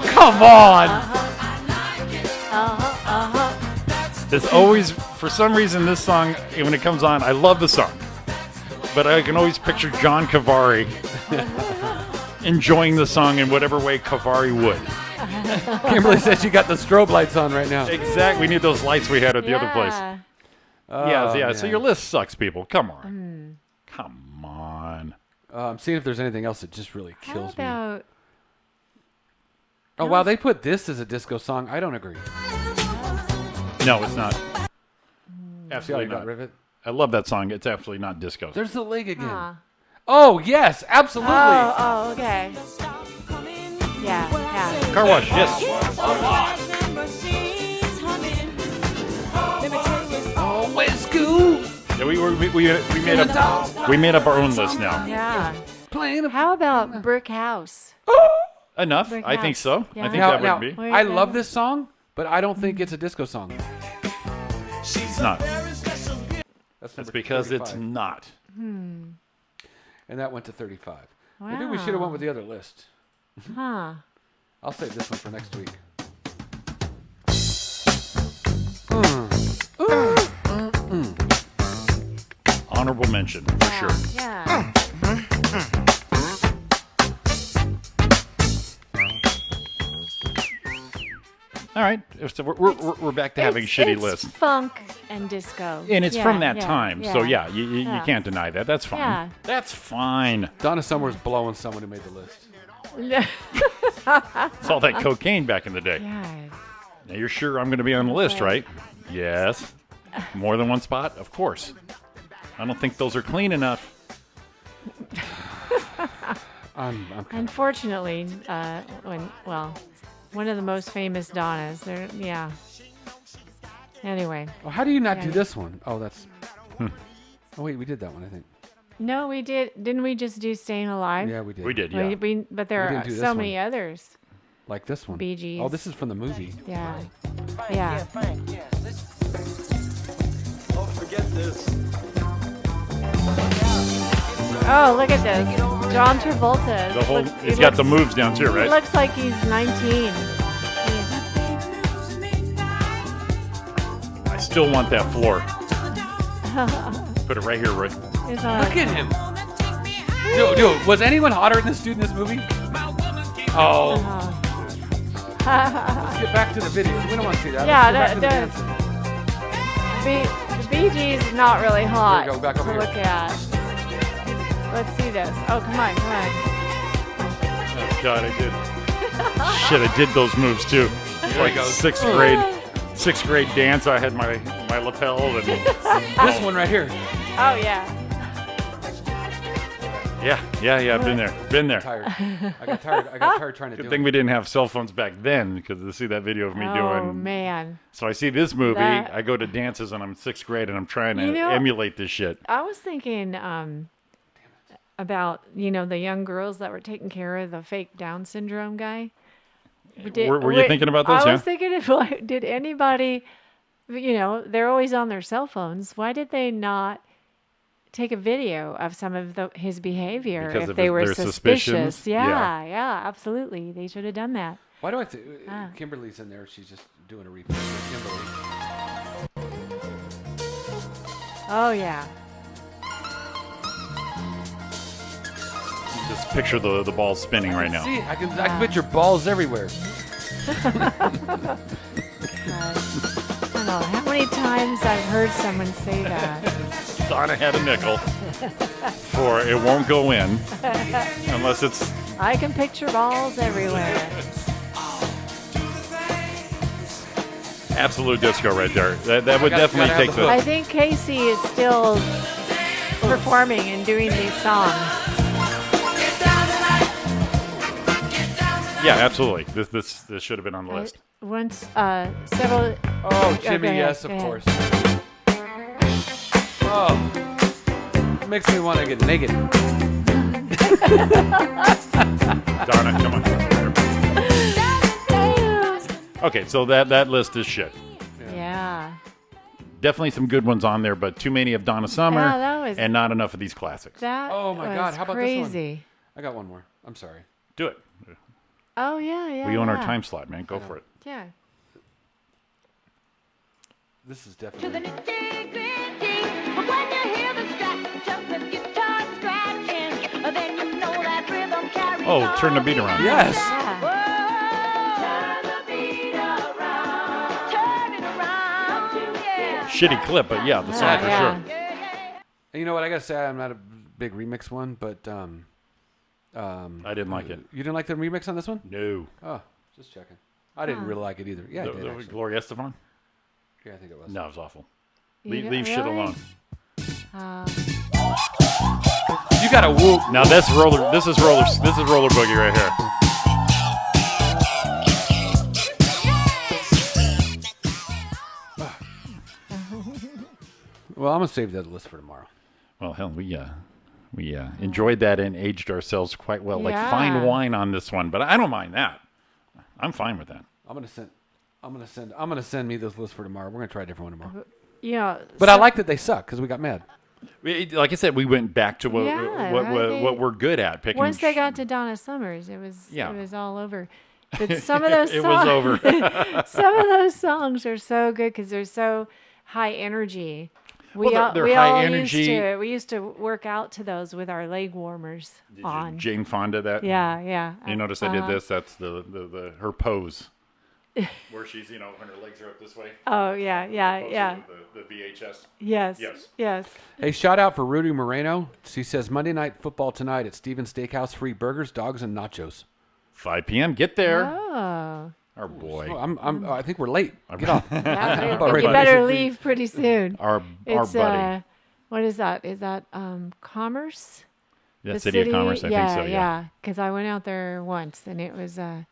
Come on. There's always, for some reason, this song, when it comes on, I love the song. But I can always picture John Cavari enjoying the song in whatever way Cavari would. Kimberly says you got the strobe lights on right now. Exactly. We need those lights we had at the other place. Oh, Yeah. So man. your list sucks, people. Come on. Come on. I'm seeing if there's anything else that just really kills me. About Oh, wow. They put this as a disco song. I don't agree. No, it's not. See how Absolutely you got not. Rivet? I love that song. It's absolutely not disco. There's the leg again. Huh. Oh, yes. Absolutely. Oh, okay. Yeah. Car wash, yes. Always cool. Yeah, we made up our own list now. Yeah. Playing How about Brick House? Enough. Brick I think House. so. Yeah. I think Now, that now, would be. I love this song, but I don't think it's a disco song. It's not. That's It's because 35. it's not. And that went to 35. Maybe we Wow. should have went with the other list. Huh. I'll save this one for next week. Honorable mention, for sure. Yeah. All right. So we're back to having shitty it's lists. Funk and disco. And it's Yeah, from that yeah, time. So, yeah, you can't deny that. That's fine. Yeah. That's fine. Donna Summer's blowing someone who made the list. Saw that cocaine back in the day. Yeah. Now, you're sure I'm going to be on the list, right? Yes. More than one spot? Of course. I don't think those are clean enough. I'm Unfortunately, one of the most famous Donnas. Yeah. Anyway. Well, how do you not do Yeah. this one? Oh, that's... Oh, wait, we did that one, I think. No, we did. Didn't we just do Staying Alive? Yeah, we did. We did, yeah. But there We are didn't do this so many one. others. Like this one. Bee Gees. Oh, this is from the movie. Yeah. Yeah. Don't forget this. Oh, look at this. John Travolta. The whole, He it's got the looks- moves down too, He right? looks like he's 19. I still want that floor. Put it right here, Roy. Look Look at him. Dude, was anyone hotter than this dude in this movie? Oh. Let's get back to the video. We don't want to see that. Yeah, Let's go back to the the Bee Gees is not really hot Here we go, back to over here. look at. Let's see this. Oh, come on. Oh, God, I did. Shit, I did those moves too. There he goes. Sixth grade dance. I had my lapel and This one right here. Oh, yeah. yeah. Been there. Tired. I got tired trying to do Good thing it. we didn't have cell phones back then, because to see that video of me Oh, doing. man. So I see this movie. That- I go to dances and I'm 6th grade and I'm trying to You know- emulate this shit. I was thinking about, the young girls that were taking care of the fake Down syndrome guy. Were you thinking about this? I Yeah. was thinking, did anybody, they're always on their cell phones. Why did they not take a video of some of his behavior Because if of they were their suspicious? suspicions? Yeah, absolutely. They should have done that. Why do I think Kimberly's in there? She's just doing a replay. Kimberly. Oh, yeah. Just picture the ball spinning right now. See, I can picture balls everywhere. I don't know how many times I've heard someone say that. Donna had a nickel for it won't go in unless it's. I can picture balls everywhere. Absolute disco right there. That would definitely take the. I think Casey is still performing and doing these songs. Yeah, absolutely. This should have been on the list. Once several. Oh, Jimmy, go ahead, yes, go of ahead. course. Oh, it makes me want to get naked. Donna, come on. Okay, so that list is shit. Yeah. definitely some good ones on there, but too many of Donna Summer Yeah, that was- and not enough of these classics. That Oh my was God! How about crazy. this one? I got one more. I'm sorry. Do it. Oh yeah. We own our yeah. time slot, man. Go for it. Yeah. This is definitely. But when you hear the scratch of the guitar scratching, then you know that rhythm carries Oh, turn the beat around. Yes. Turn the beat around. Turn it around. Yeah. Shitty clip, but yeah, the song for sure. And you know what? I gotta say, I'm not a big remix one, but I didn't like it. You didn't like the remix on this one? No. Oh, just checking. I didn't really like it either. Yeah, I did, actually. Gloria Estefan? Yeah, I think it was. No, it was awful. You Leave shit really? alone. You got to whoop. Now this is roller boogie right here. Well, I'm gonna save that list for tomorrow. Well, hell, we enjoyed that and aged ourselves quite well, like fine wine on this one. But I don't mind that. I'm fine with that. I'm gonna send me this list for tomorrow. We're gonna try a different one tomorrow. Yeah. But I like that they suck because we got mad. Like I said, we went back to what right? what we're good at picking. Once they got to Donna Summers, it was all over. But some of those songs, It was over. some of those songs are so good because they're so high energy. We they're high energy. used to work out to those with our leg warmers on. Jane Fonda, that. Yeah. You notice I did this? That's the her pose. Where she's, when her legs are up this way. Oh, yeah. The VHS. Yes. Hey, shout out for Rudy Moreno. He says Monday Night Football tonight at Steven's Steakhouse. Free burgers, dogs, and nachos. 5 p.m. Get there. Oh. Our boy. Oh, I think we're late. Get off. Yeah, About ready you to better leave. leave pretty soon. Our It's, buddy. what is that? Is that Commerce? Yeah, The City of Commerce, I think so, yeah. Because I went out there once, and it was a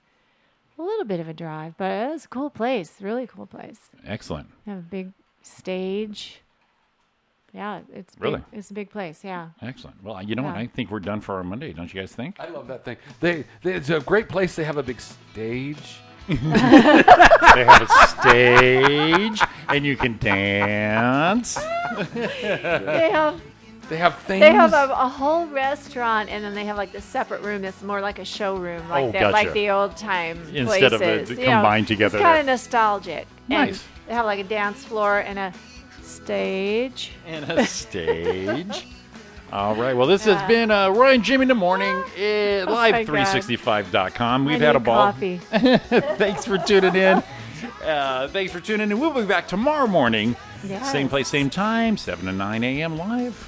little bit of a drive, but it was a cool place. Really cool place. Excellent. They have a big stage. Yeah, it's big. Really? It's a big place. Yeah. Excellent. Well, you know what? Yeah. I think we're done for our Monday. Don't you guys think? I love that thing. It's a great place. They have a big stage. They have a stage, and you can dance. They have things. They have a whole restaurant, and then they have like the separate room that's more like a showroom, like gotcha. like the old time Instead of places. it combined together It's kind there. of nostalgic. Nice. And they have like a dance floor and a stage. And a stage. All right. Well, this has been Roy and Jimmy in the morning, live my God. 365.com. We've I had a need ball. coffee. Thanks for tuning in. Thanks for tuning in. We'll be back tomorrow morning. Yes. Same place, same time, 7 to 9 a.m. live.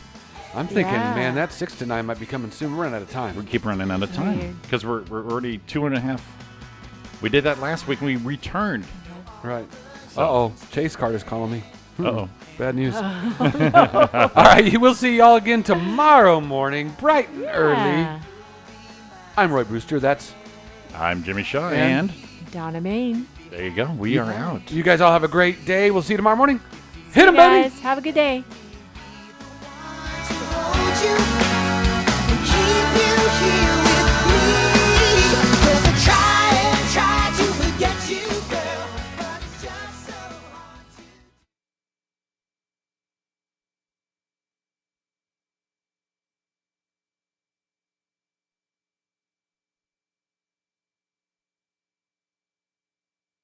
I'm thinking, Yeah. man, that 6 to 9 might be coming soon. We're running out of time. We keep running out of time Right. because we're already 2.5. We did that last week and we returned. Right. So- Uh-oh. Chase Carter's calling me. Uh-oh. Bad news. All right. We'll see y'all again tomorrow morning, bright and early. Yeah. I'm Roy Brewster. That's... I'm Jimmy Shaw, And- and Donna Main. there you go. We are out. You guys all have a great day. We'll see you tomorrow morning. Hit 'em, Guys, baby. have a good day.